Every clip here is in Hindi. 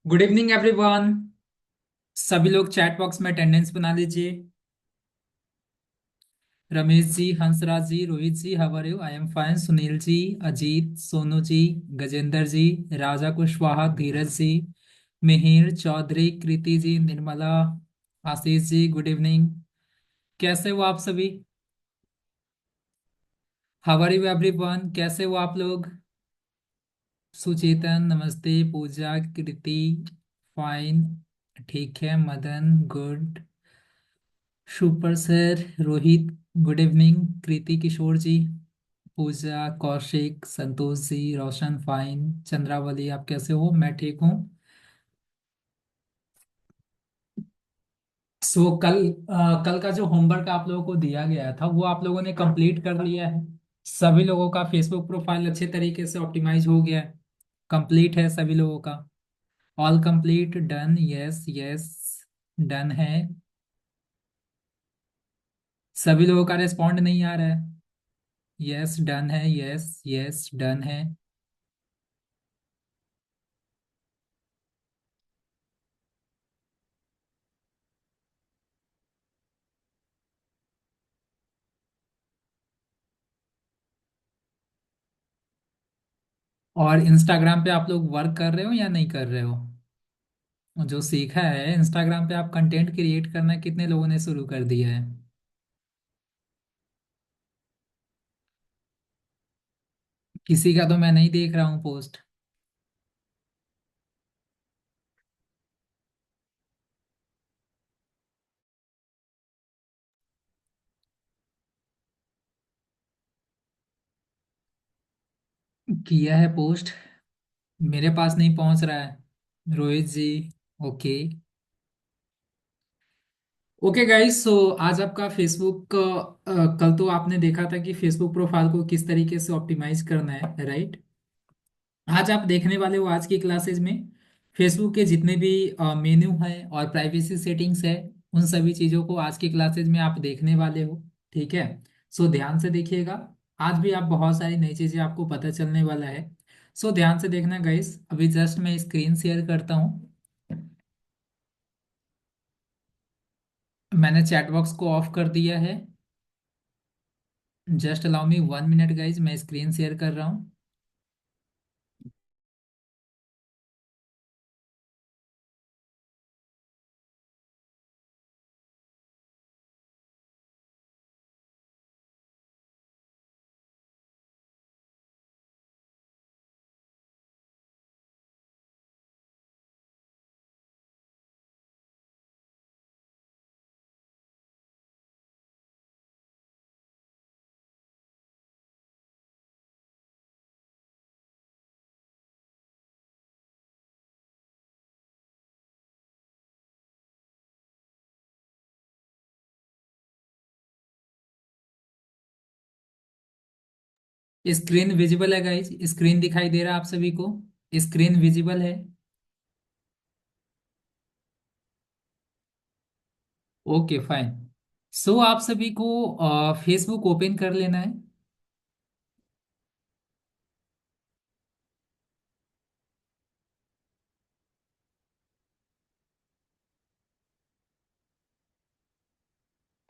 Good evening everyone. सभी लोग चैट बॉक्स में अटेंडेंस बना लीजिए। Ramesh ji, Hansraj ji, Rohit ji, how are you? I am fine. Sunil ji, Ajit, Sonu ji, Gajendra ji, Raja Kushwaha, Dheeraj ji, Mihir Chaudhary, Kriti ji, Nirmala, Ashish ji, good evening. कैसे हो आप सभी? How are you everyone? कैसे हो आप लोग? सुचेतन नमस्ते, पूजा, कृति, फाइन, ठीक है, Madan good, super sir, Rohit good evening, Kriti, Kishore ji, Pooja, Kaushik, Santosh ji, Roshan fine, Chandravali आप कैसे हो? मैं ठीक हूँ। कल का जो होमवर्क आप लोगों को दिया गया था वो आप लोगों ने कंप्लीट कर लिया है? सभी लोगों का फेसबुक प्रोफाइल अच्छे तरीके से ऑप्टिमाइज हो गया है? कंप्लीट है सभी लोगों का? All complete, done, yes yes, done है। सभी लोगों का रिस्पॉन्ड नहीं आ रहा है? यस डन है, यस यस डन है। और इंस्टाग्राम पे आप लोग वर्क कर रहे हो या नहीं कर रहे हो? जो सीखा है इंस्टाग्राम पे आप कंटेंट क्रिएट करना कितने लोगों ने शुरू कर दिया है? किसी का तो मैं नहीं देख रहा हूँ पोस्ट। किया है पोस्ट, मेरे पास नहीं पहुंच रहा है। रोहित जी, ओके। ओके गाइस, सो आज आपका फेसबुक, कल तो आपने देखा था कि फेसबुक प्रोफाइल को किस तरीके से ऑप्टिमाइज करना है, राइट? आज आप देखने वाले हो आज की क्लासेज में फेसबुक के जितने भी मेन्यू है और प्राइवेसी सेटिंग्स है, उन सभी चीज़ों को आज की क्लासेज में आप देखने वाले हो। ठीक है, सो ध्यान से देखिएगा। आज भी आप बहुत सारी नई चीज़ें आपको पता चलने वाला है। सो ध्यान से देखना गाइस, अभी जस्ट मैं स्क्रीन शेयर करता हूँ। मैंने चैट बॉक्स को ऑफ कर दिया है। Just allow me 1 minute guys, मैं स्क्रीन शेयर कर रहा हूँ। स्क्रीन विजिबल है गाइज? स्क्रीन दिखाई दे रहा है आप सभी को? स्क्रीन विजिबल है? Okay fine. सो आप सभी को फेसबुक ओपन कर लेना है।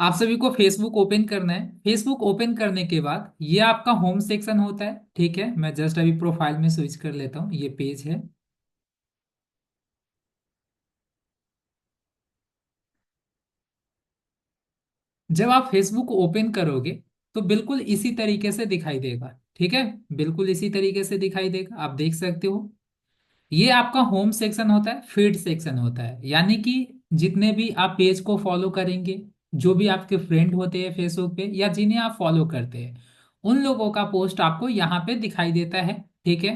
आप सभी को फेसबुक ओपन करना है। फेसबुक ओपन करने के बाद ये आपका होम सेक्शन होता है। ठीक है, मैं जस्ट अभी प्रोफाइल में स्विच कर लेता हूँ, ये पेज है। जब आप फेसबुक ओपन करोगे तो बिल्कुल इसी तरीके से दिखाई देगा। ठीक है, बिल्कुल इसी तरीके से दिखाई देगा, आप देख सकते हो। ये आपका होम सेक्शन होता है, फीड सेक्शन होता है, यानी कि जितने भी आप पेज को फॉलो करेंगे, जो भी आपके फ्रेंड होते हैं फेसबुक पे या जिन्हें आप फॉलो करते हैं, उन लोगों का पोस्ट आपको यहाँ पे दिखाई देता है। ठीक है,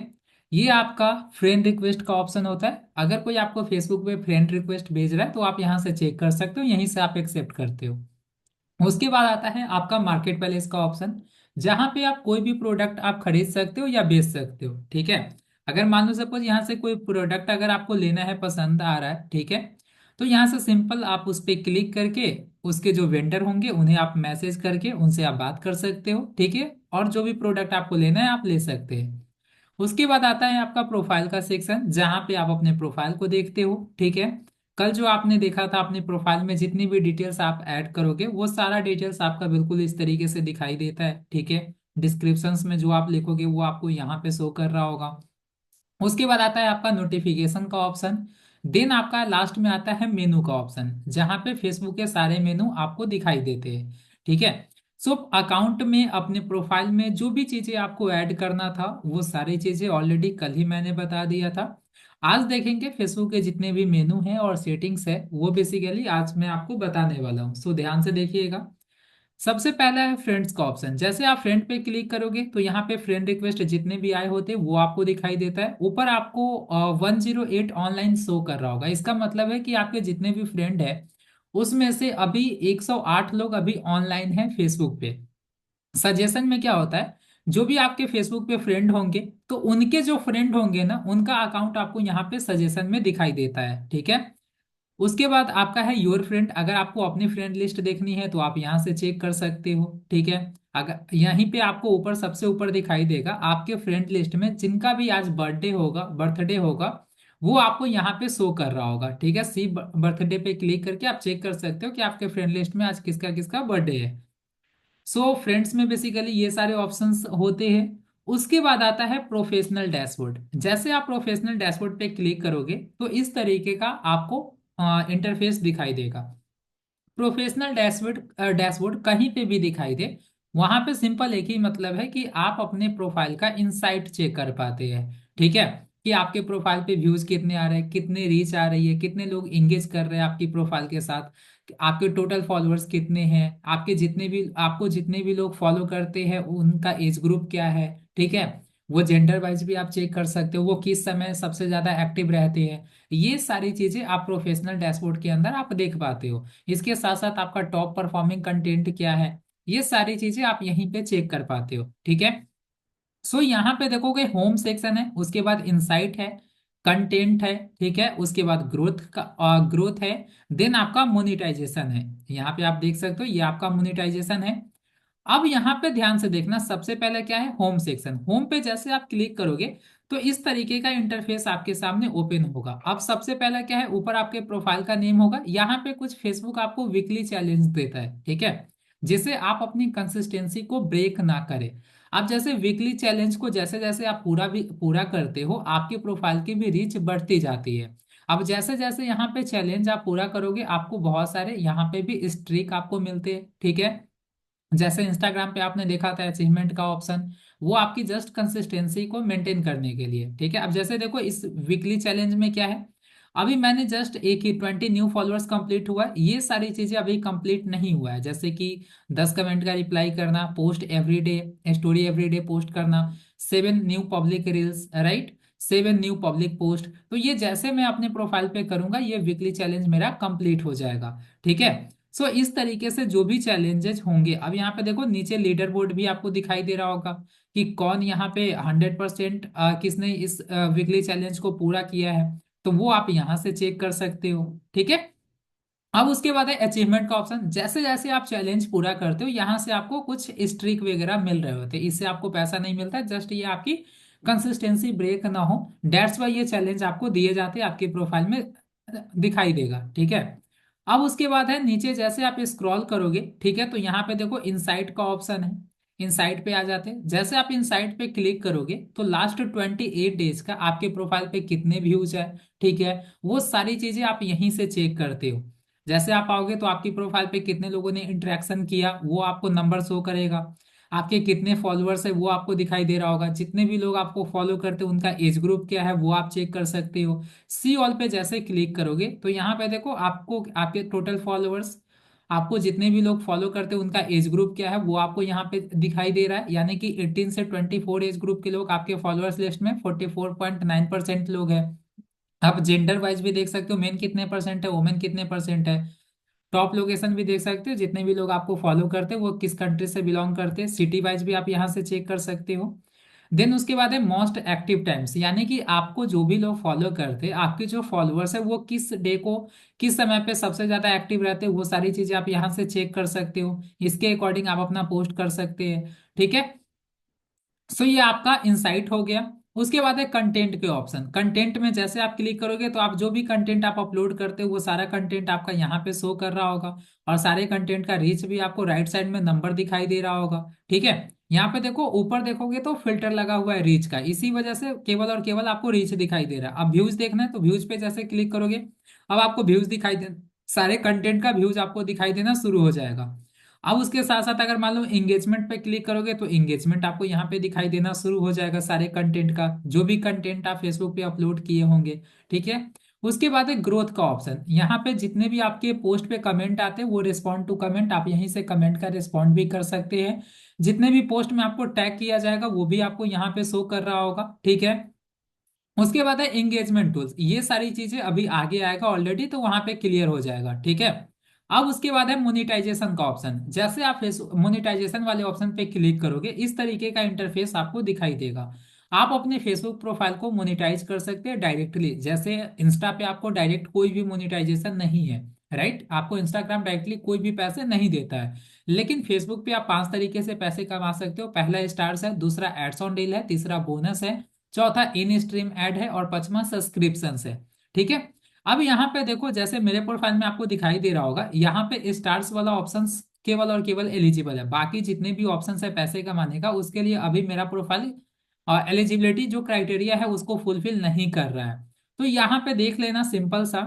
ये आपका फ्रेंड रिक्वेस्ट का ऑप्शन होता है। अगर कोई आपको फेसबुक पे फ्रेंड रिक्वेस्ट भेज रहा है तो आप यहाँ से चेक कर सकते हो, यहीं से आप एक्सेप्ट करते हो। उसके बाद आता है आपका मार्केट प्लेस का ऑप्शन, जहां पे आप कोई भी प्रोडक्ट आप खरीद सकते हो या बेच सकते हो। ठीक है, अगर मान लो सपोज यहाँ से कोई प्रोडक्ट अगर आपको लेना है, पसंद आ रहा है, ठीक है, तो यहाँ से सिंपल आप उस पर क्लिक करके उसके जो वेंडर होंगे उन्हें आप मैसेज करके उनसे आप बात कर सकते हो। ठीक है, और जो भी प्रोडक्ट आपको लेना है आप ले सकते हैं। उसके बाद आता है आपका प्रोफाइल का सेक्शन, जहां पे आप अपने प्रोफाइल को देखते हो। ठीक है, कल जो आपने देखा था अपने प्रोफाइल में जितनी भी डिटेल्स आप ऐड करोगे वो सारा डिटेल्स आपका बिल्कुल इस तरीके से दिखाई देता है। ठीक है, डिस्क्रिप्शंस में जो आप लिखोगे वो आपको यहाँ पे शो कर रहा होगा। उसके बाद आता है आपका नोटिफिकेशन का ऑप्शन। देन आपका लास्ट में आता है मेनू का ऑप्शन, जहां पे फेसबुक के सारे मेनू आपको दिखाई देते हैं। ठीक है, सो अकाउंट में अपने प्रोफाइल में जो भी चीजें आपको ऐड करना था वो सारी चीजें ऑलरेडी कल ही मैंने बता दिया था। आज देखेंगे फेसबुक के जितने भी मेनू हैं और सेटिंग्स है वो बेसिकली आज मैं आपको बताने वाला हूँ, सो ध्यान से देखिएगा। सबसे पहला है फ्रेंड्स का ऑप्शन। जैसे आप फ्रेंड पे क्लिक करोगे तो यहाँ पे फ्रेंड रिक्वेस्ट जितने भी आए होते हैं वो आपको दिखाई देता है। ऊपर आपको 108 ऑनलाइन शो कर रहा होगा। इसका मतलब है कि आपके जितने भी फ्रेंड है उसमें से अभी 108 लोग अभी ऑनलाइन हैं फेसबुक पे। सजेशन में क्या होता है, जो भी आपके फेसबुक पे फ्रेंड होंगे तो उनके जो फ्रेंड होंगे ना उनका अकाउंट आपको यहाँ पे सजेशन में दिखाई देता है। ठीक है, उसके बाद आपका है योर फ्रेंड। अगर आपको अपनी फ्रेंड लिस्ट देखनी है तो आप यहाँ से चेक कर सकते हो। ठीक है, अगर यहीं पे आपको ऊपर सबसे ऊपर दिखाई देगा आपके फ्रेंड लिस्ट में जिनका भी आज बर्थडे होगा वो आपको यहाँ पे शो कर रहा होगा। ठीक है, सी बर्थडे पे क्लिक करके आप चेक कर सकते हो कि आपके फ्रेंड लिस्ट में आज किसका किसका बर्थडे है। सो फ्रेंड्स में बेसिकली ये सारे ऑप्शंस होते हैं। उसके बाद आता है प्रोफेशनल डैशबोर्ड। जैसे आप प्रोफेशनल डैशबोर्ड पे क्लिक करोगे तो इस तरीके का आपको इंटरफेस दिखाई देगा। प्रोफेशनल डैशबोर्ड डैशबोर्ड कहीं पे भी दिखाई दे, वहां पे सिंपल एक ही मतलब है कि आप अपने प्रोफाइल का इनसाइट चेक कर पाते हैं। ठीक है, कि आपके प्रोफाइल पे व्यूज कितने आ रहे हैं, कितने रीच आ रही है, कितने लोग इंगेज कर रहे हैं आपकी प्रोफाइल के साथ, आपके टोटल फॉलोअर्स कितने हैं, आपको जितने भी लोग फॉलो करते हैं उनका एज ग्रुप क्या है। ठीक है, वो जेंडर वाइज भी आप चेक कर सकते हो, वो किस समय सबसे ज्यादा एक्टिव रहते हैं। ये सारी चीजें आप प्रोफेशनल डैशबोर्ड के अंदर आप देख पाते हो। इसके साथ साथ आपका टॉप परफॉर्मिंग कंटेंट क्या है, ये सारी चीजें आप यहीं पे चेक कर पाते हो। ठीक है, सो यहाँ पे देखोगे होम सेक्शन है, उसके बाद इंसाइट है, कंटेंट है। ठीक है, उसके बाद ग्रोथ है। देन आपका मोनेटाइजेशन है। यहाँ पे आप देख सकते हो ये आपका मोनेटाइजेशन है। अब यहाँ पे ध्यान से देखना, सबसे पहले क्या है होम सेक्शन। होम पे जैसे आप क्लिक करोगे तो इस तरीके का इंटरफेस आपके सामने ओपन होगा। अब सबसे पहला क्या है, ऊपर आपके प्रोफाइल का नेम होगा। यहाँ पे कुछ फेसबुक आपको वीकली चैलेंज देता है। ठीक है, जिससे आप अपनी कंसिस्टेंसी को ब्रेक ना करें। अब जैसे वीकली चैलेंज को जैसे जैसे आप पूरा करते हो आपके प्रोफाइल की भी रीच बढ़ती जाती है। अब जैसे जैसे यहाँ पे चैलेंज आप पूरा करोगे आपको बहुत सारे यहाँ पे भी स्ट्रीक आपको मिलते हैं। ठीक है, जैसे इंस्टाग्राम पे आपने देखा था अचीवमेंट का ऑप्शन, वो आपकी जस्ट कंसिस्टेंसी को मेंटेन करने के लिए। ठीक है, अब जैसे देखो इस वीकली चैलेंज में क्या है, अभी मैंने जस्ट एक ही 20 न्यू फॉलोअर्स कंप्लीट हुआ है, ये सारी चीजें अभी कंप्लीट नहीं हुआ है। जैसे कि 10 कमेंट का रिप्लाई करना, post everyday, story everyday post करना, 7 new public reels, right, 7 new public post. तो ये जैसे मैं अपने प्रोफाइल पे करूंगा ये वीकली चैलेंज मेरा कंप्लीट हो जाएगा। ठीक है, सो इस तरीके से जो भी चैलेंजेस होंगे, अब यहाँ पे देखो नीचे लीडर बोर्ड भी आपको दिखाई दे रहा होगा कि कौन यहाँ पे 100% किसने इस वीकली चैलेंज को पूरा किया है, तो वो आप यहाँ से चेक कर सकते हो। ठीक है, अब उसके बाद है अचीवमेंट का ऑप्शन। जैसे जैसे आप चैलेंज पूरा करते हो यहाँ से आपको कुछ स्ट्रिक वगैरह मिल रहे होते हैं, इससे आपको पैसा नहीं मिलता, जस्ट ये आपकी कंसिस्टेंसी ब्रेक ना हो, डेट्स वाई ये चैलेंज आपको दिए जाते हैं, आपकी प्रोफाइल में दिखाई देगा। ठीक है, अब उसके बाद है नीचे जैसे आप स्क्रॉल करोगे, ठीक है, तो यहाँ पे देखो इनसाइट का ऑप्शन है। इनसाइट पे आ जाते हैं, जैसे आप इनसाइट पे क्लिक करोगे तो लास्ट 28 डेज का आपके प्रोफाइल पे कितने व्यूज है, ठीक है, वो सारी चीजें आप यहीं से चेक करते हो। जैसे आप आओगे तो आपकी प्रोफाइल पे कितने लोगों ने इंटरेक्शन किया वो आपको नंबर शो करेगा, आपके कितने फॉलोअर्स है वो आपको दिखाई दे रहा होगा, जितने भी लोग आपको फॉलो करते हैं उनका एज ग्रुप क्या है वो आप चेक कर सकते हो। सी ऑल पे जैसे क्लिक करोगे तो यहाँ पे देखो आपको आपके टोटल फॉलोअर्स, आपको जितने भी लोग फॉलो करते हैं उनका एज ग्रुप क्या है वो आपको यहाँ पे दिखाई दे रहा है, यानी कि 18 से 24 एज ग्रुप के लोग आपके फॉलोअर्स लिस्ट में 44.9% लोग हैं। आप जेंडर वाइज भी देख सकते हो, मेन कितने परसेंट है, वुमेन कितने परसेंट है। टॉप लोकेशन भी देख सकते हो, जितने भी लोग आपको फॉलो करते हैं वो किस कंट्री से बिलोंग करते हैं, सिटी वाइज भी आप यहाँ से चेक कर सकते हो। देन उसके बाद है मोस्ट एक्टिव टाइम्स, यानी कि आपको जो भी लोग फॉलो करते हैं आपके जो फॉलोअर्स है वो किस डे को किस समय पे सबसे ज्यादा एक्टिव रहते हैं, वो सारी चीजें आप यहाँ से चेक कर सकते हो। इसके अकॉर्डिंग आप अपना पोस्ट कर सकते हैं। ठीक है, सो ये आपका इंसाइट हो गया। उसके बाद है कंटेंट के ऑप्शन। कंटेंट में जैसे आप क्लिक करोगे तो आप जो भी कंटेंट आप अपलोड करते हो वो सारा कंटेंट आपका यहाँ पे शो कर रहा होगा। और सारे कंटेंट का रीच भी आपको राइट साइड में नंबर दिखाई दे रहा होगा। ठीक है। यहाँ पे देखो ऊपर देखोगे तो फिल्टर लगा हुआ है रीच का, इसी वजह से केवल और केवल आपको रीच दिखाई दे रहा है। अब व्यूज देखना है तो व्यूज पे जैसे क्लिक करोगे, अब आपको व्यूज दिखाई दे, सारे कंटेंट का व्यूज आपको दिखाई देना शुरू हो जाएगा। अब उसके साथ साथ अगर मान लो एंगेजमेंट पे क्लिक करोगे तो एंगेजमेंट आपको यहाँ पे दिखाई देना शुरू हो जाएगा, सारे कंटेंट का, जो भी कंटेंट आप फेसबुक पे अपलोड किए होंगे। ठीक है। उसके बाद है ग्रोथ का ऑप्शन। यहाँ पे जितने भी आपके पोस्ट पे कमेंट आते हैं वो रिस्पॉन्ड टू कमेंट, आप यहीं से कमेंट का रिस्पॉन्ड भी कर सकते हैं। जितने भी पोस्ट में आपको टैग किया जाएगा वो भी आपको यहाँ पे शो कर रहा होगा। ठीक है। उसके बाद है एंगेजमेंट टूल्स, ये सारी चीजें अभी आगे आएगा ऑलरेडी, तो वहां पे क्लियर हो जाएगा। ठीक है। अब उसके बाद है मोनेटाइजेशन का ऑप्शन। जैसे आप मोनेटाइजेशन वाले ऑप्शन पे क्लिक करोगे इस तरीके का इंटरफेस आपको दिखाई देगा। आप अपने फेसबुक प्रोफाइल को मोनेटाइज कर सकते हैं डायरेक्टली। जैसे इंस्टा पे आपको डायरेक्ट कोई भी मोनेटाइजेशन नहीं है, राइट, आपको इंस्टाग्राम डायरेक्टली कोई भी पैसे नहीं देता है। लेकिन फेसबुक पे आप 5 तरीके से पैसे कमा सकते हो। पहला स्टार्स है, दूसरा एड्स ऑन रील है, तीसरा बोनस है, चौथा इन स्ट्रीम ऐड है, और पांचवा सब्सक्रिप्शन है। ठीक है। अब यहाँ पे देखो जैसे मेरे प्रोफाइल में आपको दिखाई दे रहा होगा, यहाँ पे स्टार्स वाला ऑप्शन केवल और केवल एलिजिबल है। बाकी जितने भी ऑप्शन है पैसे कमाने का उसके लिए अभी मेरा प्रोफाइल एलिजिबिलिटी जो क्राइटेरिया है उसको फुलफिल नहीं कर रहा है। तो यहाँ पे देख लेना सिंपल सा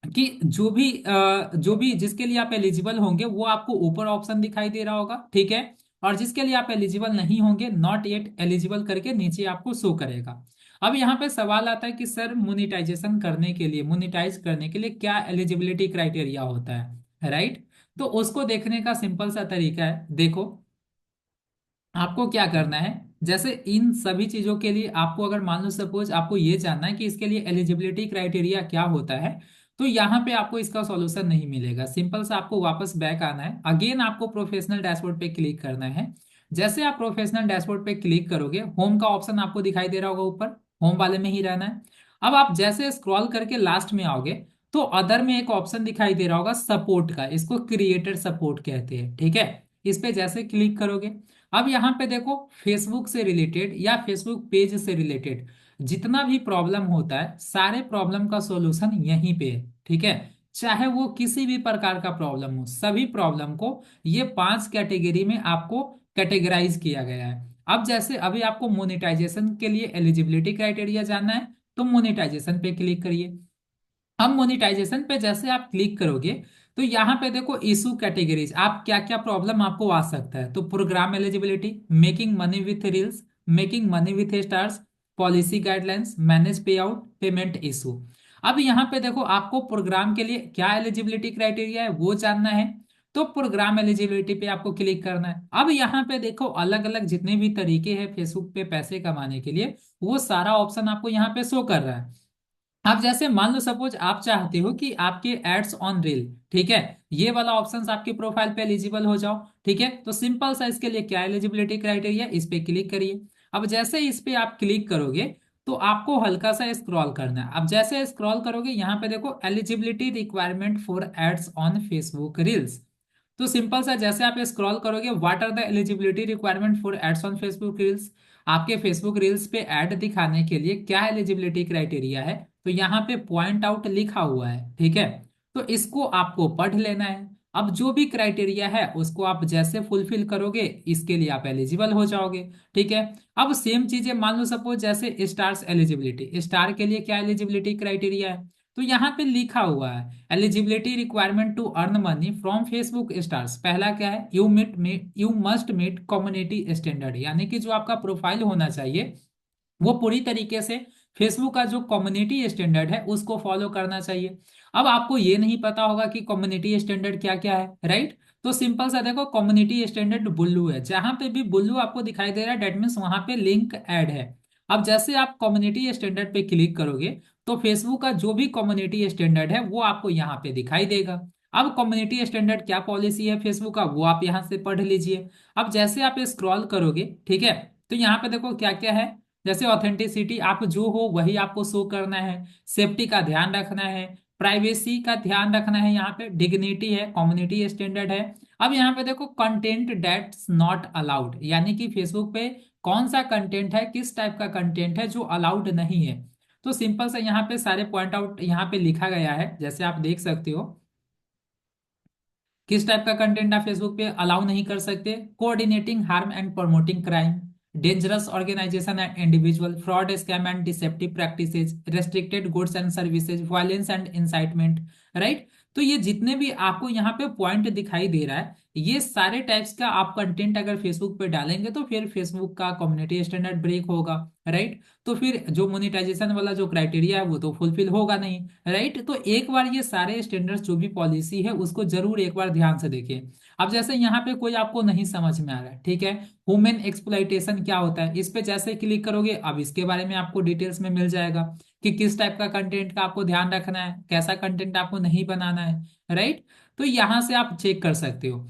कि जो भी जिसके लिए आप एलिजिबल होंगे वो आपको ऊपर ऑप्शन दिखाई दे रहा होगा। ठीक है। और जिसके लिए आप एलिजिबल नहीं होंगे, नॉट येट एलिजिबल करके नीचे आपको शो करेगा। अब यहाँ पे सवाल आता है कि सर मोनेटाइजेशन करने के लिए, मोनेटाइज करने के लिए क्या एलिजिबिलिटी क्राइटेरिया होता है, राइट। तो उसको देखने का सिंपल सा तरीका है, देखो आपको क्या करना है। जैसे इन सभी चीजों के लिए आपको अगर मान लो सपोज आपको ये जानना है कि इसके लिए एलिजिबिलिटी क्राइटेरिया क्या होता है, तो यहाँ पे आपको इसका सॉल्यूशन नहीं मिलेगा। सिंपल सा आपको वापस बैक आना है, अगेन आपको प्रोफेशनल डैशबोर्ड पे क्लिक करना है। जैसे आप प्रोफेशनल डैशबोर्ड पे क्लिक करोगे होम का ऑप्शन आपको दिखाई दे रहा होगा ऊपर, होम वाले में ही रहना है। अब आप जैसे स्क्रॉल करके लास्ट में आओगे तो अदर में एक ऑप्शन दिखाई दे रहा होगा सपोर्ट का, इसको क्रिएटर सपोर्ट कहते हैं। ठीक है। इस पे जैसे क्लिक करोगे, अब यहाँ पे देखो फेसबुक से रिलेटेड या फेसबुक पेज से रिलेटेड जितना भी प्रॉब्लम होता है सारे प्रॉब्लम का सॉल्यूशन यहीं पे है। ठीक है। चाहे वो किसी भी प्रकार का प्रॉब्लम हो, सभी प्रॉब्लम को ये 5 कैटेगरी में आपको कैटेगराइज किया गया है। अब जैसे अभी आपको मोनेटाइजेशन के लिए एलिजिबिलिटी क्राइटेरिया जानना है तो मोनेटाइजेशन पे क्लिक करिए। अब मोनेटाइजेशन पे जैसे आप क्लिक करोगे तो यहाँ पे देखो इशू कैटेगरीज, आप क्या क्या प्रॉब्लम आपको आ सकता है। तो programme eligibility, making money with reels, making money with stars, policy guidelines, manage pay out, payment issue. अब यहाँ पे देखो आपको प्रोग्राम के लिए क्या एलिजिबिलिटी क्राइटेरिया है वो जानना है, तो प्रोग्राम एलिजिबिलिटी पे आपको क्लिक करना है। अब यहाँ पे देखो अलग अलग जितने भी तरीके हैं फेसबुक पे पैसे कमाने के लिए वो सारा ऑप्शन आपको यहाँ पे शो कर रहा है। अब जैसे मान लो सपोज आप चाहते हो कि आपके एड्स ऑन रील, ठीक है, ये वाला ऑप्शंस आपके प्रोफाइल पे एलिजिबल हो जाओ। ठीक है। तो सिंपल सा इसके लिए क्या एलिजिबिलिटी क्राइटेरिया, इस पे क्लिक करिए। अब जैसे इस पे आप क्लिक करोगे तो आपको हल्का सा स्क्रॉल करना है। अब जैसे स्क्रॉल करोगे यहाँ पे देखो eligibility requirement for ads on Facebook reels. तो सिंपल सा जैसे आप स्क्रॉल करोगे what are the eligibility requirement for ads on Facebook reels, आपके फेसबुक रील्स पे ऐड दिखाने के लिए क्या एलिजिबिलिटी क्राइटेरिया है, तो यहाँ पे पॉइंट आउट लिखा हुआ है। ठीक है। तो इसको आपको पढ़ लेना है। अब जो भी क्राइटेरिया है उसको आप जैसे फुलफिल करोगे इसके लिए आप एलिजिबल हो जाओगे। ठीक है। अब सेम चीजें मान लो सपोज जैसे स्टार्स एलिजिबिलिटी, स्टार के लिए क्या एलिजिबिलिटी क्राइटेरिया है, तो यहाँ पे लिखा हुआ है eligibility requirement to earn money from Facebook stars. पहला क्या है, you must meet community standard, यानी कि जो आपका प्रोफाइल होना चाहिए वो पूरी तरीके से फेसबुक का जो कम्युनिटी स्टैंडर्ड है उसको फॉलो करना चाहिए। अब आपको ये नहीं पता होगा कि कम्युनिटी स्टैंडर्ड क्या क्या है, राइट। तो सिंपल सा देखो कम्युनिटी स्टैंडर्ड बुल्लू है, जहां पे भी बुल्लू आपको दिखाई दे रहा है डेट मीन्स वहां पे लिंक ऐड है। अब जैसे आप कम्युनिटी स्टैंडर्ड पे क्लिक करोगे तो फेसबुक का जो भी कम्युनिटी स्टैंडर्ड है वो आपको यहाँ पे दिखाई देगा। अब कम्युनिटी स्टैंडर्ड क्या पॉलिसी है फेसबुक का वो आप यहाँ से पढ़ लीजिए। अब जैसे आप स्क्रॉल करोगे, ठीक है, तो यहाँ पे देखो क्या क्या है। जैसे ऑथेंटिसिटी, आप जो हो वही आपको शो करना है। सेफ्टी का ध्यान रखना है। प्राइवेसी का ध्यान रखना है, यहाँ पे डिग्निटी है, कम्युनिटी स्टैंडर्ड है। अब यहाँ पे देखो कंटेंट डेट्स नॉट अलाउड, यानी कि फेसबुक पे कौन सा कंटेंट है, किस टाइप का कंटेंट है जो अलाउड नहीं है। तो सिंपल सा यहाँ पे सारे पॉइंट आउट यहाँ पे लिखा गया है, जैसे आप देख सकते हो किस टाइप का कंटेंट आप फेसबुक पे अलाउ नहीं कर सकते। Coordinating harm and promoting crime, dangerous organisation and individual, fraud scam and deceptive practices, restricted goods and services, violence and incitement, right. तो ये जितने भी आपको यहाँ पे पॉइंट दिखाई दे रहा है, ये सारे टाइप्स का आप कंटेंट अगर फेसबुक पे डालेंगे तो फिर फेसबुक का कम्युनिटी स्टैंडर्ड ब्रेक होगा, राइट। तो फिर जो मोनेटाइजेशन वाला जो क्राइटेरिया है वो तो फुलफिल होगा नहीं, राइट। तो एक बार ये सारे स्टैंडर्ड्स जो भी पॉलिसी है उसको जरूर एक बार ध्यान से देखिए। अब जैसे यहाँ पे कोई आपको नहीं समझ में आ रहा है, ठीक है, ह्यूमन एक्सप्लॉइटेशन क्या होता है, इस पे जैसे क्लिक करोगे अब इसके बारे में आपको डिटेल्स में मिल जाएगा कि किस टाइप का कंटेंट का आपको ध्यान रखना है, कैसा कंटेंट आपको नहीं बनाना है, राइट। तो यहाँ से आप चेक कर सकते हो।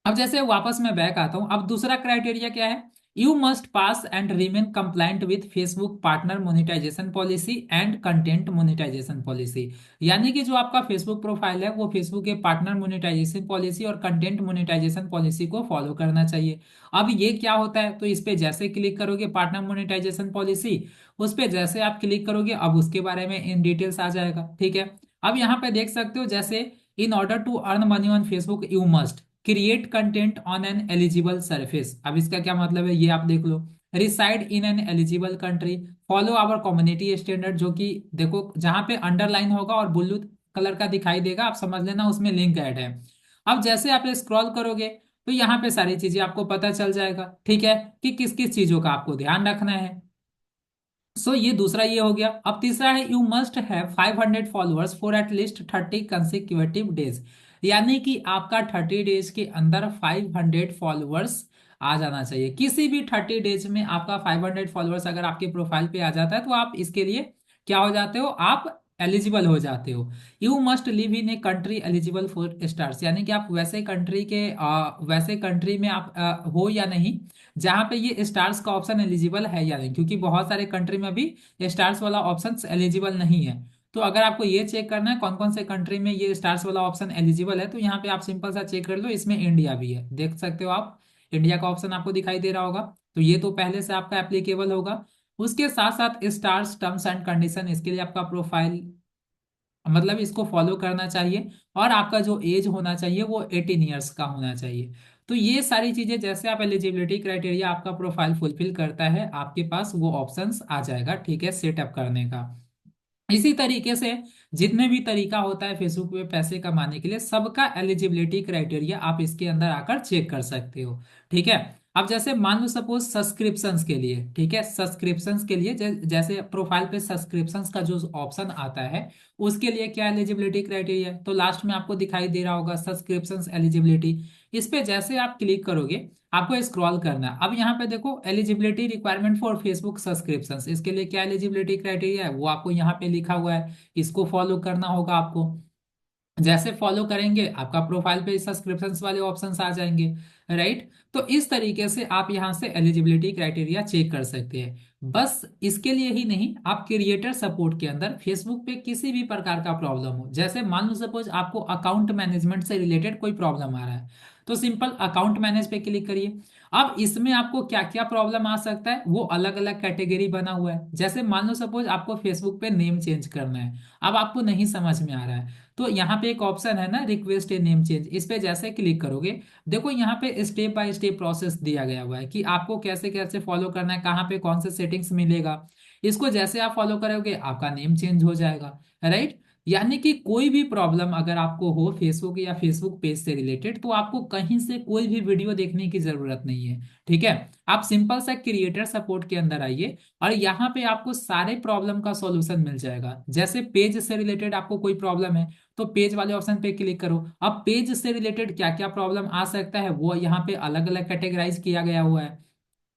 अब जैसे वापस मैं बैक आता हूं, अब दूसरा क्राइटेरिया क्या है, you must pass and remain compliant with Facebook partner monetisation policy and content monetisation policy. यानी कि जो आपका फेसबुक प्रोफाइल है वो फेसबुक के पार्टनर मोनेटाइजेशन पॉलिसी और कंटेंट मोनेटाइजेशन पॉलिसी को फॉलो करना चाहिए। अब ये क्या होता है, तो इस पे जैसे क्लिक करोगे पार्टनर मोनेटाइजेशन पॉलिसी, उस पे जैसे आप क्लिक करोगे अब उसके बारे में इन डिटेल्स आ जाएगा, ठीक है। अब यहाँ पे देख सकते हो जैसे in order to earn money on Facebook you must create content on an eligible surface. अब इसका क्या मतलब है ये आप देख लो, reside in an eligible country, follow our community standard, जो कि देखो जहां पे अंडरलाइन होगा और ब्लू कलर का दिखाई देगा आप समझ लेना उसमें लिंक ऐड है। अब जैसे आप स्क्रॉल करोगे तो यहाँ पे सारी चीजें आपको पता चल जाएगा, ठीक है, कि किस किस चीजों का आपको ध्यान रखना है। सो ये दूसरा ये हो गया। अब तीसरा है you must have 500 followers for at least 30 consecutive days, यानी कि आपका 30 डेज के अंदर 500 फॉलोअर्स आ जाना चाहिए। किसी भी 30 डेज में आपका 500 फॉलोअर्स अगर आपके प्रोफाइल पे आ जाता है तो आप इसके लिए क्या हो जाते हो, आप एलिजिबल हो जाते हो। You must live in a country eligible for stars, यानी कि आप वैसे कंट्री के वैसे कंट्री में आप हो या नहीं जहां पे ये स्टार्स का ऑप्शन एलिजिबल है या नहीं, क्योंकि बहुत सारे कंट्री में भी स्टार्स वाला ऑप्शन एलिजिबल नहीं है। तो अगर आपको ये चेक करना है कौन कौन से कंट्री में ये स्टार्स वाला ऑप्शन एलिजिबल है, तो यहाँ पे आप सिंपल सा चेक कर लो, इसमें इंडिया भी है, देख सकते हो आप, इंडिया का ऑप्शन आपको दिखाई दे रहा होगा। तो ये तो पहले से आपका एप्लीकेबल होगा। उसके साथ साथ स्टार्स टर्म्स एंड कंडीशन, इसके लिए आपका प्रोफाइल मतलब इसको फॉलो करना चाहिए, और आपका जो एज होना चाहिए वो 18 ईयर्स का होना चाहिए। तो ये सारी चीजें जैसे आप एलिजिबिलिटी क्राइटेरिया आपका प्रोफाइल फुलफिल करता है आपके पास वो ऑप्शंस आ जाएगा, ठीक है, सेटअप करने का। इसी तरीके से जितने भी तरीका होता है फेसबुक पे पैसे कमाने के लिए सबका एलिजिबिलिटी क्राइटेरिया आप इसके अंदर आकर चेक कर सकते हो, ठीक है। अब जैसे मान लो सपोज सब्सक्रिप्शंस के लिए, ठीक है, सब्सक्रिप्शंस के लिए जैसे प्रोफाइल पे सब्सक्रिप्शंस का जो ऑप्शन आता है उसके लिए क्या एलिजिबिलिटी क्राइटेरिया है, तो लास्ट में आपको दिखाई दे रहा होगा सब्सक्रिप्शंस एलिजिबिलिटी। इस पे जैसे आप क्लिक करोगे आपको स्क्रॉल करना है। अब यहाँ पे देखो eligibility requirement for Facebook subscriptions, इसके लिए क्या एलिजिबिलिटी क्राइटेरिया है वो आपको यहाँ पे लिखा हुआ है, इसको फॉलो करना होगा आपको। जैसे फॉलो करेंगे आपका प्रोफाइल पे सब्सक्रिप्शंस वाले ऑप्शंस आ जाएंगे, राइट। तो इस तरीके से आप यहाँ से एलिजिबिलिटी क्राइटेरिया चेक कर सकते हैं। बस इसके लिए ही नहीं, आप क्रिएटर सपोर्ट के अंदर फेसबुक पे किसी भी प्रकार का प्रॉब्लम हो, जैसे मान लो सपोज आपको अकाउंट मैनेजमेंट से रिलेटेड कोई प्रॉब्लम आ रहा है, तो सिंपल अकाउंट मैनेज पे क्लिक करिए। अब इसमें आपको क्या क्या प्रॉब्लम आ सकता है वो अलग अलग कैटेगरी बना हुआ है। जैसे मान लो सपोज आपको फेसबुक पे नेम चेंज करना है, अब आपको नहीं समझ में आ रहा है, तो यहाँ पे एक ऑप्शन है ना रिक्वेस्ट ए नेम चेंज, इस पे जैसे क्लिक करोगे देखो यहाँ पे स्टेप बाय स्टेप प्रोसेस दिया गया हुआ है कि आपको कैसे कैसे फॉलो करना है, कहाँ पे कौन से सेटिंग्स मिलेगा। इसको जैसे आप फॉलो करोगे आपका नेम चेंज हो जाएगा, राइट। यानी कि कोई भी प्रॉब्लम अगर आपको हो फेसबुक या फेसबुक पेज से रिलेटेड तो आपको कहीं से कोई भी वीडियो देखने की जरूरत नहीं है, ठीक है। आप सिंपल सा क्रिएटर सपोर्ट के अंदर आइए और यहाँ पे आपको सारे प्रॉब्लम का सॉल्यूशन मिल जाएगा। जैसे पेज से रिलेटेड आपको कोई प्रॉब्लम है तो पेज वाले ऑप्शन पे क्लिक करो। अब पेज से रिलेटेड क्या क्या प्रॉब्लम आ सकता है वो यहाँ पे अलग अलग कैटेगराइज किया गया हुआ है।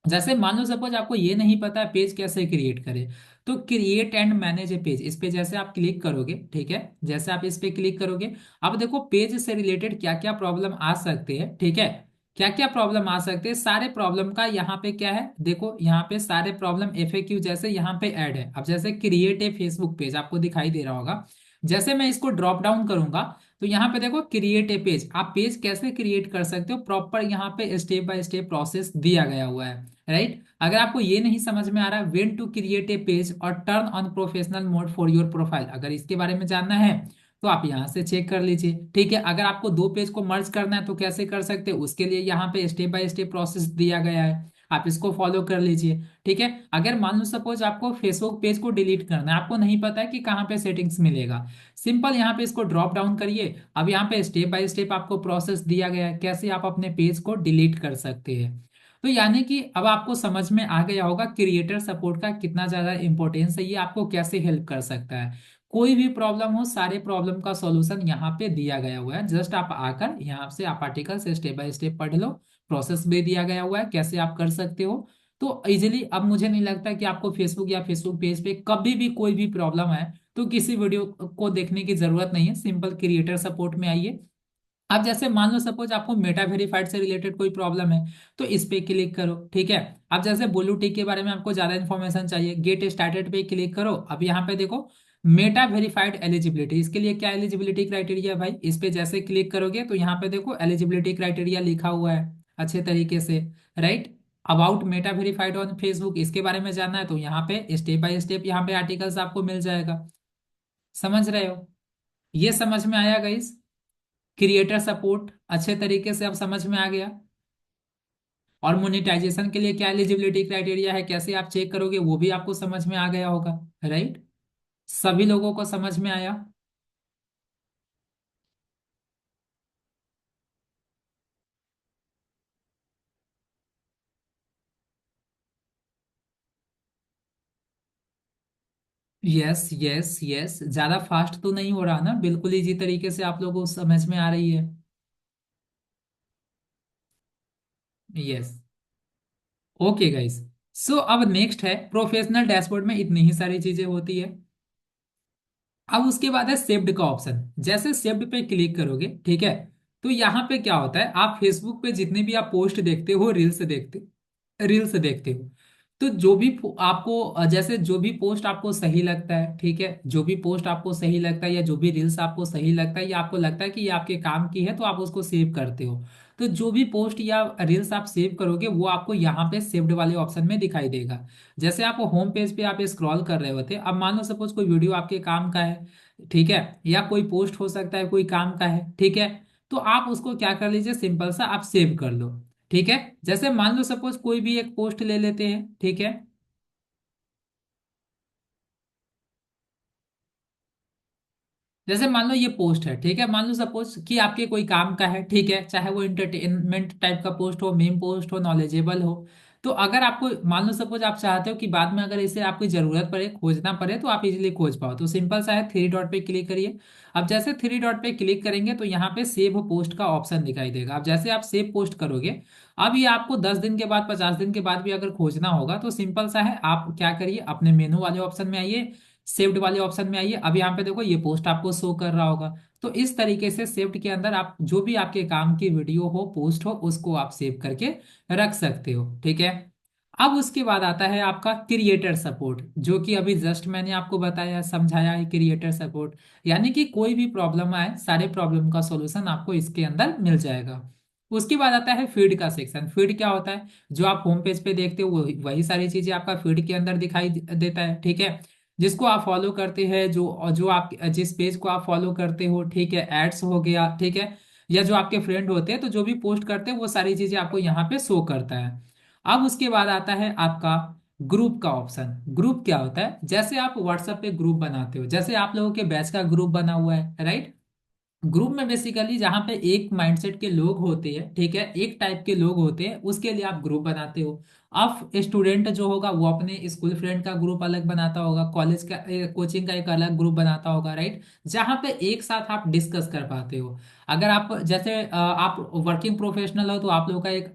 जैसे मान लो सपोज आपको ये नहीं पता है पेज कैसे क्रिएट करें, तो create and manage A page, इस पे जैसे आप क्लिक करोगे, ठीक है, जैसे आप इस पे क्लिक करोगे अब देखो पेज से रिलेटेड क्या क्या प्रॉब्लम आ सकते हैं, ठीक है, क्या क्या प्रॉब्लम आ सकते हैं सारे प्रॉब्लम का यहाँ पे क्या है देखो, यहाँ पे सारे प्रॉब्लम एफएक्यू जैसे यहाँ पे ऐड है। अब जैसे क्रिएट ए फेसबुक पेज आपको दिखाई दे रहा होगा, जैसे मैं इसको ड्रॉप डाउन करूंगा तो यहाँ पे देखो क्रिएट ए पेज, आप पेज कैसे क्रिएट कर सकते हो प्रॉपर, यहाँ पे स्टेप बाय स्टेप प्रोसेस दिया गया हुआ है, राइट। अगर आपको ये नहीं समझ में आ रहा when to create a page और turn on professional mode for your profile, अगर इसके बारे में जानना है तो आप यहाँ से चेक कर लीजिए, ठीक है। अगर आपको दो पेज को मर्ज करना है तो कैसे कर सकते हैं, उसके लिए यहाँ पे स्टेप बाय स्टेप प्रोसेस दिया गया है, आप इसको फॉलो कर लीजिए, ठीक है। अगर मान लो सपोज आपको फेसबुक पेज को डिलीट करना है, आपको नहीं पता है कि कहाँ पे सेटिंग्स मिलेगा, सिंपल यहाँ पे इसको ड्रॉप डाउन करिए। अब यहाँ पे स्टेप बाय स्टेप आपको प्रोसेस दिया गया है कैसे आप अपने पेज को डिलीट कर सकते हैं। तो यानी कि अब आपको समझ में आ गया होगा क्रिएटर सपोर्ट का कितना ज्यादा इंपॉर्टेंस है, ये आपको कैसे हेल्प कर सकता है। कोई भी प्रॉब्लम हो, सारे प्रॉब्लम का सॉल्यूशन यहाँ पे दिया गया हुआ है, जस्ट आप आकर यहाँ से आप आर्टिकल से स्टेप बाय स्टेप पढ़ लो, प्रोसेस भी दिया गया हुआ है कैसे आप कर सकते हो। तो इजीली अब मुझे नहीं लगता कि आपको फेसबुक या फेसबुक पेज पे कभी भी कोई भी प्रॉब्लम है तो किसी वीडियो को देखने की जरूरत नहीं है, सिंपल क्रिएटर सपोर्ट में आइए। अब जैसे मान लो सपोज आपको मेटा वेरीफाइड से रिलेटेड कोई प्रॉब्लम है तो इस पे क्लिक करो, ठीक है। अब जैसे ब्लू टिक के बारे में आपको ज्यादा इन्फॉर्मेशन चाहिए, गेट स्टार्टेड पे क्लिक करो। अब यहाँ पे देखो मेटा वेरीफाइड एलिजिबिलिटी, इसके लिए क्या एलिजिबिलिटी क्राइटेरिया है भाई, इस पे जैसे क्लिक करोगे तो यहाँ पे देखो एलिजिबिलिटी क्राइटेरिया लिखा हुआ है अच्छे तरीके से, right. About Meta verified on Facebook, इसके बारे में जानना है तो यहाँ पे स्टेप बाय स्टेप यहाँ पे आर्टिकल्स आपको मिल जाएगा, समझ रहे हो। ये समझ में आया गाइस, क्रिएटर सपोर्ट अच्छे तरीके से अब समझ में आ गया। और मोनेटाइजेशन के लिए क्या एलिजिबिलिटी क्राइटेरिया है, कैसे आप चेक करोगे, वो भी आपको समझ में आ गया होगा, राइट। सभी लोगों को समझ में आया। यस यस यस, ज्यादा फास्ट तो नहीं हो रहा ना, बिल्कुल इजी तरीके से आप लोगों को समझ में आ रही है। यस। ओके गाइस, सो अब नेक्स्ट है प्रोफेशनल डैशबोर्ड में इतनी ही सारी चीजें होती है। अब उसके बाद है सेव्ड का ऑप्शन, जैसे सेव्ड पे क्लिक करोगे, ठीक है, तो यहाँ पे क्या होता है, आप फेसबुक पे जितने भी आप पोस्ट देखते हो, रील्स देखते हो, तो जो भी आपको जैसे जो भी पोस्ट आपको सही लगता है, ठीक है, जो भी पोस्ट आपको सही लगता है या जो भी रील्स आपको सही लगता है या आपको लगता है कि ये आपके काम की है तो आप उसको सेव करते हो। तो जो भी पोस्ट या रील्स आप सेव करोगे वो आपको यहाँ पे सेव्ड वाले ऑप्शन में दिखाई देगा। जैसे आप होम पेज पे आप स्क्रॉल कर रहे होते, अब मान लो सपोज कोई वीडियो आपके काम का है, ठीक है, या कोई पोस्ट हो सकता है कोई काम का है, ठीक है, तो आप उसको क्या कर लीजिए, सिंपल सा आप सेव कर लो, ठीक है। जैसे मान लो सपोज कोई भी एक पोस्ट ले लेते हैं, ठीक है। जैसे मान लो ये पोस्ट है, ठीक है, मान लो सपोज कि आपके कोई काम का है, ठीक है, चाहे वो इंटरटेनमेंट टाइप का पोस्ट हो, मीम पोस्ट हो, नॉलेजेबल हो। तो अगर आपको मान लो सपोज आप चाहते हो कि बाद में अगर इसे आपकी जरूरत पड़े, खोजना पड़े, तो आप इजीली खोज पाओ, तो सिंपल सा है थ्री डॉट पे क्लिक करिए। अब जैसे थ्री डॉट पे क्लिक करेंगे तो यहाँ पे सेव पोस्ट का ऑप्शन दिखाई देगा। अब जैसे आप सेव पोस्ट करोगे, अब ये आपको 10 दिन के बाद, 50 दिन के बाद भी अगर खोजना होगा तो सिंपल सा है, आप क्या करिए, अपने मेनू वाले ऑप्शन में आइए, सेव्ड वाले ऑप्शन में आइए। अब यहाँ पे देखो ये पोस्ट आपको शो कर रहा होगा। तो इस तरीके से सेव्ड के अंदर आप जो भी आपके काम की वीडियो हो, पोस्ट हो, उसको आप सेव करके रख सकते हो, ठीक है। अब उसके बाद आता है आपका क्रिएटर सपोर्ट, जो कि अभी जस्ट मैंने आपको बताया, समझाया है, क्रिएटर सपोर्ट यानी कि कोई भी प्रॉब्लम आए, सारे प्रॉब्लम का सॉल्यूशन आपको इसके अंदर मिल जाएगा। उसके बाद आता है फीड का सेक्शन। फीड क्या होता है, जो आप होम पेज पे देखते हो वही वही सारी चीजें आपका फीड के अंदर दिखाई देता है, ठीक है। जिसको आप फॉलो करते हैं, जो और जो आप जिस पेज को आप फॉलो करते हो, ठीक है, एड्स हो गया, ठीक है, या जो आपके फ्रेंड होते हैं तो जो भी पोस्ट करते हैं वो सारी चीजें आपको यहाँ पे शो करता है। अब उसके बाद आता है आपका ग्रुप का ऑप्शन। ग्रुप क्या होता है, जैसे आप व्हाट्सएप पे ग्रुप बनाते हो, जैसे आप लोगों के बैच का ग्रुप बना हुआ है, राइट। ग्रुप में बेसिकली जहाँ पे एक माइंडसेट के लोग होते हैं, ठीक है, एक टाइप के लोग होते हैं, उसके लिए आप ग्रुप बनाते हो। अब स्टूडेंट जो होगा वो अपने स्कूल फ्रेंड का ग्रुप अलग बनाता होगा, कॉलेज का कोचिंग का एक अलग ग्रुप बनाता होगा, राइट, जहाँ पे एक साथ आप डिस्कस कर पाते हो। अगर आप जैसे आप वर्किंग प्रोफेशनल हो तो आप लोग का एक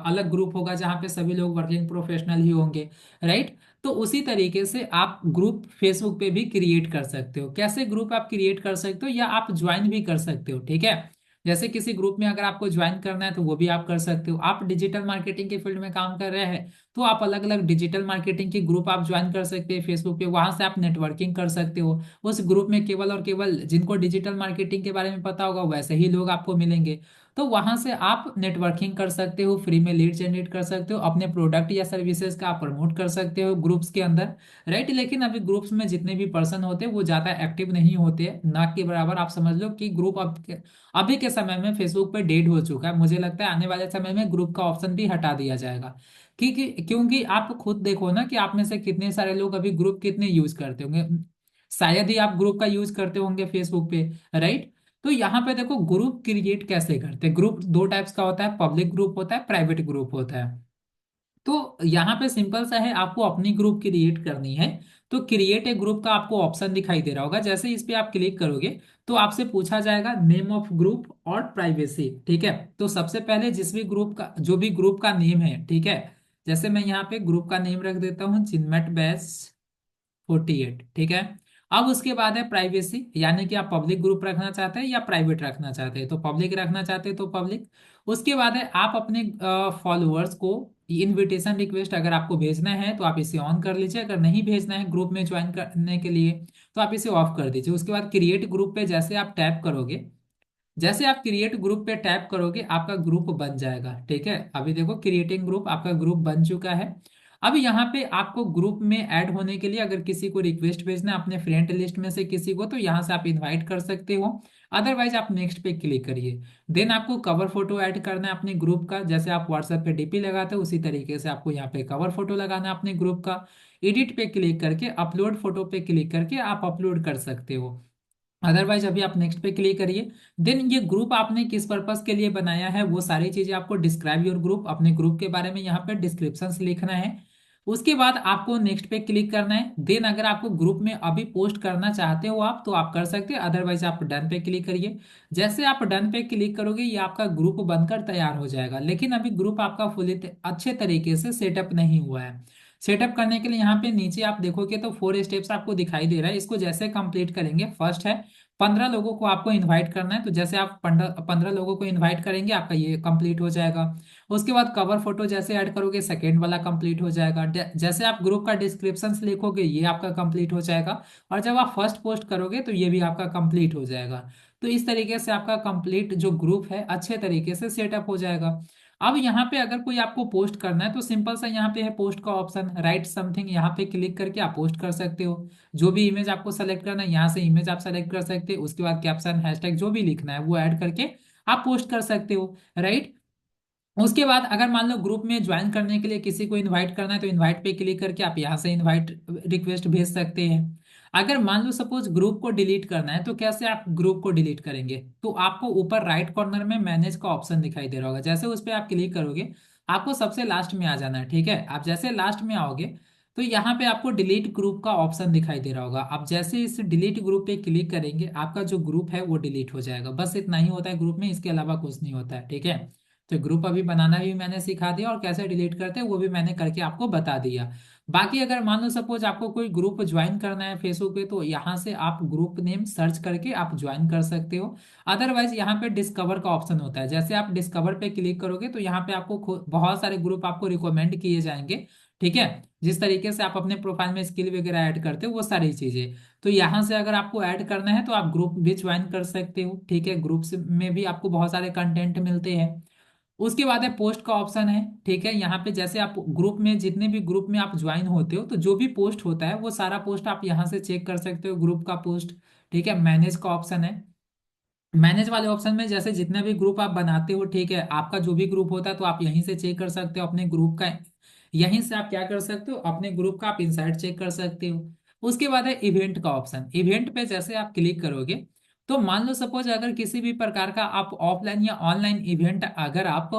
अलग ग्रुप होगा जहाँ पे सभी लोग वर्किंग प्रोफेशनल ही होंगे, राइट। तो उसी तरीके से आप ग्रुप फेसबुक पे भी क्रिएट कर सकते हो। कैसे ग्रुप आप क्रिएट कर सकते हो या आप ज्वाइन भी कर सकते हो, ठीक है। जैसे किसी ग्रुप में अगर आपको ज्वाइन करना है तो वो भी आप कर सकते हो। आप डिजिटल मार्केटिंग के फील्ड में काम कर रहे हैं तो आप अलग अलग डिजिटल मार्केटिंग के ग्रुप आप ज्वाइन कर सकते हैं फेसबुक पे, वहां से आप नेटवर्किंग कर सकते हो। उस ग्रुप में केवल और केवल जिनको डिजिटल मार्केटिंग के बारे में पता होगा वैसे ही लोग आपको मिलेंगे। तो वहां से आप नेटवर्किंग कर सकते हो, फ्री में लीड जनरेट कर सकते हो, अपने प्रोडक्ट या सर्विसेज का आप प्रमोट कर सकते हो ग्रुप्स के अंदर। राइट, लेकिन अभी ग्रुप्स में जितने भी पर्सन होते हैं वो ज्यादा एक्टिव नहीं होते हैं, ना के बराबर। आप समझ लो कि ग्रुप अब अभी के समय में फेसबुक पे डेड हो चुका है। मुझे लगता है आने वाले समय में ग्रुप का ऑप्शन भी हटा दिया जाएगा। क्योंकि आप खुद देखो ना कि आप में से कितने सारे लोग अभी ग्रुप कितने यूज करते होंगे। शायद ही आप ग्रुप का यूज करते होंगे फेसबुक पे। राइट, तो यहाँ पे देखो ग्रुप क्रिएट कैसे करते हैं। ग्रुप दो टाइप्स का होता है, पब्लिक ग्रुप होता है, प्राइवेट ग्रुप होता है। तो यहाँ पे सिंपल सा है, आपको अपनी ग्रुप क्रिएट करनी है। तो क्रिएट ए ग्रुप का आपको ऑप्शन दिखाई दे रहा होगा, जैसे इस पे आप क्लिक करोगे तो आपसे पूछा जाएगा नेम ऑफ ग्रुप और प्राइवेसी। ठीक है, तो सबसे पहले जिस भी ग्रुप का जो भी ग्रुप का नेम है, ठीक है, जैसे मैं यहाँ पे ग्रुप का नेम रख देता हूँ चिन्मट बैच 48। ठीक है, अब उसके बाद है प्राइवेसी, यानी कि आप पब्लिक ग्रुप रखना चाहते हैं या प्राइवेट रखना चाहते हैं। तो पब्लिक रखना चाहते हैं तो पब्लिक। उसके बाद है आप अपने फॉलोअर्स को इनविटेशन रिक्वेस्ट अगर आपको भेजना है तो आप इसे ऑन कर लीजिए, अगर नहीं भेजना है ग्रुप में ज्वाइन करने के लिए तो आप इसे ऑफ कर दीजिए। उसके बाद क्रिएट ग्रुप पे जैसे आप टैप करोगे, जैसे आप क्रिएट ग्रुप पे टैप करोगे आपका ग्रुप बन जाएगा। ठीक है, अभी देखो क्रिएटिंग ग्रुप, आपका ग्रुप बन चुका है। अब यहाँ पे आपको ग्रुप में ऐड होने के लिए अगर किसी को रिक्वेस्ट भेजना है अपने फ्रेंड लिस्ट में से किसी को, तो यहाँ से आप इनवाइट कर सकते हो। अदरवाइज आप नेक्स्ट पे क्लिक करिए। देन आपको कवर फोटो ऐड करना है अपने ग्रुप का, जैसे आप व्हाट्सएप पे डीपी लगाते हो उसी तरीके से आपको यहाँ पे कवर फोटो लगाना है अपने ग्रुप का। एडिट पे क्लिक करके अपलोड फोटो पे क्लिक करके आप अपलोड कर सकते हो। अदरवाइज अभी आप नेक्स्ट पे क्लिक करिए। देन ये ग्रुप आपने किस पर्पस के लिए बनाया है वो सारी चीजें आपको डिस्क्राइब योर ग्रुप, अपने ग्रुप के बारे में यहाँ पे डिस्क्रिप्शन लिखना है। उसके बाद आपको नेक्स्ट पे क्लिक करना है। देन अगर आपको ग्रुप में अभी पोस्ट करना चाहते हो आप तो आप कर सकते हैं, अदरवाइज आप डन पे क्लिक करिए। जैसे आप डन पे क्लिक करोगे ये आपका ग्रुप बनकर तैयार हो जाएगा, लेकिन अभी ग्रुप आपका फुली अच्छे तरीके से सेटअप नहीं हुआ है। सेटअप करने के लिए यहाँ पे नीचे आप देखोगे तो 4 स्टेप्स आपको दिखाई दे रहा है, इसको जैसे कंप्लीट करेंगे। फर्स्ट है 15 लोगों को आपको इनवाइट करना है, तो जैसे आप 15 लोगों को इनवाइट करेंगे आपका ये कंप्लीट हो जाएगा। उसके बाद कवर फोटो जैसे ऐड करोगे सेकेंड वाला कंप्लीट हो जाएगा। जैसे आप ग्रुप का डिस्क्रिप्शन लिखोगे ये आपका कंप्लीट हो जाएगा। और जब आप फर्स्ट पोस्ट करोगे तो ये भी आपका कंप्लीट हो जाएगा। तो इस तरीके से आपका कंप्लीट जो ग्रुप है अच्छे तरीके से सेटअप हो जाएगा। अब यहाँ पे अगर कोई आपको पोस्ट करना है तो सिंपल सा यहाँ पे है पोस्ट का ऑप्शन, राइट समथिंग, यहाँ पे क्लिक करके आप पोस्ट कर सकते हो। जो भी इमेज आपको सेलेक्ट करना है यहाँ से इमेज आप सेलेक्ट कर सकते हो। उसके बाद कैप्शन हैशटैग जो भी लिखना है वो ऐड करके आप पोस्ट कर सकते हो। राइट, उसके बाद अगर मान लो ग्रुप में ज्वाइन करने के लिए किसी को इनवाइट करना है तो इनवाइट पे क्लिक करके आप यहाँ से इनवाइट रिक्वेस्ट भेज सकते हैं। अगर मान लो सपोज ग्रुप को डिलीट करना है तो कैसे आप ग्रुप को डिलीट करेंगे, तो आपको ऊपर राइट कॉर्नर में मैनेज का ऑप्शन दिखाई दे रहा होगा, जैसे उस पर आप क्लिक करोगे आपको सबसे लास्ट में आ जाना है। ठीक है, आप जैसे लास्ट में आओगे तो यहाँ पे आपको डिलीट ग्रुप का ऑप्शन दिखाई दे रहा होगा। आप जैसे इस डिलीट ग्रुप पे क्लिक करेंगे आपका जो ग्रुप है वो डिलीट हो जाएगा। बस इतना ही होता है ग्रुप में, इसके अलावा कुछ नहीं होता है। ठीक है, तो ग्रुप अभी बनाना भी मैंने सिखा दिया और कैसे डिलीट करते हैं वो भी मैंने करके आपको बता दिया। बाकी अगर मान लो सपोज आपको कोई ग्रुप ज्वाइन करना है फेसबुक पे तो यहाँ से आप ग्रुप नेम सर्च करके आप ज्वाइन कर सकते हो। अदरवाइज यहाँ पे डिस्कवर का ऑप्शन होता है, जैसे आप डिस्कवर पे क्लिक करोगे तो यहाँ पे आपको बहुत सारे ग्रुप आपको रिकमेंड किए जाएंगे। ठीक है, जिस तरीके से आप अपने प्रोफाइल में स्किल वगैरह ऐड करते हो वो सारी चीजें, तो यहाँ से अगर आपको ऐड करना है तो आप ग्रुप भी ज्वाइन कर सकते हो। ठीक है, ग्रुप्स में भी आपको बहुत सारे कंटेंट मिलते हैं। उसके बाद है पोस्ट का ऑप्शन है। ठीक है, यहाँ पे जैसे आप ग्रुप में जितने भी ग्रुप में आप ज्वाइन होते हो तो जो भी पोस्ट होता है वो सारा पोस्ट आप यहाँ से चेक कर सकते हो, ग्रुप का पोस्ट। ठीक है, मैनेज का ऑप्शन है। मैनेज वाले ऑप्शन में जैसे जितने भी ग्रुप आप बनाते हो, ठीक है, आपका जो भी ग्रुप होता है तो आप यहीं से चेक कर सकते हो अपने ग्रुप का। यहीं से आप क्या कर सकते हो अपने ग्रुप का आप इंसाइट चेक कर सकते हो। उसके बाद है इवेंट का ऑप्शन। इवेंट पे जैसे आप क्लिक करोगे तो मान लो सपोज अगर किसी भी प्रकार का आप ऑफलाइन या ऑनलाइन इवेंट अगर आप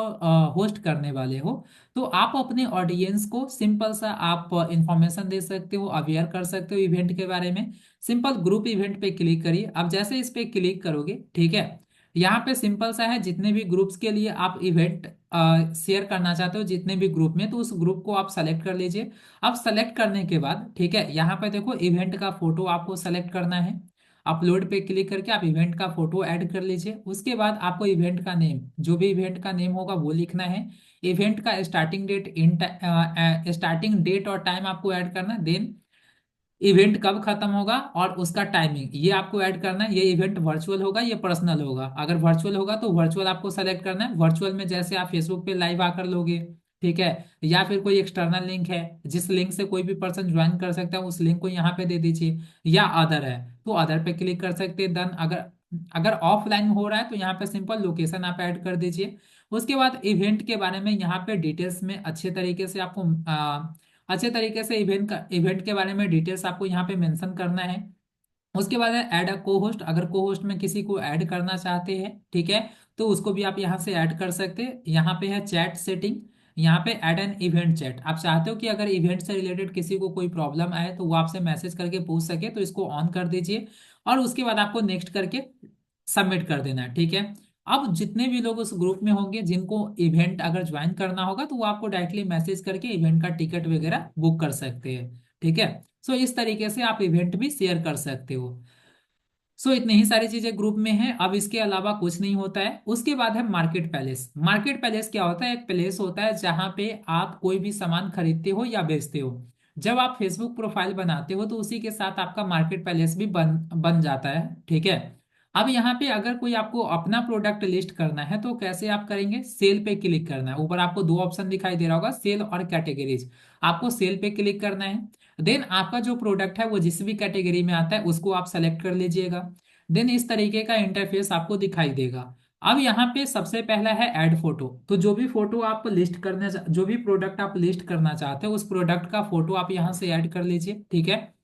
होस्ट करने वाले हो तो आप अपने ऑडियंस को सिंपल सा आप इंफॉर्मेशन दे सकते हो, अवेयर कर सकते हो इवेंट के बारे में। सिंपल ग्रुप इवेंट पे क्लिक करिए। अब जैसे इस पे क्लिक करोगे, ठीक है, यहाँ पे सिंपल सा है जितने भी ग्रुप्स के लिए आप इवेंट शेयर करना चाहते हो जितने भी ग्रुप में, तो उस ग्रुप को आप सेलेक्ट कर लीजिए। अब सेलेक्ट करने के बाद ठीक है यहाँ पे देखो इवेंट का फोटो आपको सेलेक्ट करना है। अपलोड पे क्लिक करके आप इवेंट का फोटो ऐड कर लीजिए। उसके बाद आपको इवेंट का नेम, जो भी इवेंट का नेम होगा वो लिखना है। इवेंट का स्टार्टिंग डेट, स्टार्टिंग डेट और टाइम आपको ऐड करना है। देन इवेंट कब खत्म होगा और उसका टाइमिंग ये आपको ऐड करना है। ये इवेंट वर्चुअल होगा, ये पर्सनल होगा। अगर वर्चुअल होगा तो वर्चुअल आपको सेलेक्ट करना है। वर्चुअल में जैसे आप फेसबुक पे लाइव आकर लोगे, ठीक है, या फिर कोई एक्सटर्नल लिंक है जिस लिंक से कोई भी पर्सन ज्वाइन कर सकता है, उस लिंक को यहाँ पे दे दीजिए। या अदर है तो अदर पे क्लिक कर सकते हैं। देन अगर अगर ऑफलाइन हो रहा है तो यहाँ पे सिंपल लोकेशन आप ऐड कर दीजिए। उसके बाद इवेंट के बारे में यहाँ पे डिटेल्स में अच्छे तरीके से आपको अच्छे तरीके से इवेंट के बारे में डिटेल्स आपको यहाँ पे मेंशन करना है। उसके बाद है ऐड अ को होस्ट। अगर को होस्ट में किसी को ऐड करना चाहते हैं, ठीक है, तो उसको भी आप यहाँ से ऐड कर सकते हैं। यहाँ पे है चैट सेटिंग, यहाँ पे ऐड एन इवेंट चैट। आप चाहते हो कि अगर इवेंट से रिलेटेड किसी को कोई प्रॉब्लम आए तो वो आपसे मैसेज करके पूछ सके, तो इसको ऑन कर दीजिए। और उसके बाद आपको नेक्स्ट करके सबमिट कर देना है, ठीक है। अब जितने भी लोग उस ग्रुप में होंगे जिनको इवेंट अगर ज्वाइन करना होगा तो वो आपको डायरेक्टली मैसेज करके इवेंट का टिकट वगैरह बुक कर सकते हैं, ठीक है। सो इस तरीके से आप इवेंट भी शेयर कर सकते हो। सो इतनी ही सारी चीजें ग्रुप में हैं। अब इसके अलावा कुछ नहीं होता है। उसके बाद है मार्केट पैलेस। मार्केट पैलेस क्या होता है? एक प्लेस होता है जहां पे आप कोई भी सामान खरीदते हो या बेचते हो। जब आप फेसबुक प्रोफाइल बनाते हो तो उसी के साथ आपका मार्केट पैलेस भी बन बन जाता है, ठीक है। अब यहाँ पे अगर कोई आपको अपना प्रोडक्ट लिस्ट करना है तो कैसे आप करेंगे? सेल पे क्लिक करना है। ऊपर आपको दो ऑप्शन दिखाई दे रहा होगा, सेल और कैटेगरीज। आपको सेल पे क्लिक करना है। देन आपका जो प्रोडक्ट है वो जिस भी कैटेगरी में आता है उसको आप सेलेक्ट कर लीजिएगा। देन इस तरीके का इंटरफेस आपको दिखाई देगा। अब यहाँ पे सबसे पहला है ऐड फोटो। तो जो भी फोटो आप लिस्ट करने जो भी प्रोडक्ट आप लिस्ट करना चाहते हो उस प्रोडक्ट का फोटो आप यहाँ से ऐड कर लीजिए, ठीक है।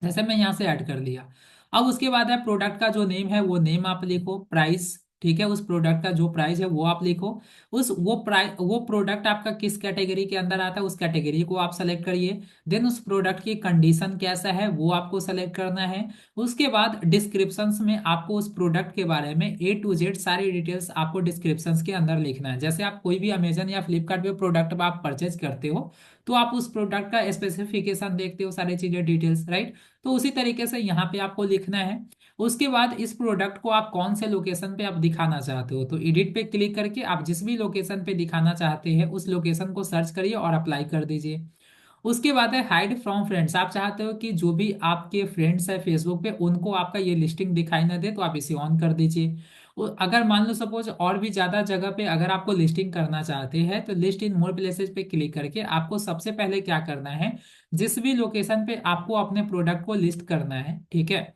जैसे मैं यहाँ से ऐड कर लिया। अब उसके बाद है प्रोडक्ट का जो नेम है वो नेम आप लिखो, प्राइस, ठीक है, उस प्रोडक्ट का जो प्राइस है वो आप लिखो। उस वो प्राइस वो प्रोडक्ट आपका किस कैटेगरी के अंदर आता है उस कैटेगरी को आप सेलेक्ट करिए। देन उस प्रोडक्ट की कंडीशन कैसा है वो आपको सेलेक्ट करना है। उसके बाद डिस्क्रिप्शंस में आपको उस प्रोडक्ट के बारे में A to Z सारी डिटेल्स आपको डिस्क्रिप्शंस के अंदर लिखना है। जैसे आप कोई भी अमेजन या फ्लिपकार्ट पे प्रोडक्ट आप परचेज करते हो तो आप उस प्रोडक्ट का स्पेसिफिकेशन देखते हो, सारी चीजें डिटेल्स, राइट। तो उसी तरीके से यहाँ पे आपको लिखना है। उसके बाद इस प्रोडक्ट को आप कौन से लोकेशन पे आप दिखाना चाहते हो तो एडिट पे क्लिक करके आप जिस भी लोकेशन पे दिखाना चाहते हैं उस लोकेशन को सर्च करिए और अप्लाई कर दीजिए। उसके बाद है हाइड फ्रॉम फ्रेंड्स। आप चाहते हो कि जो भी आपके फ्रेंड्स है फेसबुक पे उनको आपका ये लिस्टिंग दिखाई ना दे तो आप इसे ऑन कर दीजिए। अगर मान लो सपोज और भी ज्यादा जगह पे अगर आपको लिस्टिंग करना चाहते हैं तो लिस्ट इन मोर प्लेसेस पे क्लिक करके आपको सबसे पहले क्या करना है, जिस भी लोकेशन पे आपको अपने प्रोडक्ट को लिस्ट करना है, ठीक है,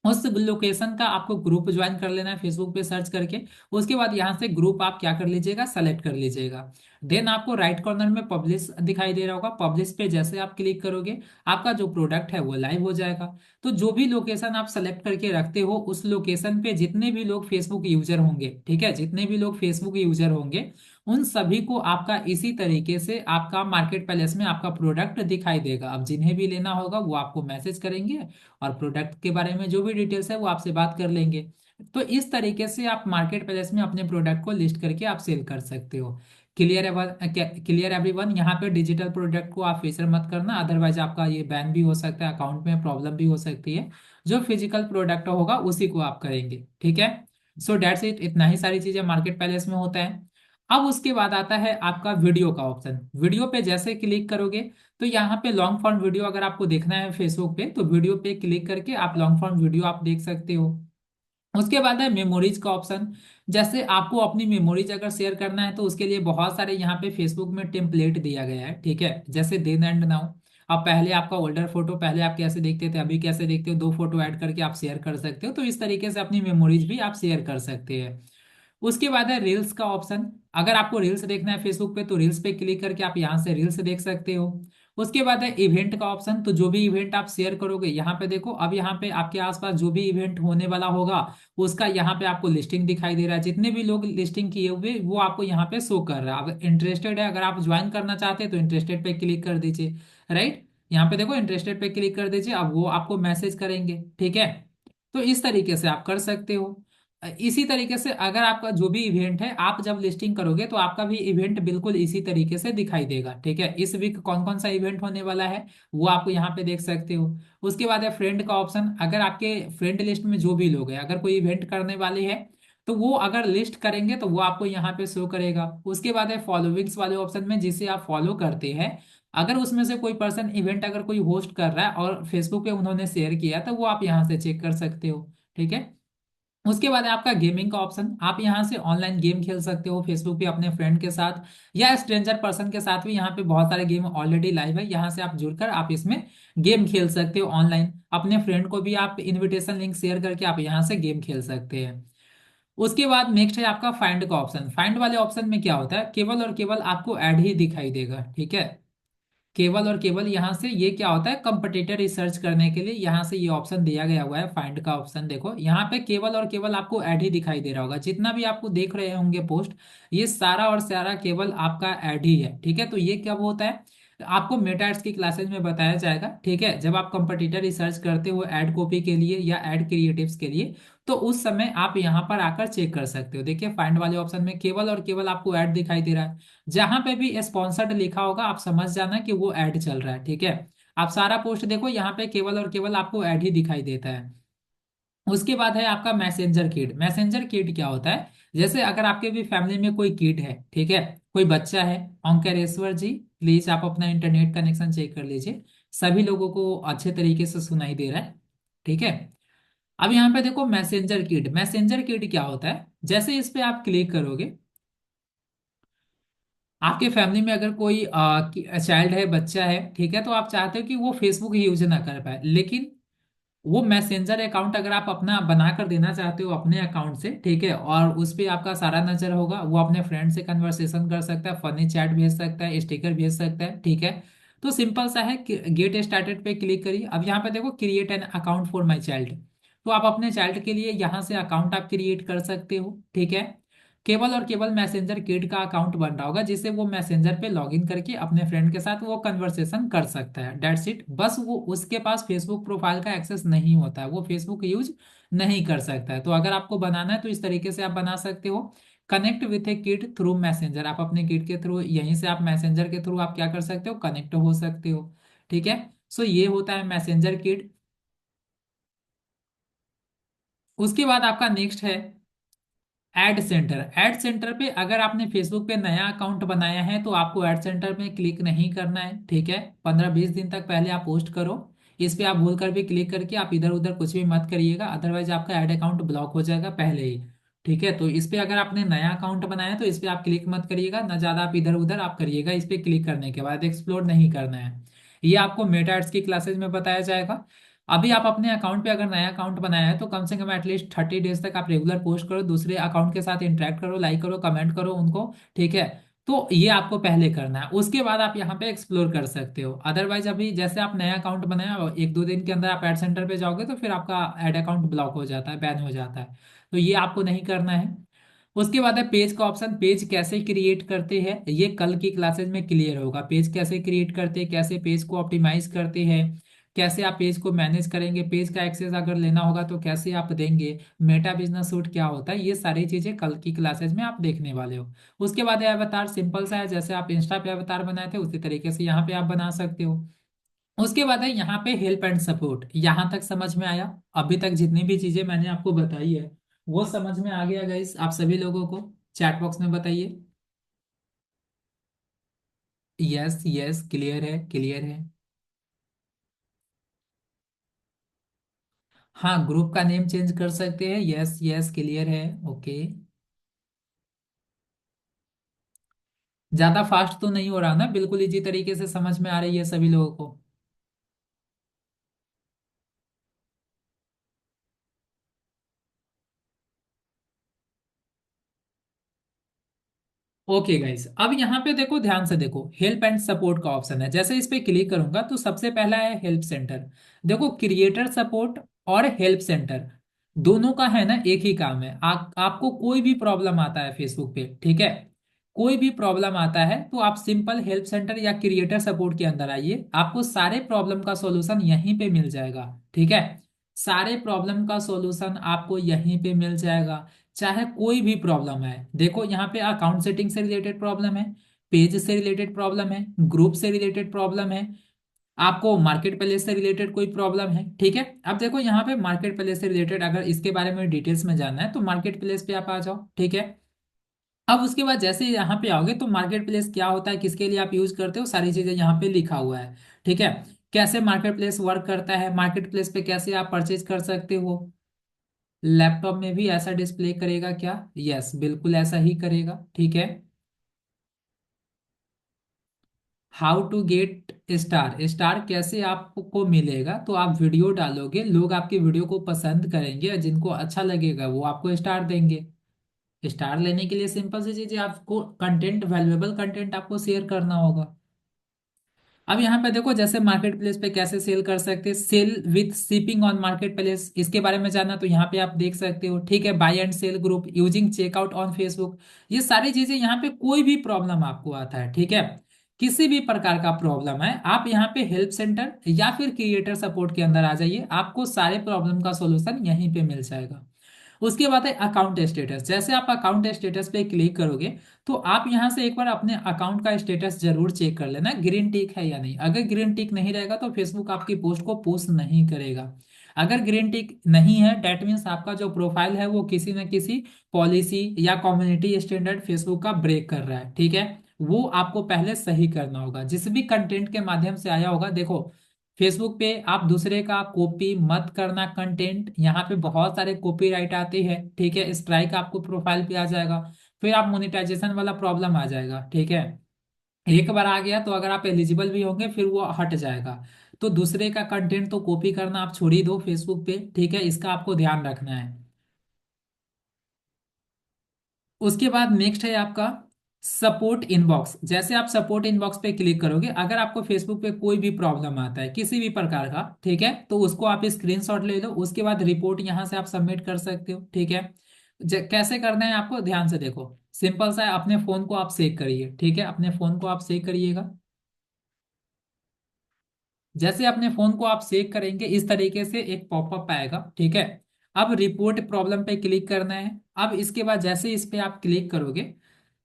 उस लोकेशन का आपको ग्रुप ज्वाइन कर लेना है फेसबुक पे सर्च करके। उसके बाद यहाँ से ग्रुप आप क्या कर लीजिएगा, सेलेक्ट कर लीजिएगा। देन आपको राइट कॉर्नर में पब्लिश दिखाई दे रहा होगा, पब्लिश पे जैसे आप क्लिक करोगे आपका जो प्रोडक्ट है वो लाइव हो जाएगा। तो जो भी लोकेशन आप सेलेक्ट करके रखते हो उस लोकेशन पे जितने भी लोग फेसबुक यूजर होंगे, ठीक है, जितने भी लोग फेसबुक यूजर होंगे उन सभी को आपका इसी तरीके से आपका मार्केट प्लेस में आपका प्रोडक्ट दिखाई देगा। अब जिन्हें भी लेना होगा वो आपको मैसेज करेंगे और प्रोडक्ट के बारे में जो भी डिटेल्स है वो आपसे बात कर लेंगे। तो इस तरीके से आप मार्केट प्लेस में अपने प्रोडक्ट को लिस्ट करके आप सेल कर सकते हो। क्लियर है? Clear everyone? यहाँ पे डिजिटल प्रोडक्ट को आप फीचर मत करना, अदरवाइज आपका ये बैन भी हो सकता है, अकाउंट में प्रॉब्लम भी हो सकती है। जो फिजिकल प्रोडक्ट होगा उसी को आप करेंगे, ठीक है। सो डेट्स इट, इतना ही सारी चीजें मार्केट पैलेस में होता है। अब उसके बाद आता है आपका वीडियो का ऑप्शन। वीडियो पे जैसे क्लिक करोगे तो यहाँ पे लॉन्ग फॉर्म वीडियो अगर आपको देखना है फेसबुक पे तो वीडियो पे क्लिक करके आप लॉन्ग फॉर्म वीडियो आप देख सकते हो। उसके बाद है मेमोरीज का ऑप्शन। जैसे आपको अपनी मेमोरीज अगर शेयर करना है तो उसके लिए बहुत सारे यहाँ पे फेसबुक में टेम्पलेट दिया गया है, ठीक है, जैसे देन एंड नाउ। अब पहले आपका ओल्डर फोटो, पहले आप कैसे देखते थे अभी कैसे देखते हो, दो फोटो ऐड करके आप शेयर कर सकते हो। तो इस तरीके से अपनी मेमोरीज भी आप शेयर कर सकते हैं। उसके बाद है रील्स का ऑप्शन। अगर आपको रील्स देखना है फेसबुक पे तो रील्स पे क्लिक करके आप यहाँ से रील्स देख सकते हो। उसके बाद है इवेंट का ऑप्शन। तो जो भी इवेंट आप शेयर करोगे यहाँ पे देखो, अब यहाँ पे आपके आसपास जो भी इवेंट होने वाला होगा उसका यहाँ पे आपको लिस्टिंग दिखाई दे रहा है। जितने भी लोग लिस्टिंग किए हुए वो आपको यहाँ पे शो कर रहा है। अब इंटरेस्टेड है, अगर आप ज्वाइन करना चाहते हैं तो इंटरेस्टेड पे क्लिक कर दीजिए, राइट। यहाँ पे देखो इंटरेस्टेड पे क्लिक कर दीजिए, अब वो आपको मैसेज करेंगे, ठीक है। तो इस तरीके से आप कर सकते हो। इसी तरीके से अगर आपका जो भी इवेंट है, आप जब लिस्टिंग करोगे तो आपका भी इवेंट बिल्कुल इसी तरीके से दिखाई देगा। ठीक है, इस वीक कौन कौन सा इवेंट होने वाला है वो आप यहाँ पे देख सकते हो। उसके बाद है फ्रेंड का ऑप्शन। अगर आपके फ्रेंड लिस्ट में जो भी लोग हैं, अगर कोई इवेंट करने वाले हैं तो वो अगर लिस्ट करेंगे तो वो आपको यहाँ पे शो करेगा। उसके बाद है फॉलोविंग्स वाले ऑप्शन में, जिसे आप फॉलो करते हैं, अगर उसमें से कोई पर्सन इवेंट अगर कोई होस्ट कर रहा है और फेसबुक पे उन्होंने शेयर किया तो वो आप यहाँ से चेक कर सकते हो। ठीक है। उसके बाद है आपका गेमिंग का ऑप्शन। आप यहाँ से ऑनलाइन गेम खेल सकते हो फेसबुक पे अपने फ्रेंड के साथ या स्ट्रेंजर पर्सन के साथ भी। यहाँ पे बहुत सारे गेम ऑलरेडी लाइव है, यहाँ से आप जुड़कर आप इसमें गेम खेल सकते हो ऑनलाइन। अपने फ्रेंड को भी आप इनविटेशन लिंक शेयर करके आप यहाँ से गेम खेल सकते हैं। उसके बाद नेक्स्ट है आपका फाइंड का ऑप्शन। फाइंड वाले ऑप्शन में क्या होता है, केवल और केवल आपको ऐड ही दिखाई देगा। ठीक है, केवल और केवल यहाँ से ये क्या होता है, कंपटीटर रिसर्च करने के लिए यहाँ से ये ऑप्शन दिया गया हुआ है फाइंड का ऑप्शन। देखो यहाँ पे केवल और केवल आपको ऐड ही दिखाई दे रहा होगा, जितना भी आपको देख रहे होंगे पोस्ट, ये सारा और सारा केवल आपका ऐड ही है। ठीक है, तो ये कब होता है, आपको मेटा एड्स की क्लासेज में बताया जाएगा। ठीक है, जब आप कंपटीटर रिसर्च करते हो ऐड कॉपी के लिए या ऐड क्रिएटिव्स के लिए, तो उस समय आप यहाँ पर आकर चेक कर सकते हो। देखिए फाइंड वाले ऑप्शन में केवल और केवल आपको ऐड दिखाई दे रहा है। जहां पे भी स्पॉन्सर्ड लिखा होगा आप समझ जाना कि वो ऐड चल रहा है। ठीक है, आप सारा पोस्ट देखो, यहाँ पे केवल और केवल आपको ऐड ही दिखाई देता है। उसके बाद है आपका मैसेंजर किड। मैसेंजर किड क्या होता है, जैसे अगर आपके भी फैमिली में कोई किड है, ठीक है, कोई बच्चा है। ओंकारेश्वर जी प्लीज आप अपना इंटरनेट कनेक्शन चेक कर लीजिए, सभी लोगों को अच्छे तरीके से सुनाई दे रहा है। ठीक है, अब यहाँ पे देखो मैसेंजर किड। मैसेंजर किड क्या होता है, जैसे इस पे आप क्लिक करोगे, आपके फैमिली में अगर कोई चाइल्ड है, बच्चा है, ठीक है, तो आप चाहते हो कि वो फेसबुक यूज ना कर पाए, लेकिन वो मैसेंजर अकाउंट अगर आप अपना बना कर देना चाहते हो अपने अकाउंट से, ठीक है, और उस पे आपका सारा नजर होगा, वो अपने फ्रेंड से कन्वर्सेशन कर सकता है, फनी चैट भेज सकता है, स्टिकर भेज सकता है। ठीक है, तो सिंपल सा है, गेट स्टार्टेड पे क्लिक करिए। अब यहाँ पे देखो create an account for my child, तो आप अपने चाइल्ड के लिए यहाँ से अकाउंट आप क्रिएट कर सकते हो। ठीक है, केवल और केवल मैसेंजर किड का अकाउंट बन रहा होगा, जिससे वो मैसेंजर पे लॉगिन करके अपने फ्रेंड के साथ वो कन्वर्सेशन कर सकता है। डेट्स इट, बस वो उसके पास फेसबुक प्रोफाइल का एक्सेस नहीं होता है, वो फेसबुक यूज नहीं कर सकता है। तो अगर आपको बनाना है तो इस तरीके से आप बना सकते हो, connect with A kid through messenger. आप अपने किड के थ्रू, यहीं से आप मैसेंजर के थ्रू आप क्या कर सकते हो, कनेक्ट हो सकते हो। ठीक है, सो ये होता है मैसेंजर किड। उसके बाद आपका नेक्स्ट है एड सेंटर। एड सेंटर पे अगर आपने फेसबुक पे नया अकाउंट बनाया है तो आपको एड सेंटर पे क्लिक नहीं करना है। ठीक है, 15-20 दिन तक पहले आप पोस्ट करो, इस पे आप भूल कर भी क्लिक करके आप इधर उधर कुछ भी मत करिएगा, अदरवाइज आपका एड अकाउंट ब्लॉक हो जाएगा पहले ही। ठीक है, तो इस पे अगर आपने नया अकाउंट बनाया है तो इस पे आप क्लिक मत करिएगा, ना ज्यादा आप इधर उधर आप करिएगा। इस पे क्लिक करने के बाद एक्सप्लोर नहीं करना है, ये आपको मेटा एड्स की क्लासेज में बताया जाएगा। अभी आप अपने अकाउंट पे अगर नया अकाउंट बनाया है तो कम से कम एटलीस्ट 30 डेज तक आप रेगुलर पोस्ट करो, दूसरे अकाउंट के साथ इंटरेक्ट करो, लाइक करो, कमेंट करो उनको। ठीक है, तो ये आपको पहले करना है, उसके बाद आप यहाँ पे एक्सप्लोर कर सकते हो। अदरवाइज अभी जैसे आप नया अकाउंट बनाया और 1-2 दिन के अंदर आप एड सेंटर पे जाओगे तो फिर आपका एड अकाउंट ब्लॉक हो जाता है, बैन हो जाता है। तो ये आपको नहीं करना है। उसके बाद है पेज का ऑप्शन। पेज कैसे क्रिएट करते हैं ये कल की क्लासेज में क्लियर होगा। पेज कैसे क्रिएट करते हैं, कैसे पेज को ऑप्टिमाइज करते हैं, कैसे आप पेज को मैनेज करेंगे, पेज का एक्सेस अगर लेना होगा तो कैसे आप देंगे, मेटा बिजनेस सूट क्या होता है, ये सारी चीजें कल की क्लासेज में आप देखने वाले हो। उसके बाद है अवतार। सिंपल सा है, जैसे आप इंस्टा पे अवतार बनाए थे उसी तरीके से यहाँ पे आप बना सकते हो। उसके बाद है यहाँ पे हेल्प एंड सपोर्ट। यहाँ तक समझ में आया? अभी तक जितनी भी चीजें मैंने आपको बताई है वो समझ में आ गया गाइस आप सभी लोगों को? चैट बॉक्स में बताइए। यस यस, क्लियर है, क्लियर है। हाँ, ग्रुप का नेम चेंज कर सकते हैं। यस यस, क्लियर है। ओके, ज्यादा फास्ट तो नहीं हो रहा ना, बिल्कुल इजी तरीके से समझ में आ रही है सभी लोगों को? ओके गाइस, अब यहाँ पे देखो, ध्यान से देखो, हेल्प एंड सपोर्ट का ऑप्शन है। जैसे इस पे क्लिक करूंगा तो सबसे पहला है हेल्प सेंटर। देखो क्रिएटर सपोर्ट और हेल्प सेंटर दोनों का है ना एक ही काम है। आपको कोई भी प्रॉब्लम आता है फेसबुक पे, ठीक है, कोई भी प्रॉब्लम आता है तो आप सिंपल हेल्प सेंटर या क्रिएटर सपोर्ट के अंदर आइए, आपको सारे प्रॉब्लम का सॉल्यूशन यहीं पे मिल जाएगा। ठीक है, सारे प्रॉब्लम का सॉल्यूशन आपको यहीं पे मिल जाएगा। चाहे कोई भी प्रॉब्लम है, देखो यहाँ पे अकाउंट सेटिंग से रिलेटेड प्रॉब्लम है, पेज से रिलेटेड प्रॉब्लम है, ग्रुप से रिलेटेड प्रॉब्लम है, आपको मार्केट प्लेस से रिलेटेड कोई प्रॉब्लम है, ठीक है। अब देखो यहाँ पे मार्केट प्लेस से रिलेटेड अगर इसके बारे में डिटेल्स में जानना है तो मार्केट प्लेस पे आप आ जाओ, ठीक है। अब उसके बाद जैसे ही यहाँ पे आओगे तो मार्केट प्लेस क्या होता है, किसके लिए आप यूज करते हो, सारी चीजें यहाँ पे लिखा हुआ है, ठीक है। कैसे मार्केट प्लेस वर्क करता है, मार्केट प्लेस पे कैसे आप परचेज कर सकते हो। लैपटॉप में भी ऐसा डिस्प्ले करेगा क्या, यस बिल्कुल ऐसा ही करेगा, ठीक है। How to get star, star कैसे आपको मिलेगा, तो आप वीडियो डालोगे, लोग आपकी वीडियो को पसंद करेंगे और जिनको अच्छा लगेगा वो आपको स्टार देंगे। स्टार लेने के लिए सिंपल सी चीज है, आपको कंटेंट, वैल्यूएबल कंटेंट आपको शेयर करना होगा। अब यहाँ पे देखो जैसे मार्केट प्लेस पे कैसे सेल कर सकते हैं, sell with shipping on marketplace, इसके बारे में जानना तो यहाँ पे आप देख सकते हो, ठीक है। Buy and sell group using checkout on Facebook, ये सारी चीजें यहाँ पे कोई भी प्रॉब्लम आपको आता है, ठीक है। किसी भी प्रकार का प्रॉब्लम है, आप यहाँ पे हेल्प सेंटर या फिर क्रिएटर सपोर्ट के अंदर आ जाइए, आपको सारे प्रॉब्लम का सॉल्यूशन यहीं पे मिल जाएगा। उसके बाद है अकाउंट स्टेटस, जैसे आप अकाउंट स्टेटस पे क्लिक करोगे तो आप यहां से एक बार अपने अकाउंट का स्टेटस जरूर चेक कर लेना, ग्रीन टिक है या नहीं। अगर ग्रीन टिक नहीं रहेगा तो फेसबुक आपकी पोस्ट को पोस्ट नहीं करेगा। अगर ग्रीन टिक नहीं है डेट मीन्स आपका जो प्रोफाइल है वो किसी न किसी पॉलिसी या कम्युनिटी स्टैंडर्ड फेसबुक का ब्रेक कर रहा है, ठीक है। वो आपको पहले सही करना होगा, जिस भी कंटेंट के माध्यम से आया होगा। देखो फेसबुक पे आप दूसरे का कॉपी मत करना कंटेंट, यहाँ पे बहुत सारे कॉपीराइट आते हैं, ठीक है। स्ट्राइक आपको प्रोफाइल पे आ जाएगा, फिर आप मोनेटाइजेशन वाला प्रॉब्लम आ जाएगा, ठीक है। एक बार आ गया तो अगर आप एलिजिबल भी होंगे फिर वो हट जाएगा। तो दूसरे का कंटेंट तो कॉपी करना आप छोड़ ही दो फेसबुक पे, ठीक है, इसका आपको ध्यान रखना है। उसके बाद नेक्स्ट है आपका सपोर्ट इनबॉक्स, जैसे आप सपोर्ट इनबॉक्स पे क्लिक करोगे, अगर आपको फेसबुक पे कोई भी प्रॉब्लम आता है किसी भी प्रकार का, ठीक है, तो उसको आप स्क्रीनशॉट ले लो, उसके बाद रिपोर्ट यहां से आप सबमिट कर सकते हो, ठीक है। कैसे करना है आपको ध्यान से देखो, सिंपल सा है, अपने फोन को आप सेव करिए, ठीक है, अपने फोन को आप सेव करिएगा। जैसे अपने फोन को आप सेव करेंगे इस तरीके से एक पॉपअप आएगा, ठीक है। अब रिपोर्ट प्रॉब्लम पे क्लिक करना है। अब इसके बाद जैसे इस पे आप क्लिक करोगे,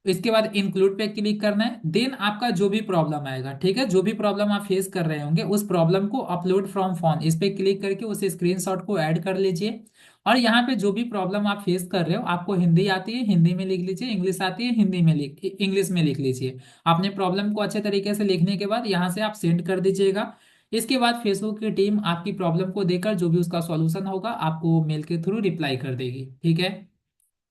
इसके बाद इंक्लूड पे क्लिक करना है, देन आपका जो भी प्रॉब्लम आएगा, ठीक है, जो भी प्रॉब्लम आप फेस कर रहे होंगे उस प्रॉब्लम को अपलोड फ्रॉम फोन, इस पे क्लिक करके उस स्क्रीनशॉट को ऐड कर लीजिए। और यहाँ पे जो भी प्रॉब्लम आप फेस कर रहे हो, आपको हिंदी आती है हिंदी में लिख लीजिए, इंग्लिश आती है हिंदी में लिख इंग्लिश में लिख लीजिए। आपने प्रॉब्लम को अच्छे तरीके से लिखने के बाद यहाँ से आप सेंड कर दीजिएगा। इसके बाद फेसबुक की टीम आपकी प्रॉब्लम को देखकर जो भी उसका सॉल्यूशन होगा आपको मेल के थ्रू रिप्लाई कर देगी, ठीक है।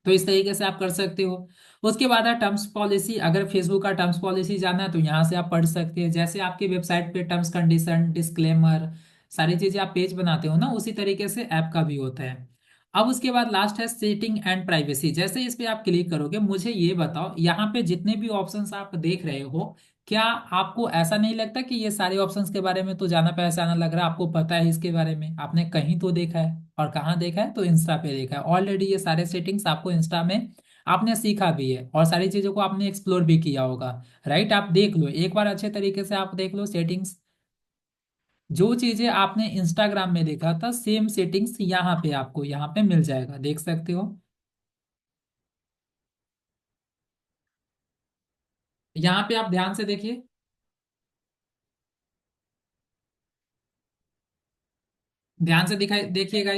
तो इस तरीके से आप कर सकते हो। उसके बाद है टर्म्स पॉलिसी, अगर फेसबुक का टर्म्स पॉलिसी जानना है तो यहाँ से आप पढ़ सकते हैं, जैसे आपकी वेबसाइट पे टर्म्स कंडीशन डिस्क्लेमर सारी चीजें आप पेज बनाते हो ना, उसी तरीके से ऐप का भी होता है। अब उसके बाद लास्ट है सेटिंग एंड प्राइवेसी, जैसे इस पे आप क्लिक करोगे, मुझे ये बताओ यहाँ पे जितने भी ऑप्शंस आप देख रहे हो, क्या आपको ऐसा नहीं लगता कि ये सारे ऑप्शंस के बारे में तो जाना पहचाना लग रहा है, आपको पता है इसके बारे में, आपने कहीं तो देखा है, और कहाँ देखा है, तो इंस्टा पे देखा है ऑलरेडी। ये सारे सेटिंग्स आपको इंस्टा में आपने सीखा भी है और सारी चीजों को आपने एक्सप्लोर भी किया होगा, राइट। आप देख लो एक बार अच्छे तरीके से, आप देख लो सेटिंग्स, जो चीजें आपने इंस्टाग्राम में देखा था सेम सेटिंग्स यहाँ पे आपको यहाँ पे मिल जाएगा, देख सकते हो। यहाँ पे आप ध्यान से देखिए, ध्यान से दिखाई देखिएगा।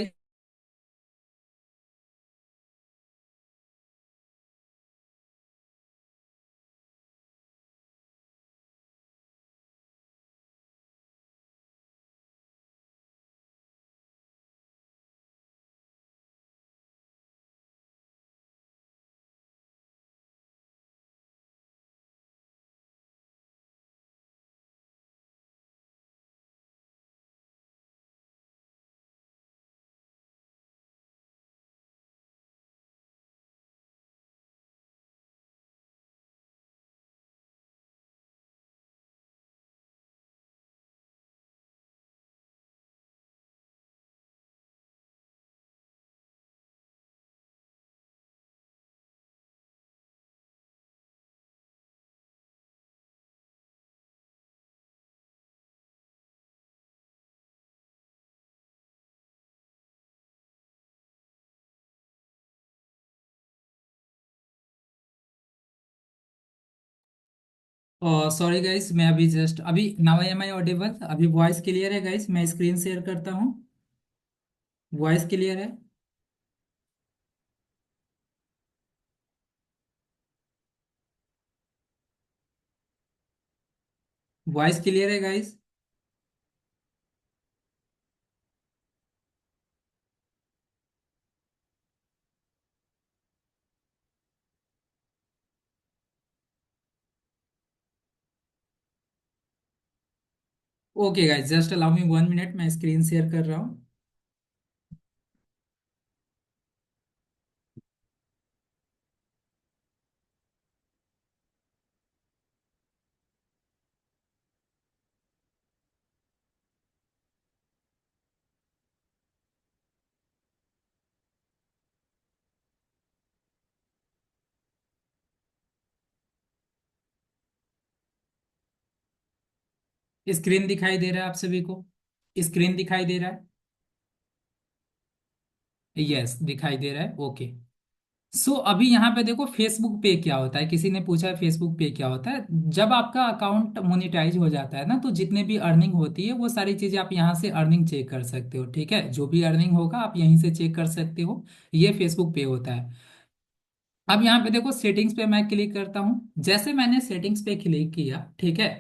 सॉरी गाइस, मैं अभी जस्ट अभी नाउ एम आई ऑडिबल? अभी वॉइस क्लियर है गाइस? मैं स्क्रीन शेयर करता हूँ। वॉइस क्लियर है? वॉइस क्लियर है guys? Okay guys, just allow me 1 minute, मैं स्क्रीन शेयर कर रहा हूँ। स्क्रीन दिखाई दे रहा है आप सभी को? स्क्रीन दिखाई दे रहा है? यस, दिखाई दे रहा है। ओके। सो अभी यहाँ पे देखो, फेसबुक पे क्या होता है, किसी ने पूछा है फेसबुक पे क्या होता है। जब आपका अकाउंट मोनेटाइज हो जाता है ना, तो जितने भी अर्निंग होती है वो सारी चीजें आप यहाँ से अर्निंग चेक कर सकते हो। ठीक है, जो भी अर्निंग होगा आप यहीं से चेक कर सकते हो। ये फेसबुक पे होता है। अब यहाँ पे देखो, सेटिंग्स पे मैं क्लिक करता हूँ। जैसे मैंने सेटिंग्स पे क्लिक किया, ठीक है,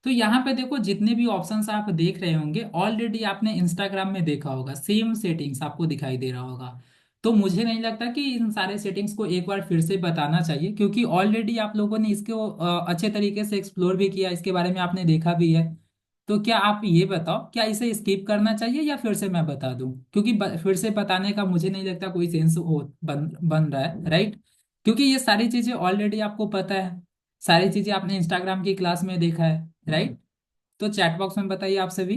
तो यहाँ पे देखो जितने भी ऑप्शंस आप देख रहे होंगे, ऑलरेडी आपने इंस्टाग्राम में देखा होगा, सेम सेटिंग्स आपको दिखाई दे रहा होगा। तो मुझे नहीं लगता कि इन सारे सेटिंग्स को एक बार फिर से बताना चाहिए, क्योंकि ऑलरेडी आप लोगों ने इसको अच्छे तरीके से एक्सप्लोर भी किया, इसके बारे में आपने देखा भी है। तो क्या आप ये बताओ, क्या इसे स्किप करना चाहिए या फिर से मैं बता दूं? क्योंकि फिर से बताने का मुझे नहीं लगता कोई सेंस हो बन रहा है, राइट? क्योंकि ये सारी चीजें ऑलरेडी आपको पता है, सारी चीजें आपने इंस्टाग्राम की क्लास में देखा है, राइट? तो चैट बॉक्स में बताइए आप सभी।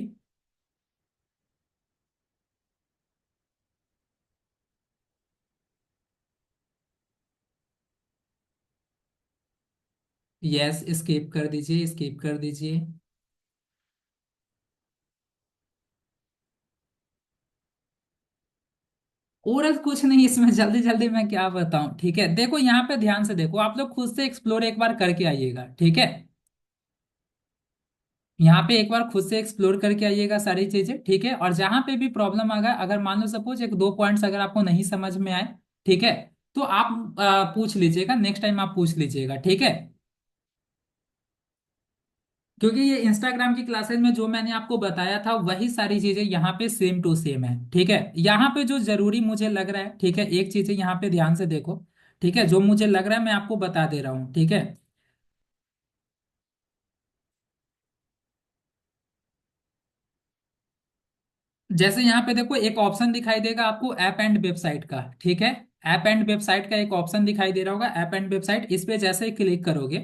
यस, स्किप कर दीजिए, स्किप कर दीजिए। और कुछ नहीं इसमें, जल्दी जल्दी मैं क्या बताऊं। ठीक है, देखो यहाँ पे ध्यान से देखो, आप लोग खुद से एक्सप्लोर एक बार करके आइएगा, ठीक है? यहाँ पे एक बार खुद से एक्सप्लोर करके आइएगा सारी चीजें, ठीक है? और जहां पे भी प्रॉब्लम आ गया, अगर मान लो सपोज एक दो पॉइंट्स अगर आपको नहीं समझ में आए, ठीक है, तो आप पूछ लीजिएगा, नेक्स्ट टाइम आप पूछ लीजिएगा, ठीक है? क्योंकि ये इंस्टाग्राम की क्लासेस में जो मैंने आपको बताया था वही सारी चीजें यहाँ पे सेम टू सेम है, ठीक है? यहाँ पे जो जरूरी मुझे लग रहा है, ठीक है, एक चीज यहाँ पे ध्यान से देखो, ठीक है, जो मुझे लग रहा है मैं आपको बता दे रहा हूँ, ठीक है? जैसे यहाँ पे देखो एक ऑप्शन दिखाई देगा आपको ऐप एंड वेबसाइट का, ठीक है? ऐप एंड वेबसाइट का एक ऑप्शन दिखाई दे रहा होगा, ऐप एंड वेबसाइट, इस पे जैसे ही क्लिक करोगे,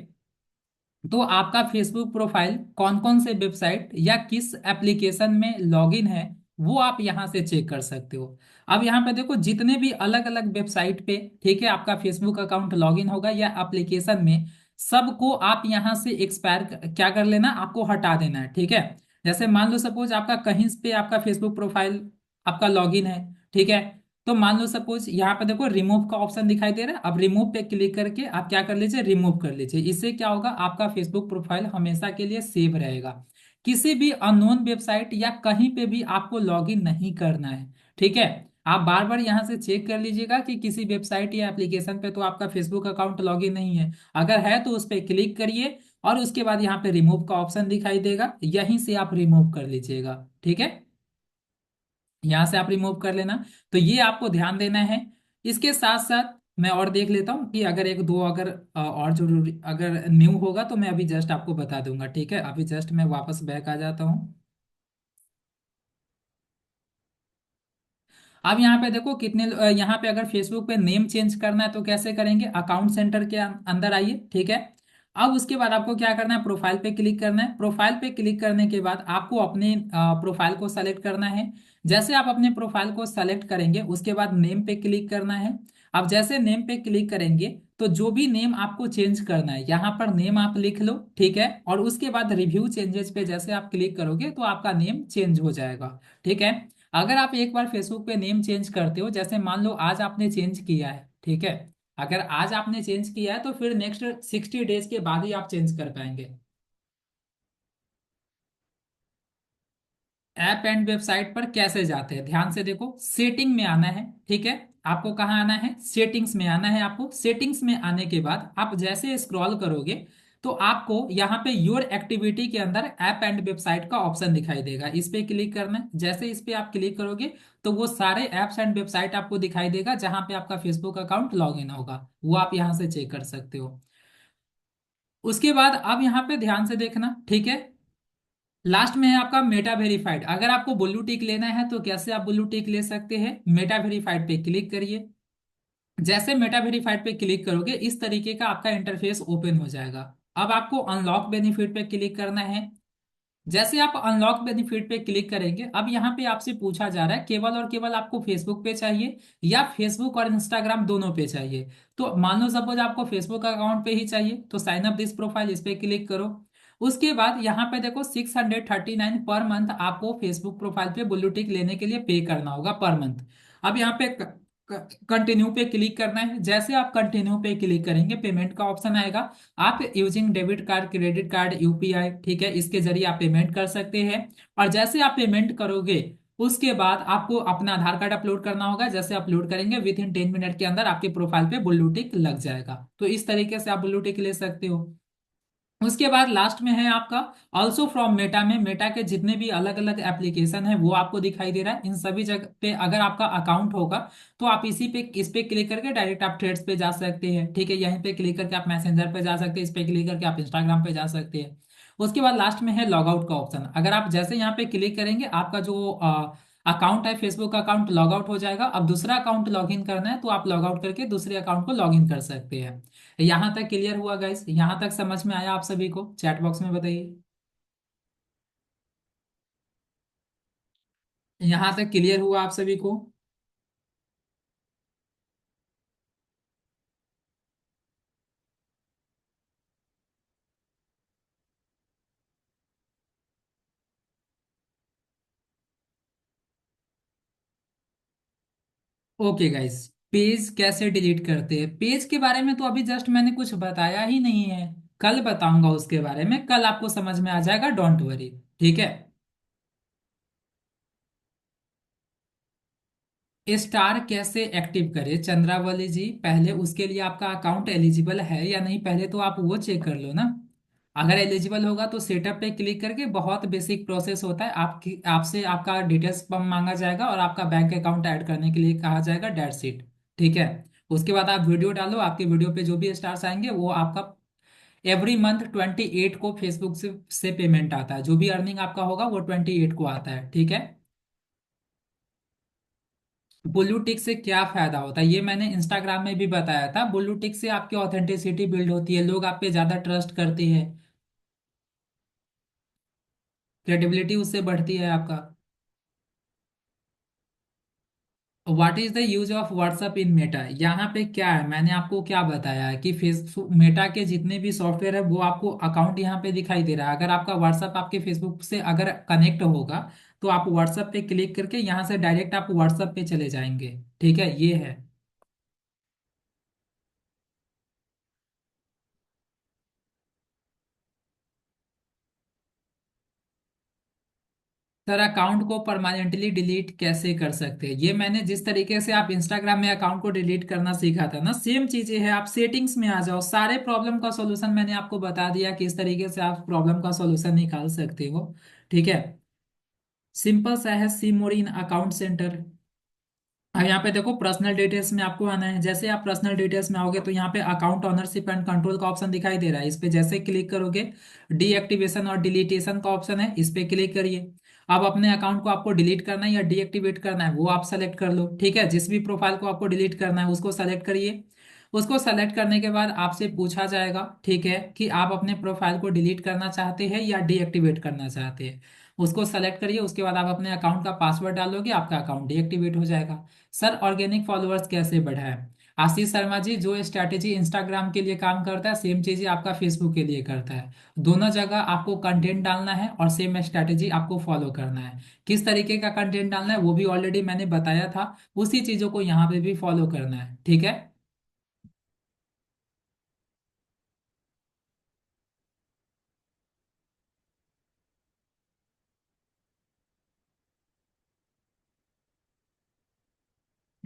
तो आपका फेसबुक प्रोफाइल कौन कौन से वेबसाइट या किस एप्लीकेशन में लॉगिन है, वो आप यहां से चेक कर सकते हो। अब यहाँ पे देखो जितने भी अलग अलग वेबसाइट पे, ठीक है, आपका फेसबुक अकाउंट लॉगिन होगा या एप्लीकेशन में, सबको आप यहां से एक्सपायर क्या कर लेना, आपको हटा देना है, ठीक है? जैसे मान लो सपोज आपका कहीं पे आपका फेसबुक प्रोफाइल आपका लॉगिन है, ठीक है, तो मान लो सपोज यहाँ पे देखो रिमूव का ऑप्शन दिखाई दे रहा है। अब रिमूव पे क्लिक करके आप क्या कर लीजिए, रिमूव कर लीजिए। इससे क्या होगा, आपका फेसबुक प्रोफाइल हमेशा के लिए सेव रहेगा। किसी भी अननोन वेबसाइट या कहीं पे भी आपको लॉगिन नहीं करना है, ठीक है? आप बार बार यहाँ से चेक कर लीजिएगा कि किसी वेबसाइट या एप्लीकेशन पे तो आपका फेसबुक अकाउंट लॉगिन नहीं है। अगर है तो उस पर क्लिक करिए, और उसके बाद यहाँ पे रिमूव का ऑप्शन दिखाई देगा, यहीं से आप रिमूव कर लीजिएगा, ठीक है? यहां से आप रिमूव कर लेना। तो ये आपको ध्यान देना है। इसके साथ साथ मैं और देख लेता हूँ कि अगर एक दो अगर और जरूरी अगर न्यू होगा तो मैं अभी जस्ट आपको बता दूंगा, ठीक है? अभी जस्ट मैं वापस बैक आ जाता हूँ। अब यहाँ पे देखो कितने यहाँ पे अगर फेसबुक पे नेम चेंज करना है तो कैसे करेंगे, अकाउंट सेंटर के अंदर आइए, ठीक है? अब उसके बाद आपको क्या करना है, प्रोफाइल पे क्लिक करना है। प्रोफाइल पे क्लिक करने के बाद आपको अपने प्रोफाइल को सेलेक्ट करना है। जैसे आप अपने प्रोफाइल को सेलेक्ट करेंगे, उसके बाद नेम पे क्लिक करना है। अब जैसे नेम पे क्लिक करेंगे, तो जो भी नेम आपको चेंज करना है यहाँ पर नेम आप लिख लो, ठीक है? और उसके बाद रिव्यू चेंजेस पे जैसे आप क्लिक करोगे तो आपका नेम चेंज हो जाएगा, ठीक है? अगर आप एक बार फेसबुक पे नेम चेंज करते हो, जैसे मान लो आज आपने चेंज किया है, ठीक है, अगर आज आपने चेंज किया है तो फिर नेक्स्ट 60 डेज के बाद ही आप चेंज कर पाएंगे। ऐप एंड वेबसाइट पर कैसे जाते हैं, ध्यान से देखो, सेटिंग में आना है। ठीक है, आपको कहाँ आना है, सेटिंग्स में आना है। आपको सेटिंग्स में आने के बाद आप जैसे स्क्रॉल करोगे तो आपको यहाँ पे योर एक्टिविटी के अंदर ऐप एंड वेबसाइट का ऑप्शन दिखाई देगा, इस पे क्लिक करना है। जैसे इस पे आप क्लिक करोगे तो वो सारे ऐप्स एंड वेबसाइट आपको दिखाई देगा जहां पे आपका फेसबुक अकाउंट लॉग इन होगा, वो आप यहाँ से चेक कर सकते हो। उसके बाद अब यहाँ पे ध्यान से देखना, ठीक है। लास्ट में है आपका मेटा वेरीफाइड। अगर आपको ब्लू टिक लेना है तो कैसे आप ब्लू टिक ले सकते हैं, मेटा वेरीफाइड पे क्लिक करिए। जैसे मेटा वेरीफाइड पे क्लिक करोगे इस तरीके का आपका इंटरफेस ओपन हो जाएगा। अब आपको अनलॉक बेनिफिट पे क्लिक करना है। जैसे आप अनलॉक बेनिफिट पे क्लिक करेंगे, अब यहाँ पे आपसे पूछा जा रहा है केवल और केवल आपको फेसबुक पे चाहिए या फेसबुक और इंस्टाग्राम दोनों पे चाहिए। तो मान लो सपोज आपको फेसबुक अकाउंट पे ही चाहिए तो साइन अप दिस प्रोफाइल, इस पे क्लिक करो। उसके बाद यहाँ पे देखो 639 पर मंथ आपको फेसबुक प्रोफाइल पे ब्लू टिक लेने के लिए पे करना होगा पर मंथ। अब यहाँ पे कंटिन्यू पे क्लिक करना है। जैसे आप कंटिन्यू पे क्लिक करेंगे पेमेंट का ऑप्शन आएगा। आप using debit card, credit card, UPI, ठीक है, इसके जरिए आप पेमेंट कर सकते हैं। और जैसे आप पेमेंट करोगे उसके बाद आपको अपना आधार कार्ड अपलोड करना होगा। जैसे अपलोड करेंगे विद इन 10 मिनट के अंदर आपके प्रोफाइल पे ब्लू टिक लग जाएगा। तो इस तरीके से आप ब्लू टिक ले सकते हो। उसके बाद लास्ट में है आपका ऑल्सो फ्रॉम मेटा। में मेटा के जितने भी अलग अलग एप्लीकेशन है वो आपको दिखाई दे रहा है। इन सभी जगह पे अगर आपका अकाउंट होगा तो आप इस पे क्लिक करके डायरेक्ट आप थ्रेड्स पे जा सकते हैं। ठीक है, यहीं पे क्लिक करके आप मैसेंजर पे जा सकते हैं, इस पे क्लिक करके आप इंस्टाग्राम पे जा सकते हैं। उसके बाद लास्ट में है लॉग आउट का ऑप्शन। अगर आप जैसे यहाँ पे क्लिक करेंगे आपका जो अकाउंट है फेसबुक अकाउंट लॉग आउट हो जाएगा। अब दूसरा अकाउंट लॉग इन करना है तो आप लॉग आउट करके दूसरे अकाउंट को लॉग इन कर सकते हैं। यहां तक क्लियर हुआ गाइस, यहां तक समझ में आया आप सभी को, चैट बॉक्स में बताइए। यहां तक क्लियर हुआ आप सभी को। ओके गाइस, पेज कैसे डिलीट करते हैं, पेज के बारे में तो अभी जस्ट मैंने कुछ बताया ही नहीं है। कल बताऊंगा उसके बारे में, कल आपको समझ में आ जाएगा, डोंट वरी। ठीक है। स्टार कैसे एक्टिव करें चंद्रावली जी, पहले उसके लिए आपका अकाउंट एलिजिबल है या नहीं पहले तो आप वो चेक कर लो ना। अगर एलिजिबल होगा तो सेटअप पे क्लिक करके, बहुत बेसिक प्रोसेस होता है, आपकी आपसे आपका डिटेल्स मांगा जाएगा और आपका बैंक अकाउंट ऐड करने के लिए कहा जाएगा, डेट शीट। ठीक है। उसके बाद आप वीडियो डालो, आपके वीडियो पे जो भी स्टार्स आएंगे वो आपका एवरी मंथ 28 को फेसबुक से पेमेंट आता है। जो भी अर्निंग आपका होगा वो 28 को आता है। ठीक है। ब्लू टिक से क्या फायदा होता है ये मैंने इंस्टाग्राम में भी बताया था। ब्लू टिक से आपकी ऑथेंटिसिटी बिल्ड होती है, लोग आप पे ज्यादा ट्रस्ट करते हैं, क्रेडिबिलिटी उससे बढ़ती है आपका। What is the use of WhatsApp in Meta, यहाँ पे क्या है, मैंने आपको क्या बताया है कि फेसबुक मेटा के जितने भी सॉफ्टवेयर है वो आपको अकाउंट यहाँ पे दिखाई दे रहा है। अगर आपका व्हाट्सएप आपके फेसबुक से अगर कनेक्ट होगा तो आप व्हाट्सएप पे क्लिक करके यहाँ से डायरेक्ट आप व्हाट्सएप पे चले जाएंगे। ठीक है, ये है। सर अकाउंट को परमानेंटली डिलीट कैसे कर सकते हैं, ये मैंने जिस तरीके से आप इंस्टाग्राम में अकाउंट को डिलीट करना सीखा था ना, सेम चीजें है। आप सेटिंग्स में आ जाओ, सारे प्रॉब्लम का सॉल्यूशन मैंने आपको बता दिया कि इस तरीके से आप प्रॉब्लम का सॉल्यूशन निकाल सकते हो। ठीक है। सिंपल सा है, सी मोर इन अकाउंट सेंटर। अब यहाँ पे देखो पर्सनल डिटेल्स में आपको आना है। जैसे आप पर्सनल डिटेल्स में आओगे तो यहाँ पे अकाउंट ओनरशिप एंड कंट्रोल का ऑप्शन दिखाई दे रहा है, इस पे जैसे क्लिक करोगे डीएक्टिवेशन और डिलीटेशन का ऑप्शन है, इस पे क्लिक करिए। अब अपने अकाउंट को आपको डिलीट करना है या डीएक्टिवेट करना है वो आप सेलेक्ट कर लो। ठीक है, जिस भी प्रोफाइल को आपको डिलीट करना है उसको सेलेक्ट करिए। उसको सेलेक्ट करने के बाद आपसे पूछा जाएगा, ठीक है, कि आप अपने प्रोफाइल को डिलीट करना चाहते हैं या डीएक्टिवेट करना चाहते हैं। उसको सेलेक्ट करिए, उसके बाद आप अपने अकाउंट का पासवर्ड डालोगे, आपका अकाउंट डीएक्टिवेट हो जाएगा। सर ऑर्गेनिक फॉलोअर्स कैसे बढ़ाएं, आशीष शर्मा जी, जो स्ट्रैटेजी इंस्टाग्राम के लिए काम करता है सेम चीज ही आपका फेसबुक के लिए करता है। दोनों जगह आपको कंटेंट डालना है और सेम स्ट्रैटेजी आपको फॉलो करना है। किस तरीके का कंटेंट डालना है वो भी ऑलरेडी मैंने बताया था, उसी चीजों को यहाँ पे भी फॉलो करना है। ठीक है।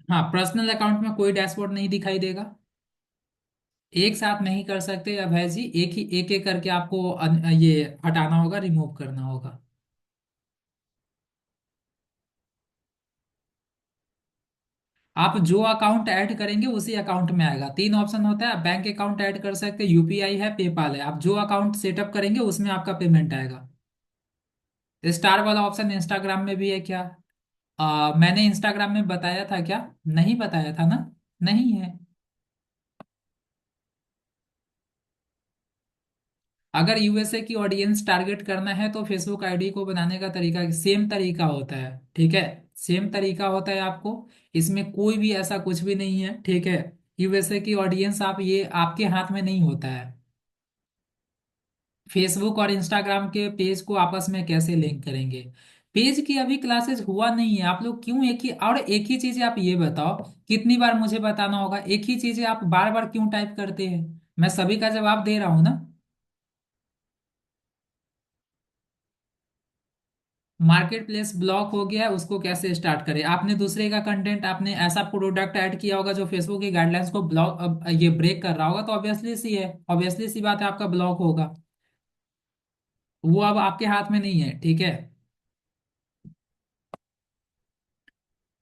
हाँ, पर्सनल अकाउंट में कोई डैशबोर्ड नहीं दिखाई देगा। एक साथ नहीं कर सकते अभय जी, एक एक करके आपको ये हटाना होगा, रिमूव करना होगा। आप जो अकाउंट ऐड करेंगे उसी अकाउंट में आएगा। तीन ऑप्शन होता है, बैंक अकाउंट ऐड कर सकते हैं, यूपीआई है, पेपाल है। आप जो अकाउंट सेटअप करेंगे उसमें आपका पेमेंट आएगा। स्टार वाला ऑप्शन इंस्टाग्राम में भी है क्या? मैंने इंस्टाग्राम में बताया था क्या? नहीं बताया था ना? नहीं है। अगर यूएसए की ऑडियंस टारगेट करना है तो फेसबुक आईडी को बनाने का तरीका सेम तरीका होता है, ठीक है। सेम तरीका होता है आपको, इसमें कोई भी ऐसा कुछ भी नहीं है, ठीक है। यूएसए की ऑडियंस, आप ये आपके हाथ में नहीं होता है। फेसबुक और इंस्टाग्राम के पेज को आपस में कैसे लिंक करेंगे? पेज की अभी क्लासेस हुआ नहीं है, आप लोग क्यों एक ही चीजें आप ये बताओ, कितनी बार मुझे बताना होगा? एक ही चीजें आप बार बार क्यों टाइप करते हैं? मैं सभी का जवाब दे रहा हूं ना। मार्केट प्लेस ब्लॉक हो गया है, उसको कैसे स्टार्ट करें? आपने दूसरे का कंटेंट, आपने ऐसा प्रोडक्ट ऐड किया होगा जो फेसबुक की गाइडलाइंस को ब्लॉक, ये ब्रेक कर रहा होगा, तो ऑब्वियसली सी बात है, आपका ब्लॉक होगा। वो अब आपके हाथ में नहीं है, ठीक है।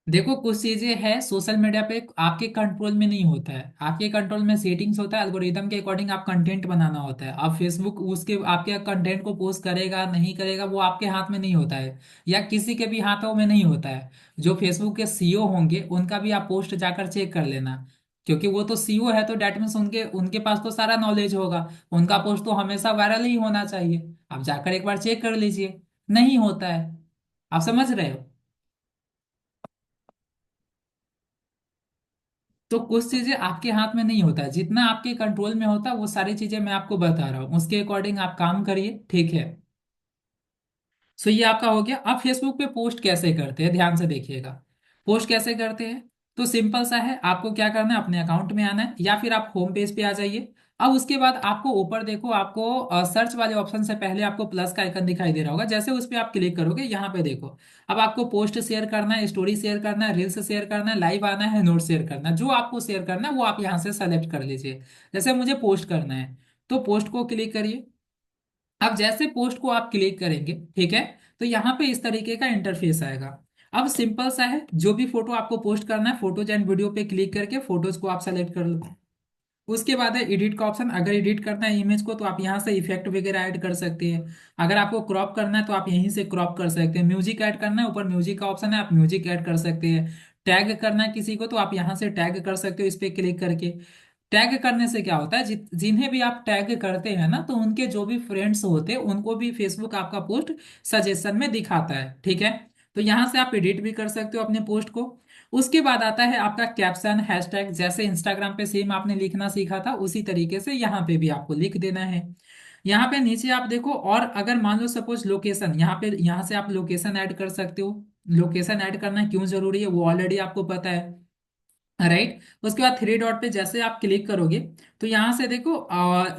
देखो, कुछ चीजें हैं सोशल मीडिया पे आपके कंट्रोल में नहीं होता है। आपके कंट्रोल में सेटिंग्स होता है, एल्गोरिदम के अकॉर्डिंग आप कंटेंट बनाना होता है। अब फेसबुक उसके आपके कंटेंट को पोस्ट करेगा नहीं करेगा, वो आपके हाथ में नहीं होता है, या किसी के भी हाथों में नहीं होता है। जो फेसबुक के सीईओ होंगे उनका भी आप पोस्ट जाकर चेक कर लेना, क्योंकि वो तो सीईओ है, तो डेट मीन्स उनके उनके पास तो सारा नॉलेज होगा। उनका पोस्ट तो हमेशा वायरल ही होना चाहिए। आप जाकर एक बार चेक कर लीजिए, नहीं होता है। आप समझ रहे हो? तो कुछ चीजें आपके हाथ में नहीं होता है, जितना आपके कंट्रोल में होता है वो सारी चीजें मैं आपको बता रहा हूँ, उसके अकॉर्डिंग आप काम करिए, ठीक है। सो ये आपका हो गया। अब फेसबुक पे पोस्ट कैसे करते हैं, ध्यान से देखिएगा। पोस्ट कैसे करते हैं? तो सिंपल सा है, आपको क्या करना है, अपने अकाउंट में आना है, या फिर आप होम पेज पे आ जाइए। अब उसके बाद आपको ऊपर देखो, आपको सर्च वाले ऑप्शन से पहले आपको प्लस का आइकन दिखाई दे रहा होगा, जैसे उस पर आप क्लिक करोगे, यहाँ पे देखो। अब आपको पोस्ट शेयर करना है, स्टोरी शेयर करना है, रील्स शेयर करना है, लाइव आना है, नोट शेयर करना है। जो आपको शेयर करना है वो आप यहाँ से सेलेक्ट कर लीजिए। जैसे मुझे पोस्ट करना है, तो पोस्ट को क्लिक करिए। अब जैसे पोस्ट को आप क्लिक करेंगे, ठीक है, तो यहाँ पे इस तरीके का इंटरफेस आएगा। अब सिंपल सा है, जो भी फोटो आपको पोस्ट करना है, फोटोज एंड वीडियो पे क्लिक करके फोटोज को आप सेलेक्ट कर लो। उसके बाद है एडिट का ऑप्शन। अगर एडिट करना है इमेज को, तो आप यहाँ से इफेक्ट वगैरह ऐड कर सकते हैं। अगर आपको क्रॉप करना है तो आप यहीं से क्रॉप कर सकते हैं। म्यूजिक ऐड करना है, ऊपर म्यूजिक का ऑप्शन है, आप म्यूजिक ऐड कर सकते हैं। टैग करना है किसी को, तो आप यहाँ से टैग कर सकते हो इस पे क्लिक करके। टैग करने से क्या होता है, जिन्हें भी आप टैग करते हैं ना, तो उनके जो भी फ्रेंड्स होते हैं उनको भी फेसबुक आपका पोस्ट सजेशन में दिखाता है, ठीक है। तो यहाँ से आप एडिट भी कर सकते हो अपने पोस्ट को। उसके बाद आता है आपका कैप्शन, हैशटैग। जैसे इंस्टाग्राम पे सेम आपने लिखना सीखा था, उसी तरीके से यहाँ पे भी आपको लिख देना है। यहाँ पे नीचे आप देखो, और अगर मान लो सपोज लोकेशन, यहाँ से आप लोकेशन ऐड कर सकते हो। लोकेशन ऐड करना क्यों जरूरी है वो ऑलरेडी आपको पता है, राइट। उसके बाद थ्री डॉट पे जैसे आप क्लिक करोगे, तो यहाँ से देखो,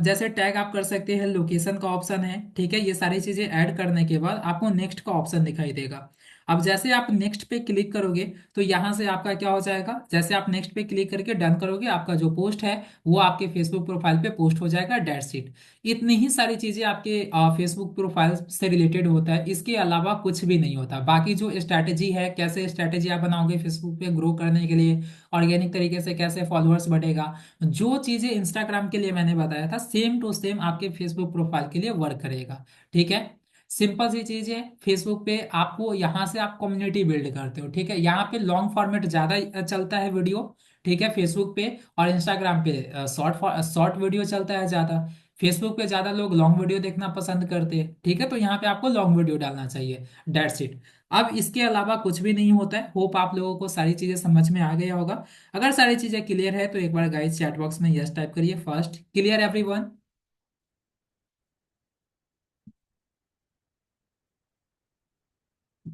जैसे टैग आप कर सकते हैं, लोकेशन का ऑप्शन है, ठीक है। ये सारी चीजें ऐड करने के बाद आपको नेक्स्ट का ऑप्शन दिखाई देगा। अब जैसे आप नेक्स्ट पे क्लिक करोगे, तो यहाँ से आपका क्या हो जाएगा, जैसे आप नेक्स्ट पे क्लिक करके डन करोगे, आपका जो पोस्ट है वो आपके फेसबुक प्रोफाइल पे पोस्ट हो जाएगा, डेट्स इट। इतनी ही सारी चीजें आपके फेसबुक प्रोफाइल से रिलेटेड होता है, इसके अलावा कुछ भी नहीं होता। बाकी जो स्ट्रैटेजी है, कैसे स्ट्रैटेजी आप बनाओगे फेसबुक पे ग्रो करने के लिए, ऑर्गेनिक तरीके से कैसे फॉलोअर्स बढ़ेगा, जो चीजें इंस्टाग्राम के लिए मैंने बताया था, सेम टू सेम आपके फेसबुक प्रोफाइल के लिए वर्क करेगा, ठीक है। सिंपल सी चीज है, फेसबुक पे आपको यहाँ से आप कम्युनिटी बिल्ड करते हो, ठीक है। यहाँ पे लॉन्ग फॉर्मेट ज्यादा चलता है वीडियो, ठीक है, फेसबुक पे। और इंस्टाग्राम पे शॉर्ट वीडियो चलता है ज्यादा। फेसबुक पे ज्यादा लोग लॉन्ग वीडियो देखना पसंद करते हैं, ठीक है, तो यहाँ पे आपको लॉन्ग वीडियो डालना चाहिए, डेट्स इट। अब इसके अलावा कुछ भी नहीं होता है। होप आप लोगों को सारी चीजें समझ में आ गया होगा। अगर सारी चीजें क्लियर है तो एक बार गाइस चैट बॉक्स में यस टाइप करिए फर्स्ट। Clear everyone?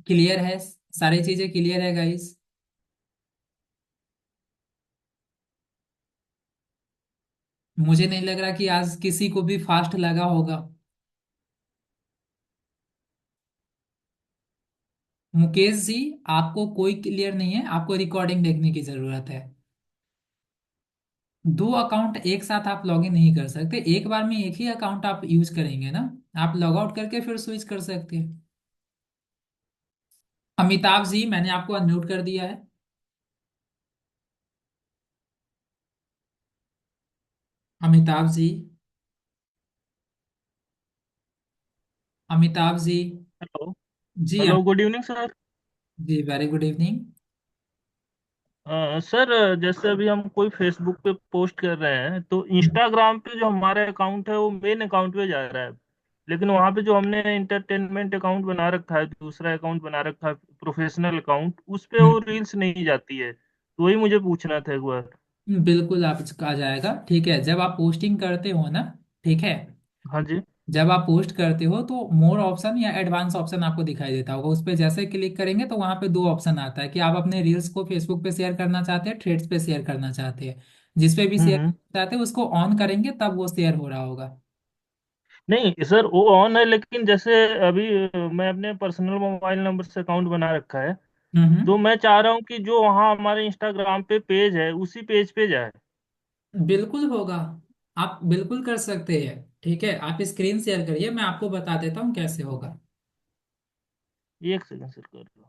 क्लियर है? सारी चीजें क्लियर है गाइस? मुझे नहीं लग रहा कि आज किसी को भी फास्ट लगा होगा। मुकेश जी, आपको कोई क्लियर नहीं है, आपको रिकॉर्डिंग देखने की जरूरत है। दो अकाउंट एक साथ आप लॉगिन नहीं कर सकते, एक बार में एक ही अकाउंट आप यूज करेंगे ना। आप लॉग आउट करके फिर स्विच कर सकते हैं। अमिताभ जी, मैंने आपको अनम्यूट कर दिया है। अमिताभ जी। अमिताभ जी। हेलो। जी हेलो, गुड इवनिंग सर। जी, वेरी गुड इवनिंग। सर, जैसे अभी हम कोई फेसबुक पे पोस्ट कर रहे हैं तो इंस्टाग्राम पे जो हमारा अकाउंट है वो मेन अकाउंट पे जा रहा है। लेकिन वहाँ पे जो हमने इंटरटेनमेंट अकाउंट बना रखा है, दूसरा अकाउंट बना रखा है, प्रोफेशनल अकाउंट, उस पे वो रील्स नहीं जाती है, तो वही मुझे पूछना था एक बार। बिल्कुल आप आ जाएगा, ठीक है। जब आप पोस्टिंग करते हो ना, ठीक है, हाँ जी। जब आप पोस्ट करते हो तो मोर ऑप्शन या एडवांस ऑप्शन आपको दिखाई देता होगा। उस पर जैसे क्लिक करेंगे तो वहां पे दो ऑप्शन आता है कि आप अपने रील्स को फेसबुक पे शेयर करना चाहते हैं, थ्रेड्स पे शेयर करना चाहते हैं। जिस पे भी शेयर हम्म। करना चाहते हैं उसको ऑन करेंगे तब वो शेयर हो रहा होगा। नहीं सर, वो ऑन है, लेकिन जैसे अभी मैं अपने पर्सनल मोबाइल नंबर से अकाउंट बना रखा है, तो हम्म। मैं चाह रहा हूँ कि जो वहाँ हमारे इंस्टाग्राम पे पेज है उसी पेज पे जाए। बिल्कुल होगा, आप बिल्कुल कर सकते हैं। ठीक है, आप स्क्रीन शेयर करिए, मैं आपको बता देता हूँ कैसे होगा। एक सेकंड सर, कर लो।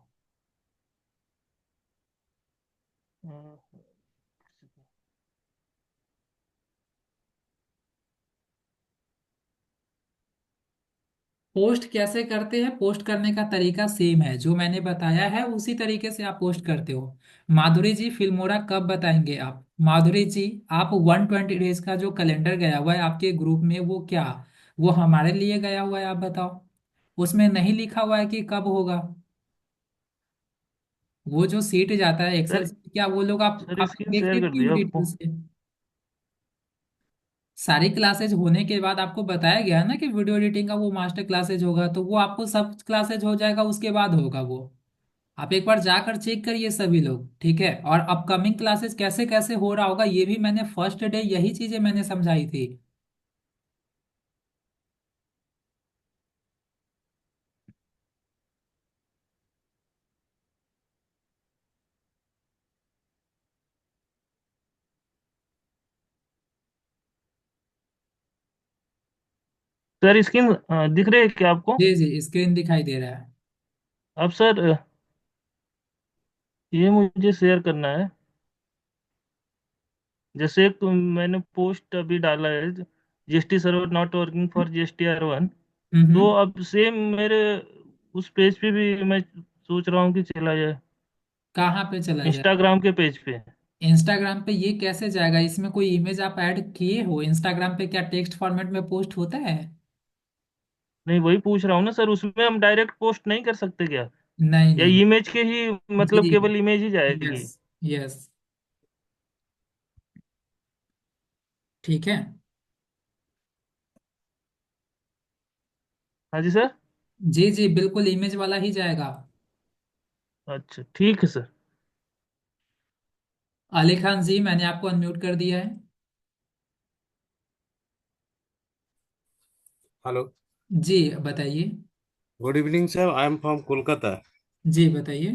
पोस्ट कैसे करते हैं? पोस्ट करने का तरीका सेम है, जो मैंने बताया है उसी तरीके से आप पोस्ट करते हो। माधुरी जी, फिल्मोरा कब बताएंगे आप? माधुरी जी, आप 120 डेज का जो कैलेंडर गया हुआ है आपके ग्रुप में, वो क्या, वो हमारे लिए गया हुआ है? आप बताओ, उसमें नहीं लिखा हुआ है कि कब होगा? वो जो सीट जाता है एक्सेल सर सीट, क्या वो लोग आप सर आप स्क्रीन शेयर देखते कर क्यों दिया डिटेल आपको। से? सारी क्लासेज होने के बाद आपको बताया गया है ना कि वीडियो एडिटिंग का वो मास्टर क्लासेज होगा, तो वो आपको सब क्लासेज हो जाएगा उसके बाद होगा वो। आप एक बार जाकर चेक करिए सभी लोग, ठीक है। और अपकमिंग क्लासेस कैसे कैसे हो रहा होगा ये भी मैंने फर्स्ट डे यही चीजें मैंने समझाई थी। सर स्क्रीन दिख रही है क्या आपको? जी जी, स्क्रीन दिखाई दे रहा है। अब सर, ये मुझे शेयर करना है। जैसे एक तो मैंने पोस्ट अभी डाला है, GST server not working for GSTR 1। तो हम्म। अब सेम मेरे उस पेज पे भी मैं सोच रहा हूँ कि चला जाए, कहाँ पे चला जाए? इंस्टाग्राम के पेज पे। इंस्टाग्राम पे ये कैसे जाएगा? इसमें कोई इमेज आप ऐड किए हो? इंस्टाग्राम पे क्या टेक्स्ट फॉर्मेट में पोस्ट होता है? नहीं, वही पूछ रहा हूँ ना सर, उसमें हम डायरेक्ट पोस्ट नहीं कर सकते क्या? नहीं या नहीं। इमेज के ही, मतलब जी। केवल इमेज ही यस। जाएगी? यस। ठीक है। हाँ जी सर। जी जी, बिल्कुल इमेज वाला ही जाएगा। अच्छा ठीक है सर। अली खान जी, मैंने आपको अनम्यूट कर दिया है। हेलो। जी बताइए। Good evening sir, I am from Kolkata. जी बताइए।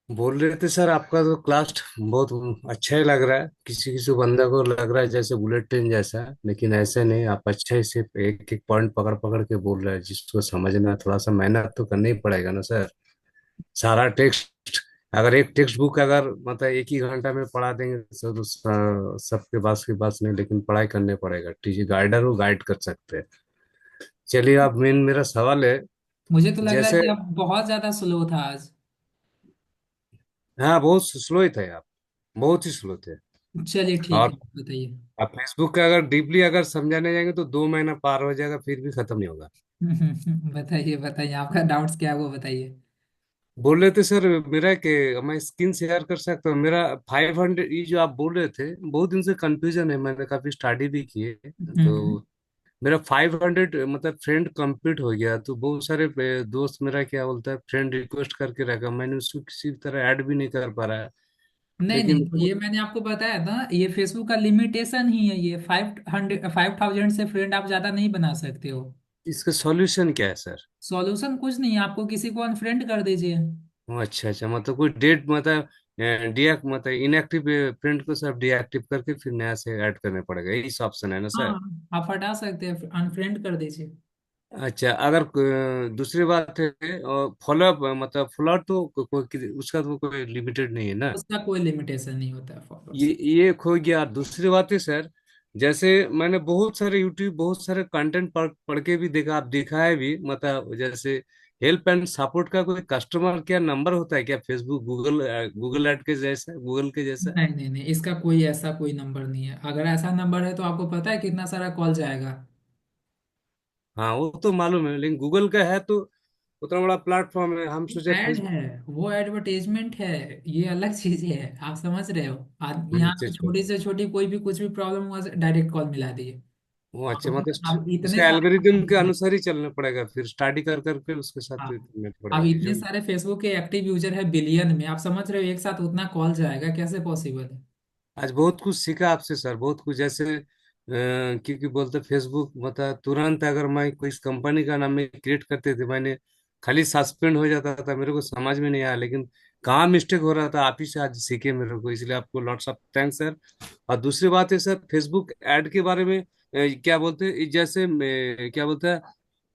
बोल रहे थे सर, आपका तो क्लास बहुत अच्छा ही लग रहा है। किसी किसी बंदा को लग रहा है जैसे बुलेट ट्रेन जैसा है, लेकिन ऐसे नहीं। आप अच्छा ही सिर्फ एक एक पॉइंट पकड़ पकड़ के बोल रहे हैं, जिसको समझना है थोड़ा सा मेहनत तो करना ही पड़ेगा ना सर। सारा टेक्स्ट, अगर एक टेक्स्ट बुक अगर मतलब एक ही घंटा में पढ़ा देंगे तो सबके पास की बात नहीं, लेकिन पढ़ाई करने पड़ेगा। टीचर गाइडर वो गाइड कर सकते हैं। चलिए, अब मेरा सवाल है। मुझे तो लग रहा है जैसे, कि आप बहुत ज्यादा स्लो था आज। हाँ बहुत स्लो ही थे आप, बहुत ही स्लो थे। चलिए ठीक है, और बताइए। आप फेसबुक का अगर डीपली अगर समझाने जाएंगे तो 2 महीना पार हो जाएगा, फिर भी खत्म नहीं होगा। बताइए बताइए, आपका डाउट्स क्या है वो बताइए। बोल रहे थे सर, मेरा कि मैं स्क्रीन शेयर कर सकता हूँ मेरा 500, ये जो आप बोल रहे थे बहुत दिन से कंफ्यूजन है, मैंने काफी स्टडी भी किए। हम्म। तो मेरा 500 मतलब फ्रेंड कंप्लीट हो गया, तो बहुत सारे दोस्त मेरा क्या बोलता है, फ्रेंड रिक्वेस्ट करके रखा, मैंने उसको किसी तरह ऐड भी नहीं कर पा रहा है। नहीं नहीं, लेकिन तो ये मैंने आपको बताया था, ये फेसबुक का लिमिटेशन ही है, ये 500 5000 से फ्रेंड आप ज्यादा नहीं बना सकते हो। इसका सॉल्यूशन क्या है सर? सॉल्यूशन कुछ नहीं है, आपको किसी को अनफ्रेंड कर दीजिए। अच्छा अच्छा, मतलब कोई डेट मतलब डिएक्ट मतलब इनएक्टिव फ्रेंड को सब डीएक्टिव करके फिर नया से ऐड करना पड़ेगा, यही ऑप्शन है ना सर? हाँ, आप हटा सकते हैं, अनफ्रेंड कर दीजिए। अच्छा, अगर दूसरी बात है फॉलोअप मतलब फॉलोअप तो उसका तो कोई लिमिटेड नहीं है ना? उसका कोई लिमिटेशन नहीं होता है ये फॉलोअर्स। ये खो गया। दूसरी बात है सर, जैसे मैंने बहुत सारे यूट्यूब बहुत सारे कंटेंट पढ़ के भी देखा, आप देखा है भी, मतलब जैसे हेल्प एंड सपोर्ट का कोई कस्टमर केयर नंबर होता है क्या फेसबुक गूगल गूगल ऐड के जैसा, गूगल के जैसा? नहीं नहीं नहीं, इसका कोई ऐसा कोई नंबर नहीं है। अगर ऐसा नंबर है तो आपको पता है कितना सारा कॉल जाएगा। हाँ वो तो मालूम है, लेकिन गूगल का है तो उतना बड़ा प्लेटफॉर्म है, हम सोचे ऐड फेसबुक। है, वो एडवर्टीजमेंट है, ये अलग चीज है। आप समझ रहे हो? यहाँ अच्छा पे अच्छा। छोटी से छोटी कोई भी कुछ भी प्रॉब्लम हुआ, डायरेक्ट कॉल मिला दिए। वो अच्छा, अब मतलब अब इतने उसका एल्गोरिदम के सारे, अनुसार ही चलना पड़ेगा, फिर स्टडी कर करके उसके साथ हाँ, करना अब पड़ेगा इतने जो। सारे फेसबुक के एक्टिव यूजर है बिलियन में, आप समझ रहे हो एक साथ उतना कॉल जाएगा, कैसे पॉसिबल है? आज बहुत कुछ सीखा आपसे सर, बहुत कुछ। जैसे क्योंकि बोलते फेसबुक मतलब तुरंत अगर मैं कोई इस कंपनी का नाम में क्रिएट करते थे, मैंने खाली सस्पेंड हो जाता था, मेरे को समझ में नहीं आया, लेकिन कहाँ मिस्टेक हो रहा था आप ही से आज सीखे मेरे को, इसलिए आपको लॉट्स ऑफ थैंक्स सर। और दूसरी बात है सर, फेसबुक ऐड के बारे में क्या बोलते हैं, जैसे क्या बोलते हैं,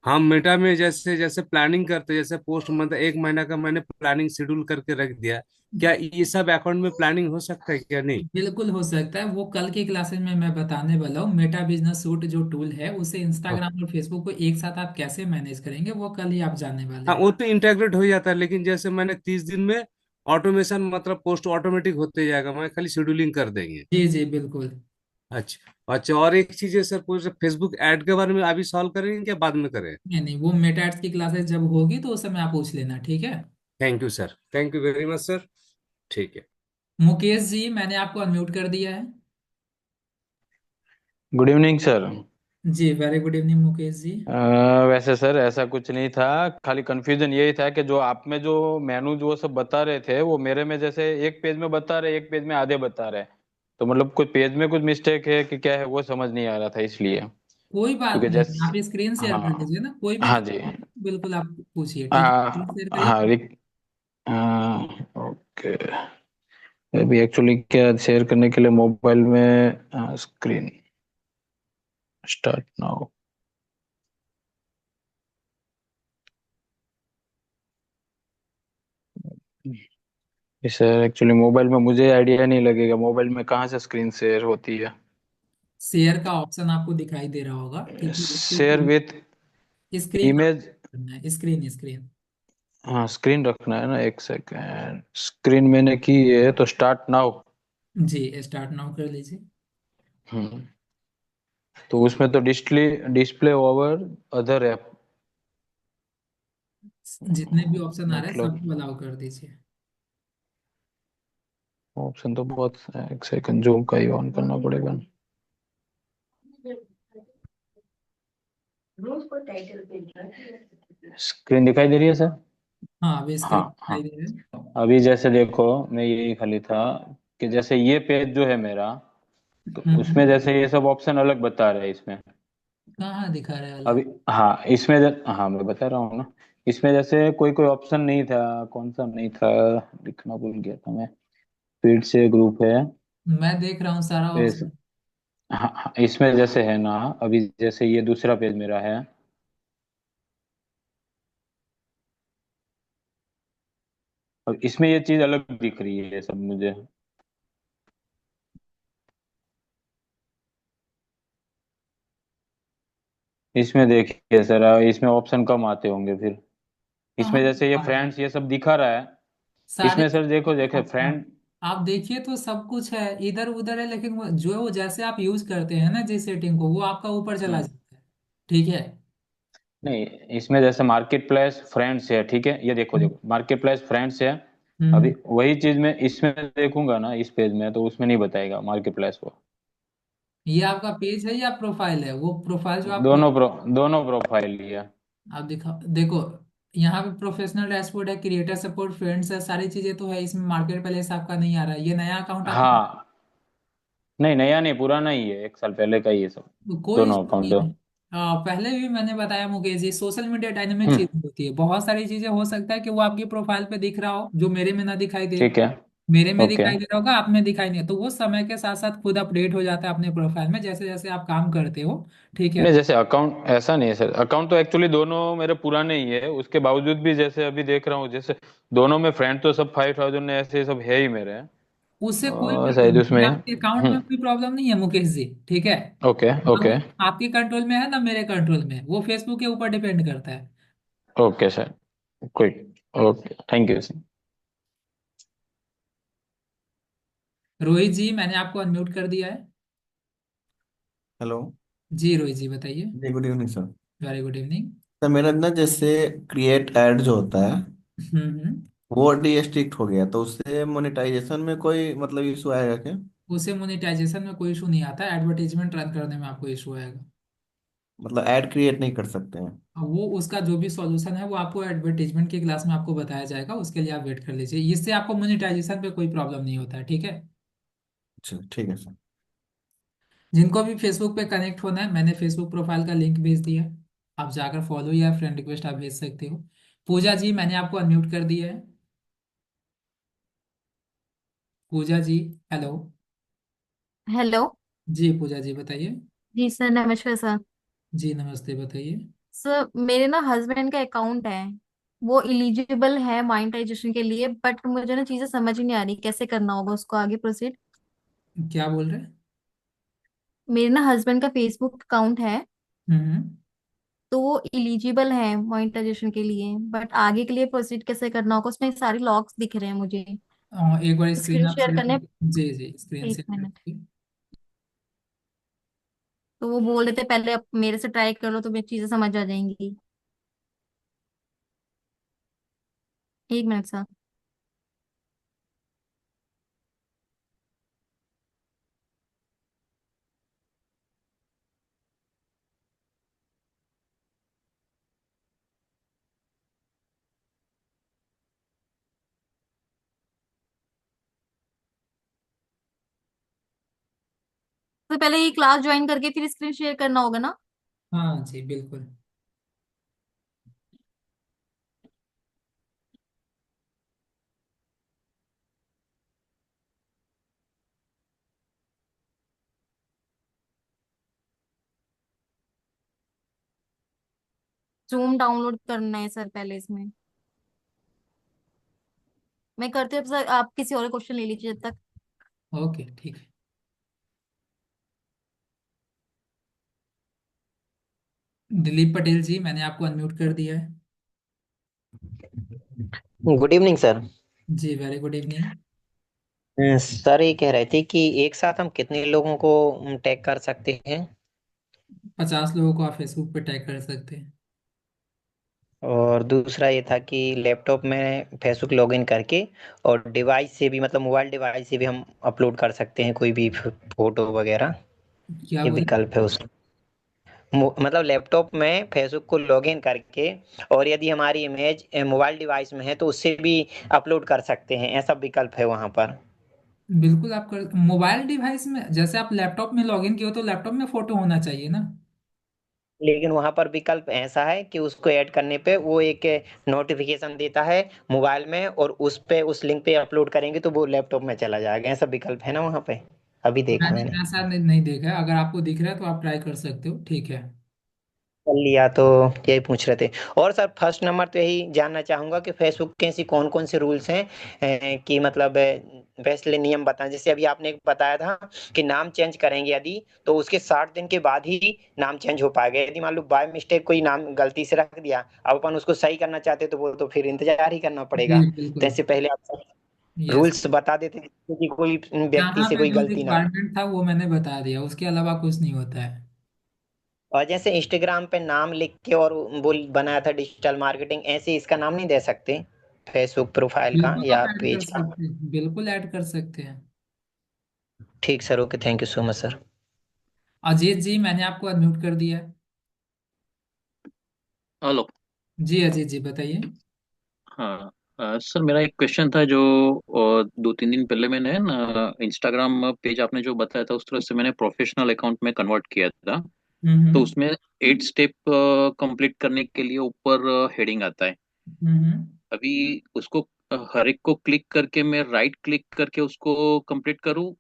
हम मेटा में जैसे जैसे प्लानिंग करते हैं, जैसे पोस्ट मतलब एक महीना का मैंने प्लानिंग शेड्यूल करके रख दिया, क्या ये सब अकाउंट में प्लानिंग हो सकता है क्या? नहीं? बिल्कुल हो सकता है। वो कल की क्लासेस में मैं बताने वाला हूँ, मेटा बिजनेस सूट जो टूल है उसे इंस्टाग्राम और फेसबुक को एक साथ आप कैसे मैनेज करेंगे, वो कल ही आप जानने वाले हाँ हैं। वो तो इंटेग्रेट हो जाता है, लेकिन जैसे मैंने 30 दिन में ऑटोमेशन मतलब पोस्ट ऑटोमेटिक होते जाएगा, मैं खाली शेड्यूलिंग कर देंगे। जी जी बिल्कुल। अच्छा अच्छा, और एक चीज है सर, पूरे फेसबुक ऐड के बारे में अभी सॉल्व करेंगे क्या बाद में करें? नहीं नहीं, वो मेटा एड्स की क्लासेस जब होगी तो उस समय आप पूछ लेना, ठीक है? Thank you sir, thank you very much sir. ठीक है। मुकेश जी, मैंने आपको अनम्यूट कर दिया है। Good evening sir. जी, very good evening Mukesh ji. वैसे सर ऐसा कुछ नहीं था, खाली कंफ्यूजन यही था कि जो आप में जो मेनू जो वो सब बता रहे थे वो मेरे में जैसे एक पेज में बता रहे, एक पेज में आधे बता रहे। तो मतलब कोई पेज में कुछ मिस्टेक है कि क्या है वो समझ नहीं आ रहा था इसलिए। कोई बात क्योंकि नहीं, आप जैसे स्क्रीन शेयर कर हाँ लीजिए ना, कोई भी हाँ जी बिल्कुल आप पूछिए, ठीक है, स्क्रीन हाँ शेयर हाँ करिए। ओके। अभी एक्चुअली क्या शेयर करने के लिए मोबाइल में screen start now. Sir actually mobile में मुझे आइडिया नहीं लगेगा मोबाइल में कहाँ से स्क्रीन शेयर होती है। शेयर का ऑप्शन आपको दिखाई दे रहा होगा, ठीक है, उसके शेयर ऊपर विथ स्क्रीन इमेज। करना है, स्क्रीन स्क्रीन। हाँ स्क्रीन रखना है ना, एक सेकेंड। स्क्रीन मैंने की है तो स्टार्ट नाउ। जी, स्टार्ट नाउ कर लीजिए। हम्म। तो उसमें तो display display over other app. जितने भी ऑप्शन आ रहे हैं मतलब सबको अलाउ कर दीजिए। ऑप्शन तो बहुत है, एक सेकंड जूम का ही ऑन करना पड़ेगा। स्क्रीन दिखाई दे रही है सर? हाँ, अभी हाँ स्क्रीन हाँ। दिखाई दे रहा है। अभी जैसे देखो, मैं यही खाली था कि जैसे ये पेज जो है मेरा, तो उसमें हम्म। जैसे ये सब ऑप्शन अलग बता रहे हैं इसमें। कहाँ दिखा रहा है अभी अलग? हाँ इसमें हाँ मैं बता रहा हूँ ना। इसमें जैसे कोई कोई ऑप्शन नहीं था, कौन सा नहीं था, लिखना भूल गया था मैं। फीड से ग्रुप है। मैं देख रहा हूँ सारा पेज ऑप्शन। हाँ हाँ, इसमें जैसे है ना, अभी जैसे ये दूसरा पेज मेरा है। और इसमें ये चीज अलग दिख रही है सब मुझे। इसमें देखिए सर, इसमें ऑप्शन कम आते होंगे फिर। कहाँ इसमें जैसे ये आ रहा है? फ्रेंड्स ये सब दिखा रहा है। सारे इसमें सर देखो देखो हाँ, फ्रेंड। आप देखिए तो सब कुछ है, इधर उधर है, लेकिन वो जो वो जैसे आप यूज करते हैं ना जिस सेटिंग को, वो आपका ऊपर चला जाता है, ठीक है। नहीं इसमें जैसे मार्केट प्लेस फ्रेंड्स है, ठीक है, ये देखो हम्म देखो मार्केट प्लेस फ्रेंड्स है। हम्म। अभी वही चीज मैं इसमें देखूंगा ना इस पेज में, तो उसमें नहीं बताएगा मार्केट प्लेस को। ये आपका पेज है या प्रोफाइल है? वो प्रोफाइल जो आप दोनों प्रोफाइल लिया। आप दिखा देखो, यहाँ पे प्रोफेशनल डैशबोर्ड है, क्रिएटर सपोर्ट, फ्रेंड्स है, सारी चीजें तो है इसमें। मार्केट प्लेस आपका नहीं आ रहा है, ये नया अकाउंट आपका। हाँ नहीं नया नहीं पुराना ही है, 1 साल पहले का ही है सब। कोई दोनों इशू नहीं अकाउंट। है। पहले भी मैंने बताया Mukesh ji, social media dynamic हम्म। चीज होती है, बहुत सारी चीजें हो सकता है कि वो आपकी प्रोफाइल पे दिख रहा हो जो मेरे में ना दिखाई दे। ठीक है। मेरे में ओके। दिखाई दे रहा होगा, आप में दिखाई नहीं, तो वो समय के साथ साथ खुद अपडेट हो जाता है अपने प्रोफाइल में, जैसे जैसे आप काम करते हो। ठीक है। नहीं, जैसे अकाउंट ऐसा नहीं है सर, अकाउंट तो एक्चुअली दोनों मेरे पुराने ही है, उसके बावजूद भी जैसे अभी देख रहा हूँ, जैसे दोनों में फ्रेंड तो सब 5,000 ऐसे सब है ही मेरे। उससे कोई और प्रॉब्लम शायद नहीं, उसमें। आपके अकाउंट में कोई प्रॉब्लम नहीं है मुकेश जी। ठीक है। ओके ना ओके। वो आपके कंट्रोल में है ना मेरे कंट्रोल में, वो फेसबुक के ऊपर डिपेंड करता है। Okay sir. कोई। Okay, thank you sir. Rohit ji मैंने आपको अनम्यूट कर दिया है। हेलो। जी रोहित जी बताइए। जी good evening sir. Very good evening. Sir मेरा ना जैसे क्रिएट ऐड जो होता है हम्म। वो डीएस्ट्रिक्ट हो गया, तो उससे मोनेटाइजेशन में कोई मतलब इशू आएगा क्या? उसे मोनेटाइजेशन में कोई इशू नहीं आता, एडवर्टीजमेंट रन करने में आपको इशू आएगा। मतलब ऐड क्रिएट नहीं कर सकते हैं? अब वो उसका जो भी सॉल्यूशन है वो आपको एडवर्टीजमेंट की क्लास में आपको बताया जाएगा, उसके लिए आप वेट कर लीजिए, इससे आपको मोनेटाइजेशन पे कोई प्रॉब्लम नहीं होता है। ठीक है। अच्छा ठीक है सर। जिनको भी फेसबुक पे कनेक्ट होना है, मैंने फेसबुक प्रोफाइल का लिंक भेज दिया है, आप जाकर फॉलो या फ्रेंड रिक्वेस्ट आप भेज सकते हो। पूजा जी मैंने आपको अनम्यूट कर दिया है। पूजा जी। हेलो। हेलो। जी पूजा जी बताइए। जी सर, नमस्कार सर। जी नमस्ते बताइए। सर मेरे ना हस्बैंड का अकाउंट है, वो इलिजिबल है मोनेटाइजेशन के लिए, बट मुझे ना चीजें समझ ही नहीं आ रही कैसे करना होगा उसको आगे प्रोसीड। क्या बोल रहे हैं? मेरे ना हस्बैंड का फेसबुक अकाउंट है, हम्म। तो वो इलिजिबल है मोनेटाइजेशन के लिए, बट आगे के लिए प्रोसीड कैसे करना होगा, उसमें सारे लॉग्स दिख रहे हैं मुझे। एक बार स्क्रीन स्क्रीन आप शेयर शेयर करने। कर, जी जी स्क्रीन एक शेयर मिनट। करिए। तो वो बोल रहे थे पहले आप मेरे से ट्राई कर लो तो मेरी चीजें समझ आ जाएंगी। एक मिनट सर। तो पहले ये क्लास ज्वाइन करके फिर स्क्रीन शेयर करना होगा ना? हाँ जी बिल्कुल। जूम डाउनलोड करना है सर पहले इसमें। मैं करती हूँ सर, आप किसी और क्वेश्चन ले लीजिए जब तक। ओके ठीक है। दिलीप पटेल जी मैंने आपको अनम्यूट कर दिया है। Good evening sir. जी वेरी गुड इवनिंग। सर ये कह रहे थे कि एक साथ हम कितने लोगों को टैग कर सकते हैं? 50 लोगों को आप फेसबुक पे टैग कर सकते हैं। और दूसरा ये था कि लैपटॉप में फेसबुक लॉगिन करके और डिवाइस से भी, मतलब मोबाइल डिवाइस से भी हम अपलोड कर सकते हैं कोई भी फोटो वगैरह? क्या ये बोले? विकल्प है उसमें। मतलब लैपटॉप में फेसबुक को लॉगिन करके, और यदि हमारी इमेज मोबाइल डिवाइस में है तो उससे भी अपलोड कर सकते हैं, ऐसा विकल्प है वहां पर। बिल्कुल आप कर, मोबाइल डिवाइस में जैसे आप लैपटॉप में लॉगिन किए हो तो लैपटॉप में फोटो होना चाहिए ना। लेकिन वहां पर विकल्प ऐसा है कि उसको ऐड करने पे वो एक नोटिफिकेशन देता है मोबाइल में, और उस पे उस लिंक पे अपलोड करेंगे तो वो लैपटॉप में चला जाएगा, ऐसा विकल्प है ना वहां पे? अभी देखा मैंने मैंने। ऐसा नहीं देखा है, अगर आपको दिख रहा है तो आप ट्राई कर सकते हो। ठीक है। कर लिया तो यही पूछ रहे थे। और सर फर्स्ट नंबर तो यही जानना चाहूंगा कि फेसबुक के ऐसी कौन कौन से रूल्स हैं, कि मतलब वैसे नियम बताएं। जैसे अभी आपने एक बताया था कि नाम चेंज करेंगे यदि, तो उसके 60 दिन के बाद ही नाम चेंज हो पाएगा। यदि मान लो बाय मिस्टेक कोई नाम गलती से रख दिया, अब अपन उसको सही करना चाहते तो वो तो फिर इंतजार ही करना जी पड़ेगा। तो बिल्कुल। इससे पहले आप यस। रूल्स बता देते हैं कि कोई व्यक्ति यहाँ से पे कोई जो गलती ना हो। रिक्वायरमेंट था वो मैंने बता दिया, उसके अलावा कुछ नहीं होता है। और जैसे इंस्टाग्राम पे नाम लिख के और वो बनाया था डिजिटल मार्केटिंग, ऐसे इसका नाम नहीं दे सकते फेसबुक प्रोफाइल का बिल्कुल आप या ऐड कर पेज का? सकते हैं, बिल्कुल ऐड कर सकते हैं। ठीक sir, okay, thank you so much sir. Ajit ji मैंने आपको अनम्यूट कर दिया है। हेलो। जी अजीत जी बताइए। हाँ। सर मेरा एक क्वेश्चन था जो 2-3 दिन पहले मैंने ना इंस्टाग्राम पेज आपने जो बताया था उस तरह से मैंने प्रोफेशनल अकाउंट में कन्वर्ट किया था। तो हम्म उसमें 8 स्टेप कंप्लीट करने के लिए ऊपर हेडिंग आता है। हम्म। अभी उसको हर एक को क्लिक करके मैं राइट क्लिक करके उसको कंप्लीट करूँ?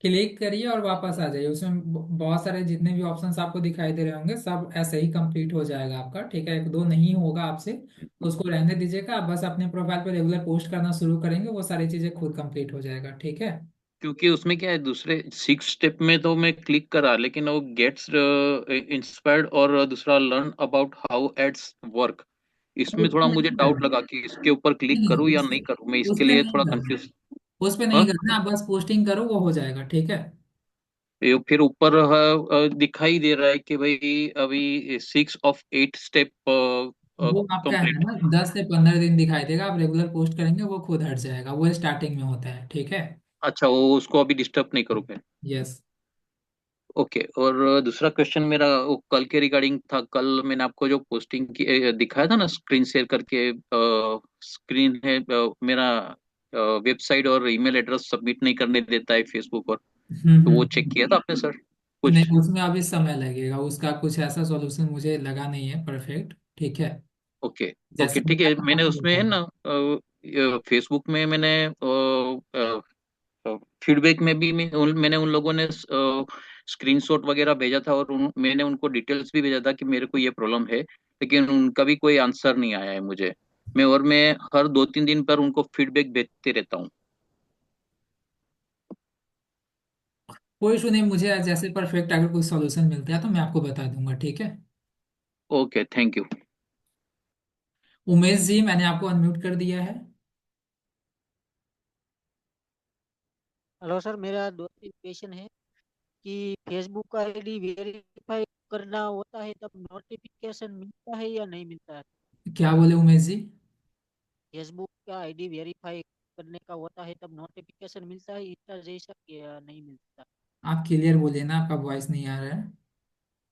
क्लिक करिए और वापस आ जाइए, उसमें बहुत सारे जितने भी ऑप्शंस आपको दिखाई दे रहे होंगे सब ऐसे ही कंप्लीट हो जाएगा आपका, ठीक है। एक दो नहीं होगा आपसे तो उसको रहने दीजिएगा, आप बस अपने प्रोफाइल पे रेगुलर पोस्ट करना शुरू करेंगे, वो सारी चीजें खुद कंप्लीट हो जाएगा, ठीक है। क्योंकि उसमें क्या है, दूसरे 6 स्टेप में तो मैं क्लिक करा, लेकिन वो गेट्स इंस्पायर्ड और दूसरा learn about how ads work, तो इसमें थोड़ा उसमें मुझे नहीं डाउट करना, लगा कि इसके ऊपर क्लिक नहीं करूँ या उस नहीं करूँ, मैं उस इसके पे लिए नहीं थोड़ा करना, कंफ्यूज। उस पे नहीं हाँ, करना, आप बस पोस्टिंग करो वो हो जाएगा, ठीक है। ये फिर ऊपर दिखाई दे रहा है कि भाई अभी 6 ऑफ 8 स्टेप वो आपका है कंप्लीट। ना 10 से 15 दिन दिखाई देगा, आप रेगुलर पोस्ट करेंगे वो खुद हट जाएगा, वो स्टार्टिंग में होता है, ठीक है। अच्छा, वो उसको अभी डिस्टर्ब नहीं करूँ मैं? यस। ओके। और दूसरा क्वेश्चन मेरा वो कल के रिगार्डिंग था। कल मैंने आपको जो पोस्टिंग की दिखाया था ना, स्क्रीन शेयर करके, स्क्रीन है मेरा वेबसाइट और ईमेल एड्रेस सबमिट नहीं करने देता है फेसबुक, और तो वो चेक हम्म। किया था आपने सर कुछ? नहीं उसमें अभी समय लगेगा, उसका कुछ ऐसा सॉल्यूशन मुझे लगा नहीं है परफेक्ट, ठीक है। ओके। ओके, जैसे ठीक है। मैं मैंने आपको उसमें है बताऊं। ना फेसबुक में मैंने फीडबैक में भी मैंने उन लोगों ने स्क्रीनशॉट वगैरह भेजा था, और मैंने उनको डिटेल्स भी भेजा था कि मेरे को ये प्रॉब्लम है, लेकिन उनका भी कोई आंसर नहीं आया है मुझे। मैं हर 2-3 दिन पर उनको फीडबैक भेजते रहता हूँ। कोई इशू नहीं, मुझे जैसे परफेक्ट अगर कोई सॉल्यूशन मिलता है तो मैं आपको बता दूंगा, ठीक है। Okay, thank you. Umesh ji मैंने आपको अनम्यूट कर दिया है। हेलो सर, मेरा दो तीन क्वेश्चन है कि फेसबुक आईडी वेरीफाई करना होता है तब नोटिफिकेशन मिलता है या नहीं मिलता है? क्या बोले उमेश जी? फेसबुक का आईडी वेरीफाई करने का होता है तब नोटिफिकेशन मिलता है इंस्टा जैसा या नहीं मिलता? आप क्लियर बोलिए ना, आपका वॉइस नहीं आ रहा है।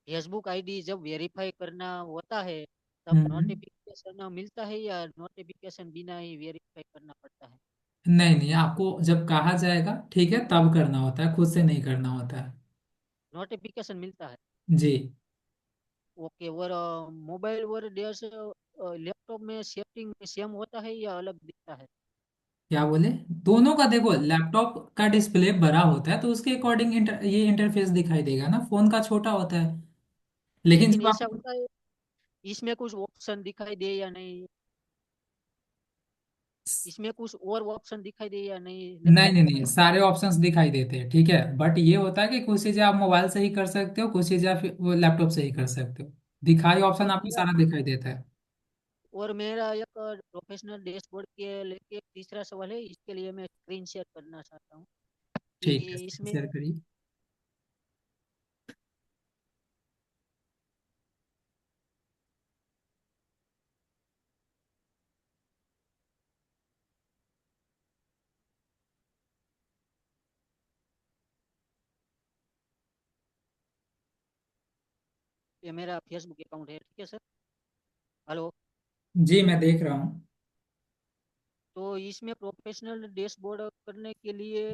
फेसबुक आईडी जब वेरीफाई करना होता है तब हम्म। नोटिफिकेशन मिलता है या नोटिफिकेशन बिना ही वेरीफाई करना पड़ता है? नहीं नहीं, आपको जब कहा जाएगा ठीक है तब करना होता है, खुद से नहीं करना होता है। नोटिफिकेशन मिलता है। जी। ओके। और मोबाइल और डेस लैपटॉप में सेटिंग सेम होता है या अलग दिखता है? क्या बोले? दोनों का देखो, लैपटॉप का डिस्प्ले बड़ा होता है तो उसके अकॉर्डिंग ये इंटरफेस दिखाई देगा ना, फोन का छोटा होता है। लेकिन लेकिन जब ऐसा आप, होता है इसमें कुछ ऑप्शन दिखाई दे या नहीं, इसमें कुछ और ऑप्शन दिखाई दे या नहीं नहीं लैपटॉप नहीं में? नहीं, सारे ऑप्शंस दिखाई देते हैं, ठीक है। बट ये होता है कि कुछ चीजें आप मोबाइल से ही कर सकते हो, कुछ चीजें आप वो लैपटॉप से ही कर सकते हो, दिखाई ऑप्शन और आपको मेरा सारा दिखाई देता है। एक प्रोफेशनल डैशबोर्ड के लेके तीसरा सवाल है, इसके लिए मैं स्क्रीन शेयर करना चाहता हूँ कि ठीक है, इसमें शेयर करिए। ये मेरा फेसबुक अकाउंट है, ठीक है सर। हेलो। जी मैं देख रहा हूँ। तो इसमें प्रोफेशनल डैशबोर्ड करने के लिए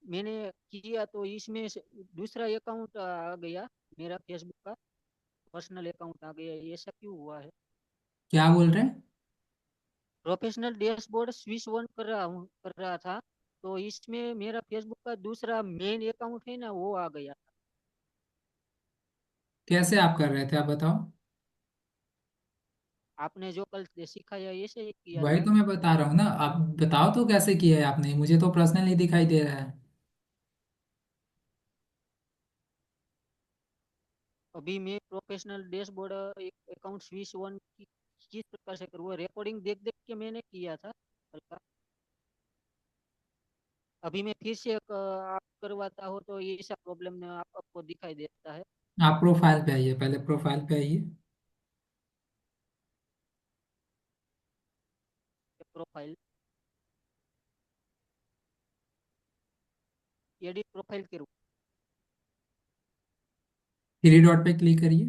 मैंने किया तो इसमें दूसरा अकाउंट आ गया, मेरा फेसबुक का पर्सनल अकाउंट आ गया, ये सब क्यों हुआ है? क्या बोल रहे हैं? प्रोफेशनल डैशबोर्ड स्विच ऑन कर रहा था तो इसमें मेरा फेसबुक का दूसरा मेन अकाउंट है ना वो आ गया। कैसे आप कर रहे थे आप बताओ। आपने जो कल सिखाया ऐसे ही किया वही था। तो मैं बता रहा हूँ ना, आप बताओ तो कैसे किया है आपने, मुझे तो पर्सनल ही दिखाई दे रहा है। अभी मैं प्रोफेशनल डैशबोर्ड एक अकाउंट स्विच ऑन किस प्रकार से करूँ? रिकॉर्डिंग देख देख के मैंने किया था कल का। अभी मैं फिर से आप करवाता हो तो ये ऐसा प्रॉब्लम आपको दिखाई देता है? आप प्रोफाइल पे आइए, पहले प्रोफाइल पे आइए। प्रोफाइल, एडिट प्रोफाइल करूँ? थ्री डॉट पे क्लिक करिए।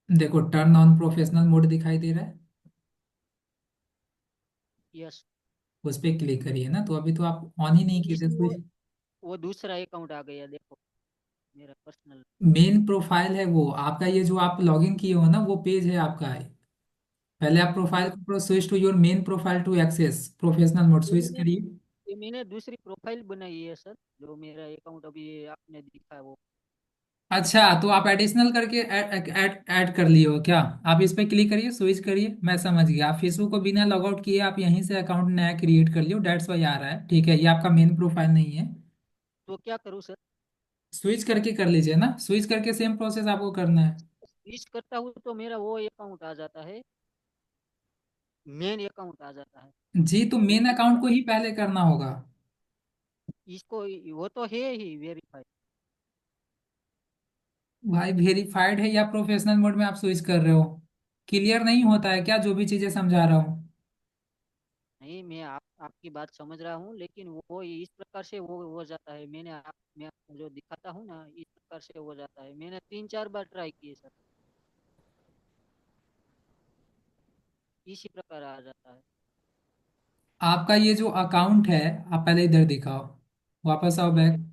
देखो टर्न ऑन प्रोफेशनल मोड दिखाई दे रहा है। यस। उस पर क्लिक करिए ना, तो अभी तो आप ऑन ही नहीं किए थे इसमें स्विच। वो दूसरा अकाउंट आ गया, देखो मेरा पर्सनल। मेन प्रोफाइल है वो आपका, ये जो आप लॉगिन किए हो ना वो पेज है आपका है। पहले आप ये प्रोफाइल को switch to your main profile to access professional mode, ये स्विच मैंने करिए। ये मैंने दूसरी प्रोफाइल बनाई है सर, जो मेरा अकाउंट अभी आपने दिखा है वो। अच्छा, तो आप एडिशनल करके ऐड ऐड ऐड कर लिए हो क्या? आप इस पे क्लिक करिए, स्विच करिए, मैं समझ गया। आप फेसबुक को बिना लॉग आउट किए आप यहीं से अकाउंट नया क्रिएट कर लियो, डेट्स वाई आ रहा है। ठीक है, ये आपका मेन प्रोफाइल नहीं है। तो क्या करूँ सर? स्विच करके कर लीजिए ना, स्विच करके सेम प्रोसेस आपको करना है। स्विच करता हूँ तो मेरा वो अकाउंट आ जाता है, मेन अकाउंट आ जाता है। जी, तो वो मेन अकाउंट दूसरा, को ही पहले करना होगा। इसको वो तो है ही वेरीफाइड। भाई वेरीफाइड है या प्रोफेशनल मोड में आप स्विच कर रहे हो? क्लियर नहीं होता है क्या जो भी चीजें समझा रहा हूँ? नहीं, मैं आपकी बात समझ रहा हूँ, लेकिन वो इस प्रकार से वो हो जाता है। मैं आपको जो दिखाता हूँ ना, इस प्रकार से हो जाता है। मैंने 3-4 बार ट्राई किए सर, इसी प्रकार आ जाता है। आपका ये जो अकाउंट है, आप पहले इधर दिखाओ, वापस आओ बैक।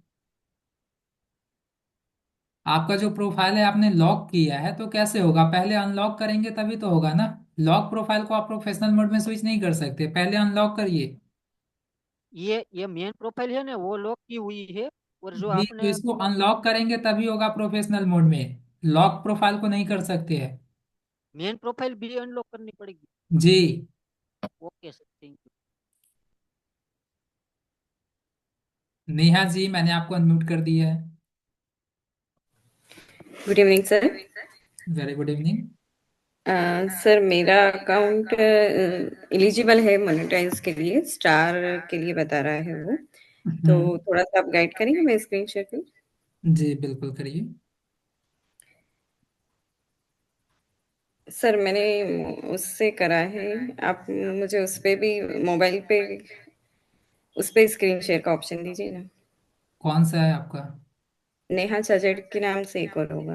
आपका जो प्रोफाइल है आपने लॉक किया है, तो कैसे होगा? पहले अनलॉक करेंगे तभी तो होगा ना। लॉक प्रोफाइल को आप प्रोफेशनल मोड में स्विच नहीं कर सकते, पहले अनलॉक करिए। ये मेन प्रोफाइल है ना, वो लॉक की हुई है। और जो जी, तो आपने इसको अनलॉक करेंगे तभी होगा प्रोफेशनल मोड में। लॉक प्रोफाइल को नहीं कर सकते हैं। मेन प्रोफाइल भी अनलॉक करनी पड़ेगी? जी। Okay sir, thank you. Neha ji, मैंने आपको अनम्यूट कर दिया है। Good evening sir. Very good evening. Sir मेरा अकाउंट एलिजिबल है मोनेटाइज के लिए, स्टार के लिए बता रहा है वो। तो हम्म। थोड़ा सा आप गाइड करेंगे, मैं स्क्रीन शेयर करूँ? जी बिल्कुल करिए। सर मैंने उससे करा है, आप मुझे उस पे भी, मोबाइल पे उस पे स्क्रीन शेयर का ऑप्शन दीजिए ना। कौन सा है आपका? नेहा चजट के नाम से एक और होगा।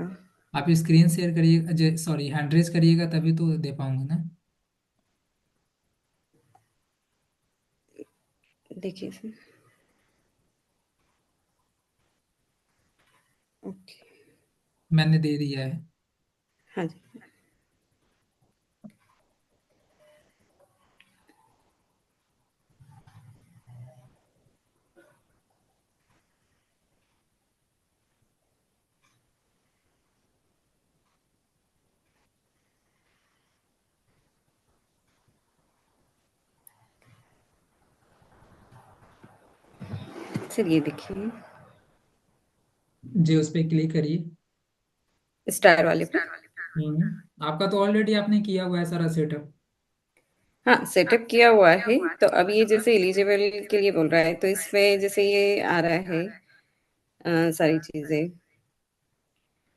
आप स्क्रीन शेयर करिए, सॉरी हैंड रेज करिएगा तभी तो दे पाऊंगा ना। देखिए सर। ओके। मैंने दे दिया है। हाँ जी। सर ये देखिए, जी, उस पर क्लिक करिए। स्टार वाले पे। आपका तो ऑलरेडी आपने किया हुआ है सारा सेटअप। हाँ, सेटअप किया हुआ है। तो अब ये जैसे एलिजिबल के लिए बोल रहा है, तो इसमें जैसे ये आ रहा है सारी चीजें,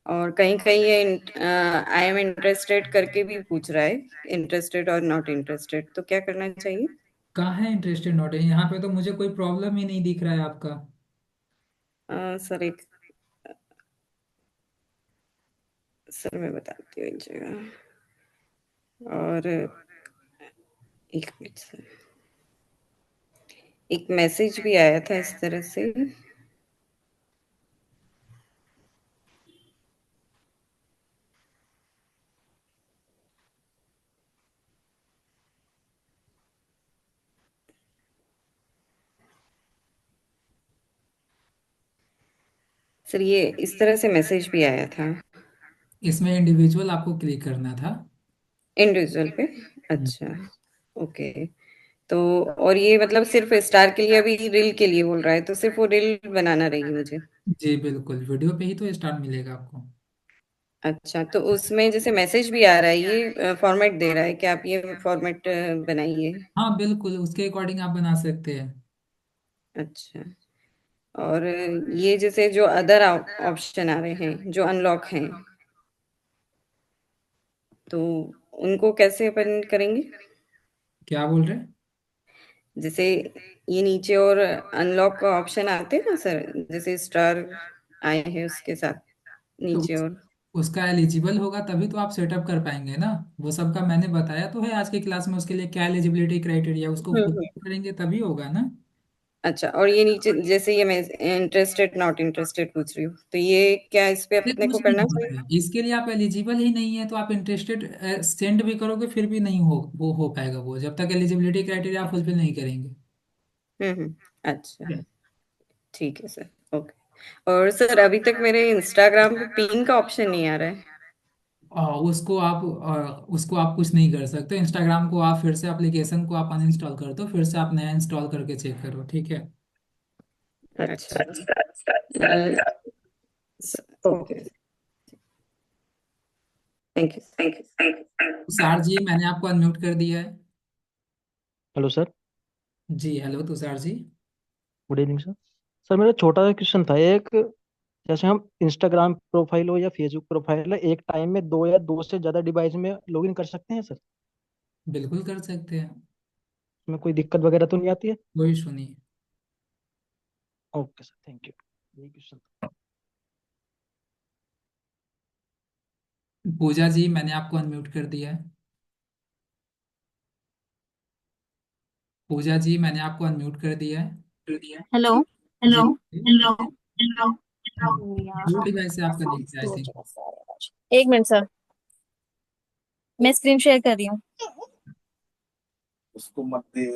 और कहीं कहीं ये आई एम इंटरेस्टेड करके भी पूछ रहा है, इंटरेस्टेड और नॉट इंटरेस्टेड, तो क्या करना चाहिए? कहाँ है इंटरेस्टेड नोट है? यहाँ पे तो मुझे कोई प्रॉब्लम ही नहीं दिख रहा है आपका। सर एक, सर मैं बताती हूँ एक जगह, और एक मिनट सर, एक मैसेज भी आया था इस तरह से। सर ये इस तरह से मैसेज भी आया था। इसमें इंडिविजुअल आपको क्लिक करना था। इंडिविजुअल पे। हम्म, अच्छा। ओके। तो और ये मतलब सिर्फ स्टार के लिए, अभी रील के लिए बोल रहा है, तो सिर्फ वो रील बनाना रहेगी मुझे? जी बिल्कुल, वीडियो पे ही तो स्टार्ट मिलेगा आपको। अच्छा, तो उसमें जैसे मैसेज भी आ रहा है, ये फॉर्मेट दे रहा है कि आप ये फॉर्मेट बनाइए। हाँ बिल्कुल, उसके अकॉर्डिंग आप बना सकते हैं। अच्छा। और ये जैसे जो अदर ऑप्शन आ रहे हैं जो अनलॉक हैं, तो उनको कैसे अपन करेंगे? क्या बोल रहे हैं? जैसे ये नीचे और अनलॉक का ऑप्शन आते हैं ना सर, जैसे स्टार आए हैं उसके साथ तो नीचे और। उसका एलिजिबल होगा तभी तो आप सेटअप कर पाएंगे ना। वो सबका मैंने बताया तो है आज की क्लास में, उसके लिए क्या एलिजिबिलिटी क्राइटेरिया उसको हम्म। फुलफिल करेंगे तभी होगा ना। अच्छा, और ये नीचे जैसे ये मैं इंटरेस्टेड नॉट इंटरेस्टेड पूछ रही हूँ, तो ये क्या इस पे ये अपने को कुछ नहीं करना होता चाहिए? है, इसके लिए आप एलिजिबल ही नहीं है तो आप इंटरेस्टेड सेंड भी करोगे फिर भी नहीं वो हो पाएगा वो, जब तक एलिजिबिलिटी क्राइटेरिया आप फुलफिल नहीं करेंगे। अच्छा, ठीक है सर। ओके। और सर अभी तक मेरे इंस्टाग्राम पे पिन का ऑप्शन नहीं आ रहा है। उसको आप कुछ नहीं कर सकते। इंस्टाग्राम को आप फिर से एप्लीकेशन को आप अनइंस्टॉल कर दो, फिर से आप नया इंस्टॉल करके चेक करो, ठीक है। अच्छा। Okay, thank you. Tushar ji मैंने आपको अनम्यूट कर दिया है। Hello sir. जी hello Tushar ji. Good evening sir. Sir मेरा छोटा सा क्वेश्चन था एक। जैसे हम इंस्टाग्राम प्रोफाइल हो या फेसबुक प्रोफाइल है, एक टाइम में दो या दो से ज़्यादा डिवाइस में लॉगिन कर सकते हैं सर? बिल्कुल कर सकते हैं। उसमें कोई दिक्कत वगैरह तो नहीं आती है? कोई इशू नहीं है। Okay sir, thank you. यही क्वेश्चन था। पूजा जी मैंने आपको अनम्यूट कर दिया है। पूजा जी मैंने आपको अनम्यूट कर दिया है। हेलो। जी। दो यार, डिवाइस से आप कनेक्ट है आई थिंक। एक मिनट सर, मैं स्क्रीन शेयर कर रही हूँ। उसको मत दे,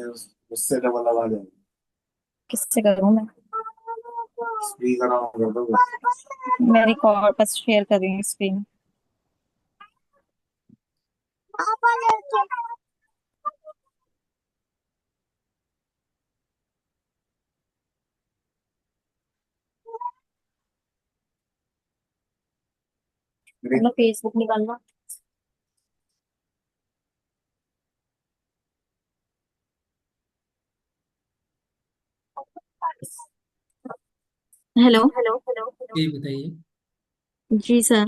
उससे डबल आवाज आएगी। किससे करूँ मैं? स्पीकर ऑन कर दो। मैं रिकॉर्ड बस शेयर कर रही हूँ स्क्रीन। अपना फेसबुक निकालना। हेलो। जी बताइए। जी सर।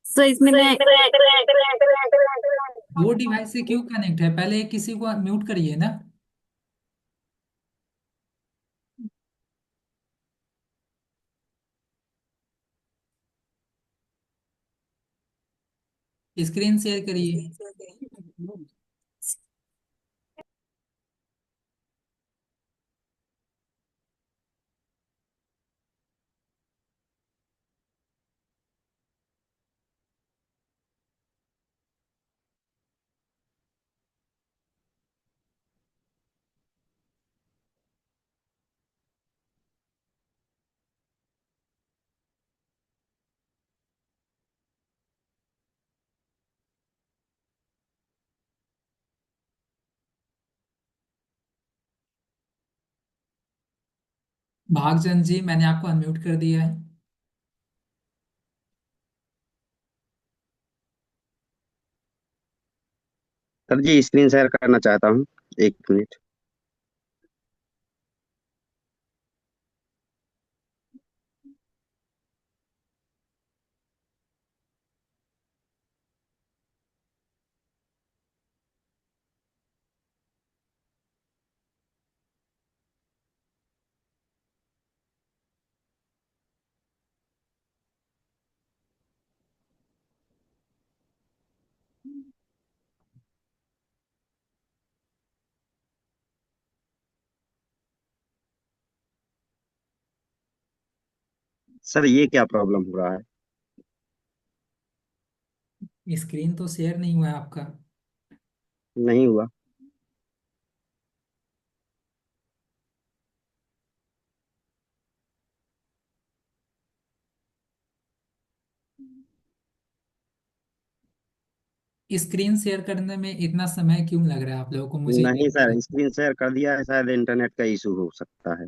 सर इसमें मैं दो डिवाइस से क्यों कनेक्ट है, पहले किसी को म्यूट करिए ना। स्क्रीन शेयर करिए। भागचंद जी मैंने आपको अनम्यूट कर दिया है। सर जी स्क्रीन शेयर करना चाहता हूँ, एक मिनट। सर ये क्या प्रॉब्लम हो रहा है? स्क्रीन तो शेयर नहीं हुआ है आपका। नहीं हुआ। स्क्रीन शेयर करने में इतना समय क्यों लग रहा है आप लोगों को, मुझे ये नहीं सर, बताइए। स्क्रीन शेयर कर दिया है, शायद इंटरनेट का इशू हो सकता है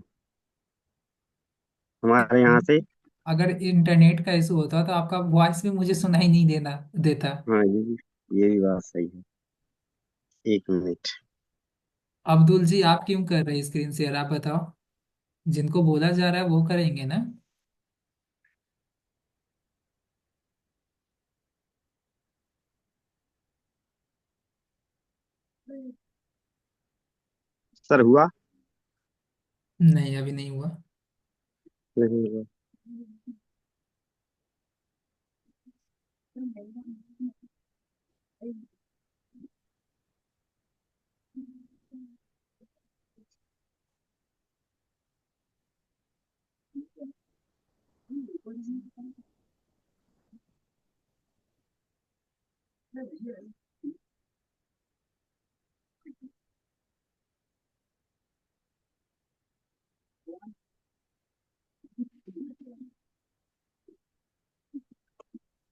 हमारे यहाँ से। अगर इंटरनेट का इशू होता तो आपका वॉइस भी मुझे सुनाई नहीं देना देता। हाँ, ये भी बात सही है। एक मिनट। अब्दुल जी, आप क्यों कर रहे हैं स्क्रीन शेयर? आप बताओ। जिनको बोला जा रहा है वो करेंगे ना। सर हुआ? नहीं, अभी नहीं हुआ। नहीं हुआ।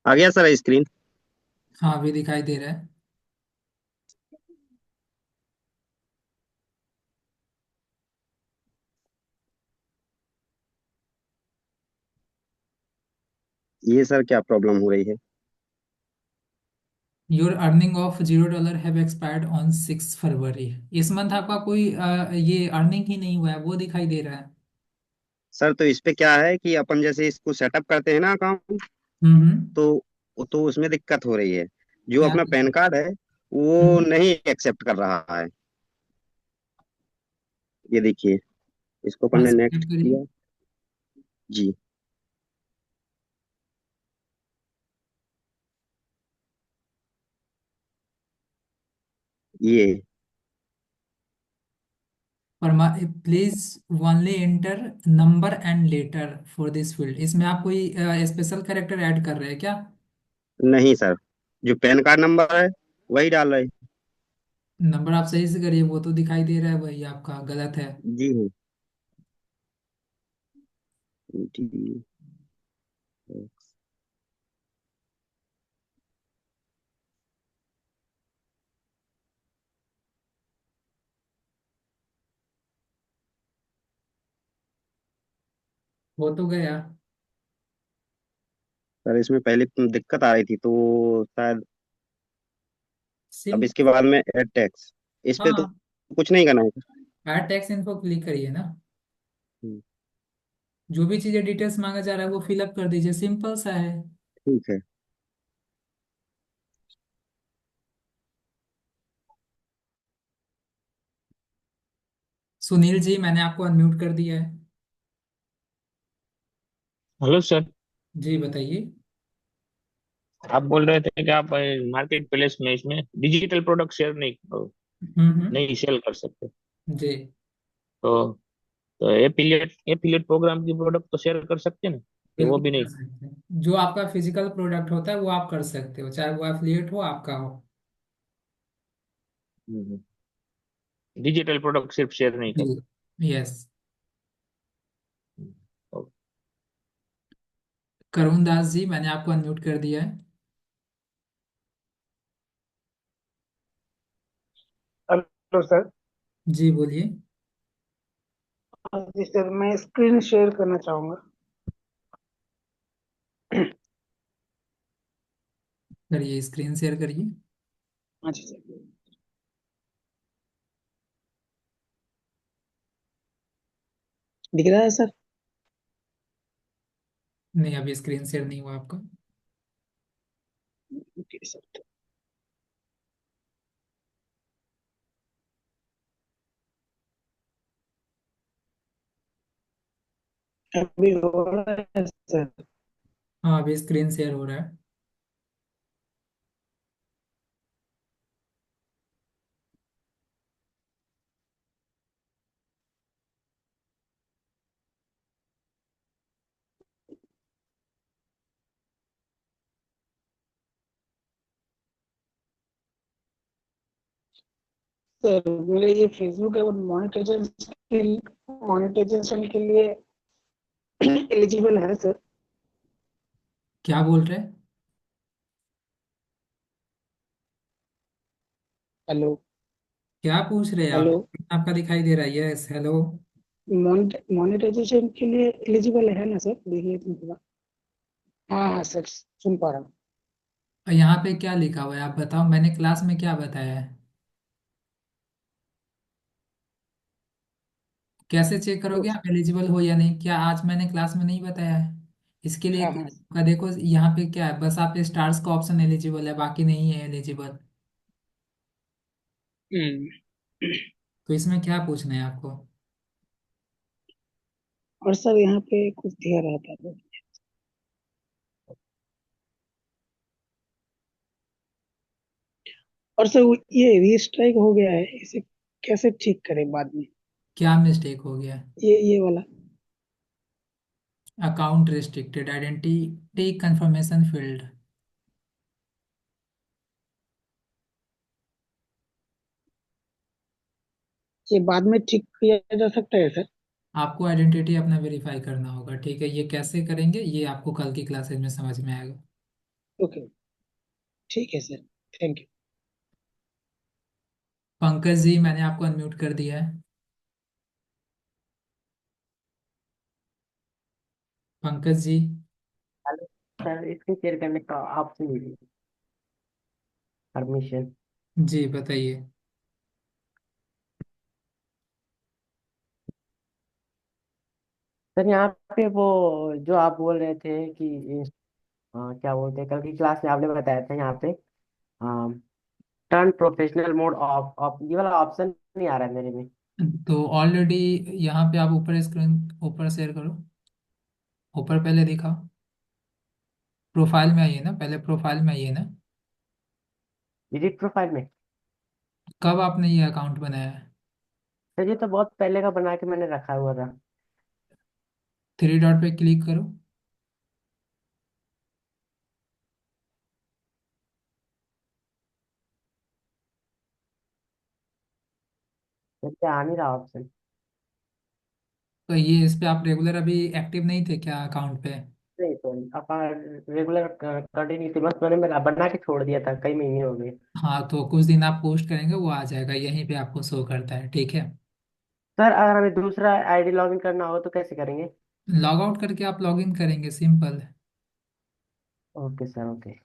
आ गया सर स्क्रीन। हाँ, अभी दिखाई दे रहा है। ये सर क्या प्रॉब्लम हो रही है? Your earning of $0 have expired on 6 फरवरी। इस मंथ आपका कोई ये अर्निंग ही नहीं हुआ है, वो दिखाई दे रहा है। सर तो इस पे क्या है कि अपन जैसे इसको सेटअप करते हैं ना अकाउंट, हम्म। तो उसमें दिक्कत हो रही है। जो क्या अपना पैन दिक्कत? कार्ड है वो हम्म। नहीं एक्सेप्ट कर रहा है। ये देखिए, इसको अपन थोड़ा ने स्पीड नेक्स्ट अप करिए। किया। जी। ये please only enter number and later for this field. इसमें आप कोई स्पेशल कैरेक्टर ऐड कर रहे हैं क्या? नहीं सर, जो पैन कार्ड नंबर है वही डाल रहे हैं। नंबर आप सही से करिए, वो तो दिखाई दे रहा है, वही आपका गलत है। जी हाँ। जी। हो तो गया। सर इसमें पहले दिक्कत आ रही थी तो शायद। अब सिम। इसके बाद में एड टैक्स, इस पे तो हाँ, कुछ नहीं करना है sir. Add tax info click करिए ना। हम्म, जो भी चीजें डिटेल्स मांगा जा रहा है वो फिलअप कर दीजिए, सिंपल सा है। ठीक है। सुनील जी, मैंने आपको अनम्यूट कर दिया है। Hello sir. जी बताइए। आप बोल रहे थे कि आप मार्केट प्लेस में इसमें डिजिटल प्रोडक्ट शेयर हम्म। नहीं सेल कर सकते। जी, तो तो एफिलिएट एफिलिएट प्रोग्राम की प्रोडक्ट तो शेयर कर सकते हैं ना, कि वो बिल्कुल भी कर नहीं? सकते हैं। जो आपका फिजिकल प्रोडक्ट होता है वो आप कर सकते हो, चाहे वो एफिलिएट हो आपका हो। डिजिटल प्रोडक्ट सिर्फ शेयर नहीं जी। करते। यस। ओ, करुण दास जी, मैंने आपको अनम्यूट कर दिया है। Hello sir. जी बोलिए। हाँ जी सर, मैं स्क्रीन शेयर करना चाहूंगा। करिए, स्क्रीन शेयर करिए। हाँ जी सर। दिख रहा है सर? नहीं, अभी स्क्रीन शेयर नहीं हुआ आपका। Okay sir. अभी हो रहा है सर। हाँ, अभी स्क्रीन शेयर हो रहा है। सर मेरे ये फेसबुक है, मोनेटाइजेशन के लिए एलिजिबल है सर? क्या बोल रहे हैं? हेलो। क्या पूछ रहे हैं आप? हेलो। आपका दिखाई दे रहा है, यस हेलो। मोनेटाइजेशन के लिए एलिजिबल है ना सर? देखिए तो थोड़ा। हाँ हाँ सर, सुन पा रहा हूँ। यहाँ पे क्या लिखा हुआ है आप बताओ, मैंने क्लास में क्या बताया है? कैसे चेक तो करोगे आप एलिजिबल हो या नहीं? क्या आज मैंने क्लास में नहीं बताया है? इसके लिए हाँ हाँ। का देखो यहाँ पे क्या है, बस आप स्टार्स का ऑप्शन एलिजिबल है, बाकी नहीं है एलिजिबल। हम्म। तो इसमें क्या पूछना है आपको? और सर यहाँ पे कुछ दिया रहता है। और सर ये रीस्ट्राइक हो गया है, इसे कैसे ठीक करें बाद में? क्या मिस्टेक हो गया? ये वाला। Account restricted identity confirmation field. ये बाद में ठीक किया जा सकता है सर? आपको आइडेंटिटी अपना वेरीफाई करना होगा, ठीक है? ये कैसे करेंगे ये आपको कल की क्लासेज में समझ में आएगा। ओके, ठीक है sir. Thank you. Pankaj ji मैंने आपको अनम्यूट कर दिया है। पंकज जी। हेलो सर, इसके शेयर करने का ऑप्शन दीजिए, परमिशन। जी बताइए। सर यहाँ पे वो जो आप बोल रहे थे कि क्या बोलते हैं, कल की क्लास में आपने बताया था यहाँ पे turn professional mode of of, ये वाला ऑप्शन नहीं आ रहा है मेरे में। तो ऑलरेडी यहाँ पे आप ऊपर स्क्रीन ऊपर शेयर करो, ऊपर पहले दिखाओ, प्रोफाइल में आइए ना, पहले प्रोफाइल में आइए ना। एडिट प्रोफाइल में। कब आपने ये अकाउंट बनाया है? सर ये तो बहुत पहले का बना के मैंने रखा हुआ था। थ्री डॉट पे क्लिक करो। सर क्या आ नहीं रहा ऑप्शन। तो ये इस पे आप रेगुलर अभी एक्टिव नहीं थे क्या अकाउंट पे? नहीं सर, अपन रेगुलर कंटिन्यू थी, बस मैंने मेरा बना के छोड़ दिया था, कई महीने हो गए। हाँ तो कुछ दिन आप पोस्ट करेंगे वो आ जाएगा, यहीं पे आपको शो करता है, ठीक है? सर अगर हमें दूसरा आईडी लॉगिन करना हो तो कैसे करेंगे? लॉग आउट करके आप लॉग इन करेंगे, सिंपल है। Okay sir, okay.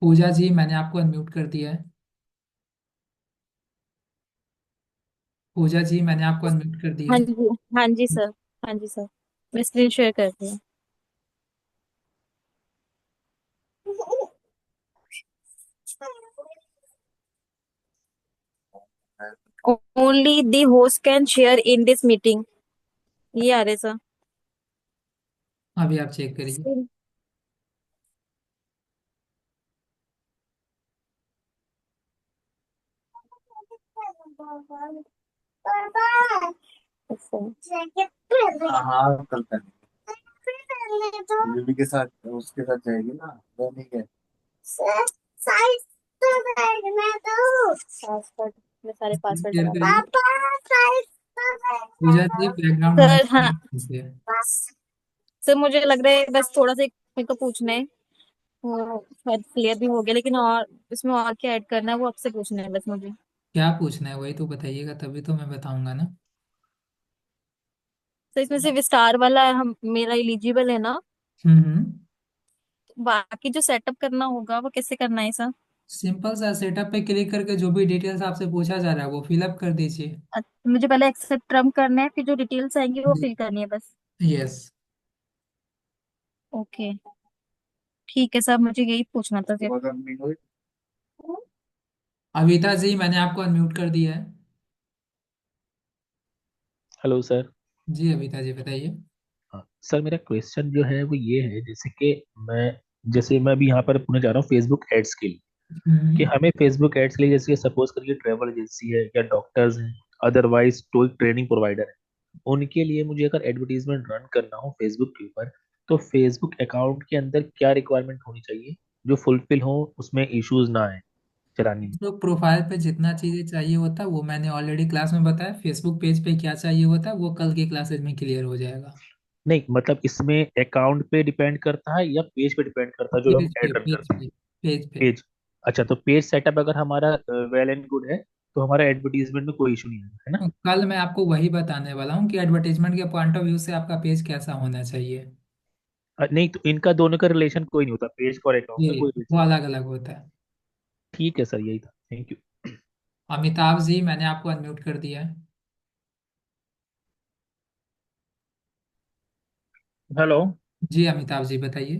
Pooja ji मैंने आपको अनम्यूट कर दिया है। पूजा जी मैंने आपको अनम्यूट कर दिया हाँ है। जी। हाँ जी सर। हाँ जी सर। मैं स्क्रीन शेयर करती हूँ। Only the host can share in this meeting, ये आ रहे सर। अभी आप चेक करिए। हाँ हाँ, कल करेंगे। बीबी के साथ, उसके साथ जाएगी ना, वो नहीं है। पासवर्ड, मैं सारे पासवर्ड शेयर बताती करिए। हूँ। पूजा जी बैकग्राउंड सर हाँ। नॉइस है। सर मुझे लग रहा है बस थोड़ा सा मेरे को पूछना है, वो शायद क्लियर भी हो गया, लेकिन और इसमें और क्या ऐड करना है वो आपसे पूछना है बस मुझे। क्या पूछना है वही तो बताइएगा, तभी तो मैं बताऊंगा ना। तो इसमें से विस्तार वाला हम मेरा एलिजिबल है ना? हम्म। बाकी जो सेटअप करना होगा वो कैसे करना है सर? सिंपल सा सेटअप पे क्लिक करके जो भी डिटेल्स आपसे पूछा जा रहा है वो फिलअप कर दीजिए। मुझे पहले एक्सेप्ट ट्रम करना है, फिर जो डिटेल्स आएंगी वो फिल करनी है बस। यस। ओके, ठीक है सर, मुझे यही पूछना था फिर। अविता जी मैंने आपको अनम्यूट कर दिया है। Hello sir. जी अविता जी बताइए। हाँ सर, मेरा क्वेश्चन जो है वो ये है, जैसे मैं अभी यहाँ पर पूछना चाह रहा हूँ फेसबुक एड्स के लिए, कि हम्म। हमें फेसबुक एड्स के लिए, जैसे सपोज करिए ट्रैवल एजेंसी है या डॉक्टर्स हैं, अदरवाइज कोई ट्रेनिंग प्रोवाइडर है, उनके लिए मुझे अगर एडवर्टीजमेंट रन करना हो फेसबुक के ऊपर, तो फेसबुक अकाउंट के अंदर क्या रिक्वायरमेंट होनी चाहिए जो फुलफिल हो, उसमें इश्यूज ना आए चलाने में? तो प्रोफाइल पे जितना चीजें चाहिए होता है वो मैंने ऑलरेडी क्लास में बताया, फेसबुक पेज पे क्या चाहिए होता है वो कल के क्लासेज में क्लियर हो जाएगा। नहीं मतलब इसमें अकाउंट पे डिपेंड करता है या पेज पे डिपेंड करता है जो हम पेज पे ऐड रन पेज करते हैं? पे पेज पे। पेज। अच्छा, तो पेज सेटअप अगर हमारा वेल एंड गुड है तो हमारा एडवर्टीजमेंट में कोई इशू नहीं आएगा, है ना? तो कल मैं आपको वही बताने वाला हूँ कि एडवर्टीजमेंट के पॉइंट ऑफ व्यू से आपका पेज कैसा होना चाहिए। नहीं तो इनका दोनों का रिलेशन कोई नहीं होता, पेज का और अकाउंट जी का कोई वो रिलेशन? अलग अलग होता है। ठीक है सर, यही था, थैंक यू। अमिताभ जी, मैंने आपको अनम्यूट कर दिया है। हेलो। जी अमिताभ जी बताइए।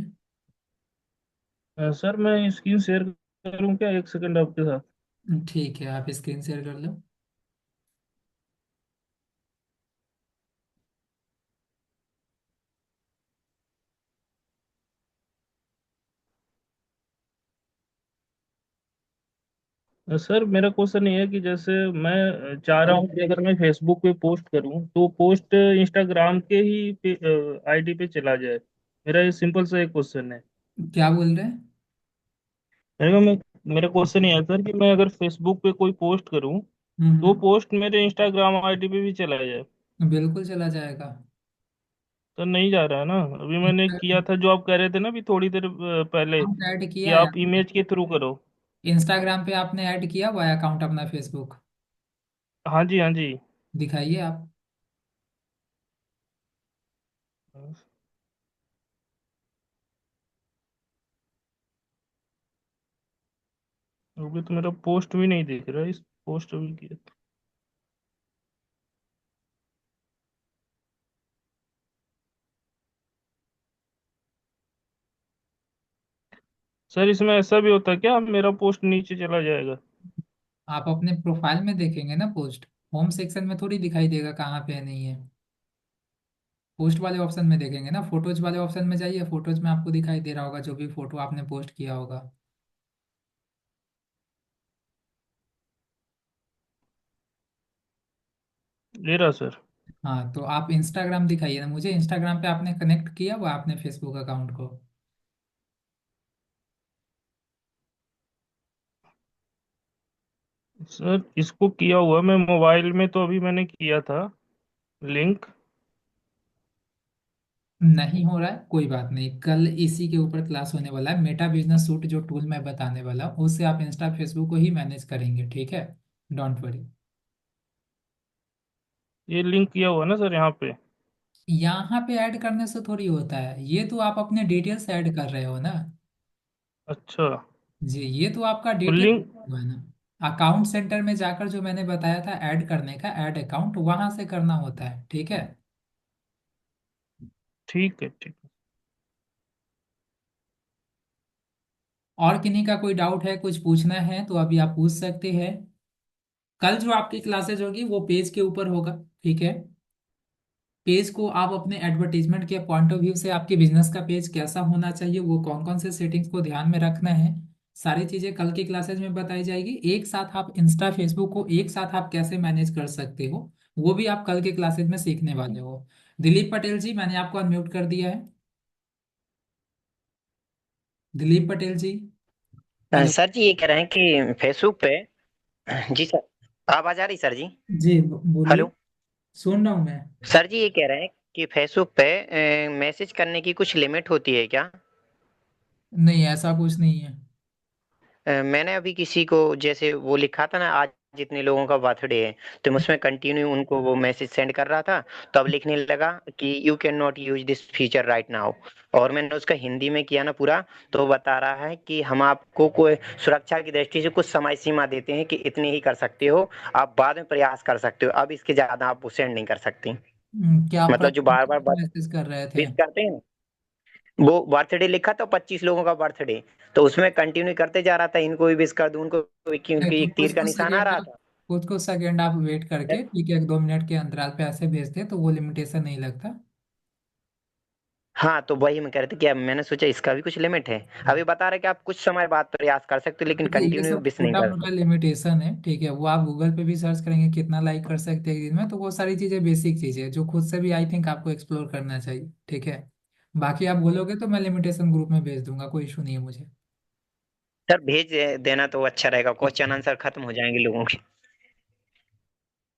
सर मैं स्क्रीन शेयर करूं क्या, एक सेकंड आपके साथ? ठीक है, आप स्क्रीन शेयर कर लो। सर मेरा क्वेश्चन ये है कि जैसे मैं चाह रहा हूँ कि अगर मैं फेसबुक पे पोस्ट करूँ तो पोस्ट इंस्टाग्राम के ही आईडी पे चला जाए। मेरा ये सिंपल सा एक क्वेश्चन है। क्या बोल रहे हैं? मेरा क्वेश्चन ये है सर कि मैं अगर फेसबुक पे कोई पोस्ट करूँ तो हम्म। पोस्ट मेरे इंस्टाग्राम आईडी पे भी चला जाए। बिल्कुल चला जाएगा। तो नहीं जा रहा है ना। अभी मैंने किया था जो आप कह रहे थे ना अभी थोड़ी देर पहले, अकाउंट ऐड कि किया है आप आपने? इमेज के थ्रू करो। इंस्टाग्राम पे आपने ऐड किया हुआ है अकाउंट अपना फेसबुक? हाँ जी, हाँ जी। दिखाइए आप। अभी तो मेरा पोस्ट भी नहीं दिख रहा है, इस पोस्ट अभी किया था। सर इसमें ऐसा भी होता है क्या, मेरा पोस्ट नीचे चला जाएगा? आप अपने प्रोफाइल में देखेंगे ना पोस्ट। होम सेक्शन में थोड़ी दिखाई देगा कहाँ पे है नहीं है। पोस्ट वाले ऑप्शन में देखेंगे ना, फोटोज वाले ऑप्शन में जाइए, फोटोज में आपको दिखाई दे रहा होगा जो भी फोटो आपने पोस्ट किया होगा। ले रहा सर। हाँ, तो आप इंस्टाग्राम दिखाइए ना मुझे। इंस्टाग्राम पे आपने कनेक्ट किया हुआ है आपने फेसबुक अकाउंट को? सर इसको किया हुआ मैं मोबाइल में, तो अभी मैंने किया था लिंक। नहीं हो रहा है, कोई बात नहीं, कल इसी के ऊपर क्लास होने वाला है। मेटा बिजनेस सूट जो टूल मैं बताने वाला हूँ उससे आप इंस्टा फेसबुक को ही मैनेज करेंगे, ठीक है? Don't worry. ये लिंक किया हुआ ना सर यहाँ पे? यहाँ पे ऐड करने से थोड़ी होता है, ये तो आप अपने डिटेल्स ऐड कर रहे हो ना। अच्छा। जी, ये तो आपका तो डिटेल लिंक। हुआ है ना। अकाउंट सेंटर में जाकर जो मैंने बताया था ऐड करने का, ऐड अकाउंट वहां से करना होता है, ठीक है? ठीक है, ठीक है। और किन्हीं का कोई डाउट है, कुछ पूछना है तो अभी आप पूछ सकते हैं। कल जो आपकी क्लासेज होगी वो पेज के ऊपर होगा, ठीक है? पेज को आप अपने एडवर्टीजमेंट के पॉइंट ऑफ व्यू से, आपके बिजनेस का पेज कैसा होना चाहिए, वो कौन कौन से सेटिंग्स को ध्यान में रखना है, सारी चीजें कल की क्लासेज में बताई जाएगी। एक साथ आप इंस्टा फेसबुक को एक साथ आप कैसे मैनेज कर सकते हो, वो भी आप कल के क्लासेज में सीखने वाले हो। दिलीप पटेल जी, मैंने आपको अनम्यूट कर दिया है। दिलीप पटेल जी। हेलो। सर जी ये कह रहे हैं कि फेसबुक पे। जी सर, आवाज आ रही सर जी? जी बोलिए। हेलो। सुन रहा हूँ मैं। सर जी ये कह रहे हैं कि फेसबुक पे मैसेज करने की कुछ लिमिट होती है क्या? नहीं, ऐसा कुछ नहीं है। मैंने अभी किसी को जैसे वो लिखा था ना, आज जितने लोगों का बर्थडे है, तो मैं उसमें कंटिन्यू उनको वो मैसेज सेंड कर रहा था। तो अब लिखने लगा कि you can not use this feature right now. और मैंने उसका हिंदी में किया ना पूरा, तो वो बता रहा है कि हम आपको कोई सुरक्षा की दृष्टि से कुछ समय सीमा देते हैं कि इतनी ही कर सकते हो, आप बाद में प्रयास कर सकते हो, अब इसके ज्यादा आप सेंड नहीं कर सकती। क्या मतलब जो बार बार मैसेज कर रहे थे? विश करते हैं, वो बर्थडे लिखा था 25 लोगों का बर्थडे, तो उसमें कंटिन्यू करते जा रहा था, इनको भी विश कर दूं उनको भी, क्योंकि एक तीर कुछ का कुछ निशान आ सेकेंड रहा आप था। कुछ कुछ सेकेंड आप वेट करके, ठीक है, 1-2 मिनट के अंतराल पे ऐसे भेजते तो वो लिमिटेशन नहीं लगता। हाँ, तो वही मैं कह रहा था कि अब मैंने सोचा इसका भी कुछ लिमिट है। अभी बता रहे कि आप कुछ समय बाद प्रयास कर सकते हो, लेकिन देखिए, ये कंटिन्यू सब विश नहीं छोटा कर मोटा सकते। लिमिटेशन है, ठीक है? वो आप गूगल पे भी सर्च करेंगे कितना लाइक कर सकते हैं एक दिन में, तो वो सारी चीजें बेसिक चीजें हैं जो खुद से भी आई थिंक आपको एक्सप्लोर करना चाहिए, ठीक है? बाकी आप बोलोगे तो मैं लिमिटेशन ग्रुप में भेज दूंगा, कोई इशू नहीं है मुझे। सर भेज देना तो अच्छा रहेगा, क्वेश्चन आंसर खत्म हो जाएंगे लोगों के।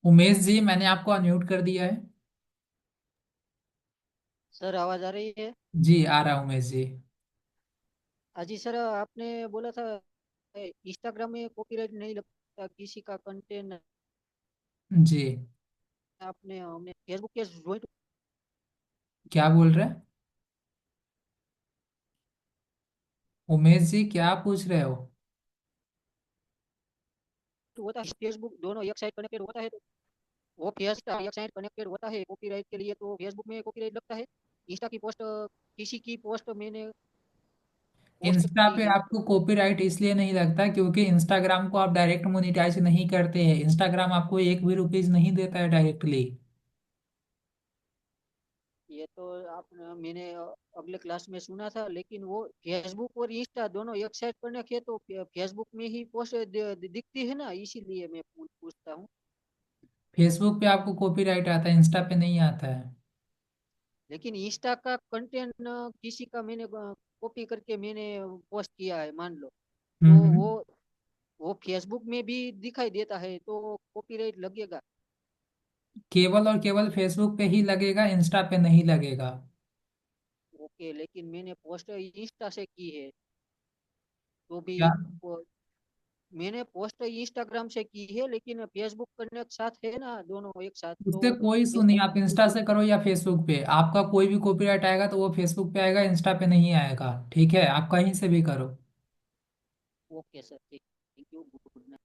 उमेश जी, मैंने आपको अनम्यूट कर दिया है। सर आवाज आ रही है? जी आ रहा हूँ उमेश जी। अजी सर, आपने बोला था इंस्टाग्राम में कॉपीराइट नहीं लगता किसी का कंटेंट। जी। आपने हमने फेसबुक के ज्वाइन क्या बोल रहे हैं उमेश जी, क्या पूछ रहे हो? होता है फेसबुक, दोनों एक साइड कनेक्टेड होता है, तो वो फेस का एक साइड कनेक्टेड होता है कॉपीराइट के लिए, तो फेसबुक में कॉपीराइट लगता है। इंस्टा की पोस्ट, किसी की पोस्ट मैंने पोस्ट इंस्टा की पे है तो आपको कॉपीराइट इसलिए नहीं लगता क्योंकि इंस्टाग्राम को आप डायरेक्ट मोनिटाइज नहीं करते हैं। इंस्टाग्राम आपको एक भी रुपीज नहीं देता है डायरेक्टली। ये तो आपने मैंने अगले क्लास में सुना था, लेकिन वो फेसबुक और इंस्टा दोनों एक साइड कनेक्ट है, तो फेसबुक में ही पोस्ट दिखती है ना, इसीलिए मैं पूछता हूँ। फेसबुक पे आपको कॉपीराइट आता है, इंस्टा पे नहीं आता है। लेकिन इंस्टा का कंटेंट किसी का मैंने कॉपी करके मैंने पोस्ट किया है मान लो, तो हम्म। वो फेसबुक में भी दिखाई देता है, तो कॉपीराइट लगेगा। केवल और केवल फेसबुक पे ही लगेगा, इंस्टा पे नहीं लगेगा। ओके, लेकिन मैंने पोस्ट इंस्टा से की है, तो भी क्या? मैंने पोस्ट इंस्टाग्राम से की है, लेकिन फेसबुक कनेक्ट साथ है ना, दोनों एक साथ, उससे तो कोई इशू नहीं, फेसबुक। आप इंस्टा से करो या फेसबुक पे, आपका कोई भी कॉपीराइट आएगा तो वो फेसबुक पे आएगा, इंस्टा पे नहीं आएगा। ठीक है, आप कहीं से भी करो। Okay sir, thank you, good night.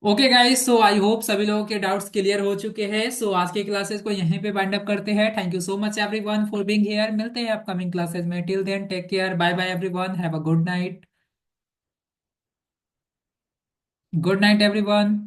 Okay guys, so I hope सभी लोगों के डाउट्स क्लियर हो चुके हैं। सो आज के क्लासेस को यहीं पे बाइंड अप करते हैं। Thank you so much everyone for being here. मिलते हैं अपकमिंग क्लासेस में। Till then take care, bye bye everyone, have a good night. Good night everyone.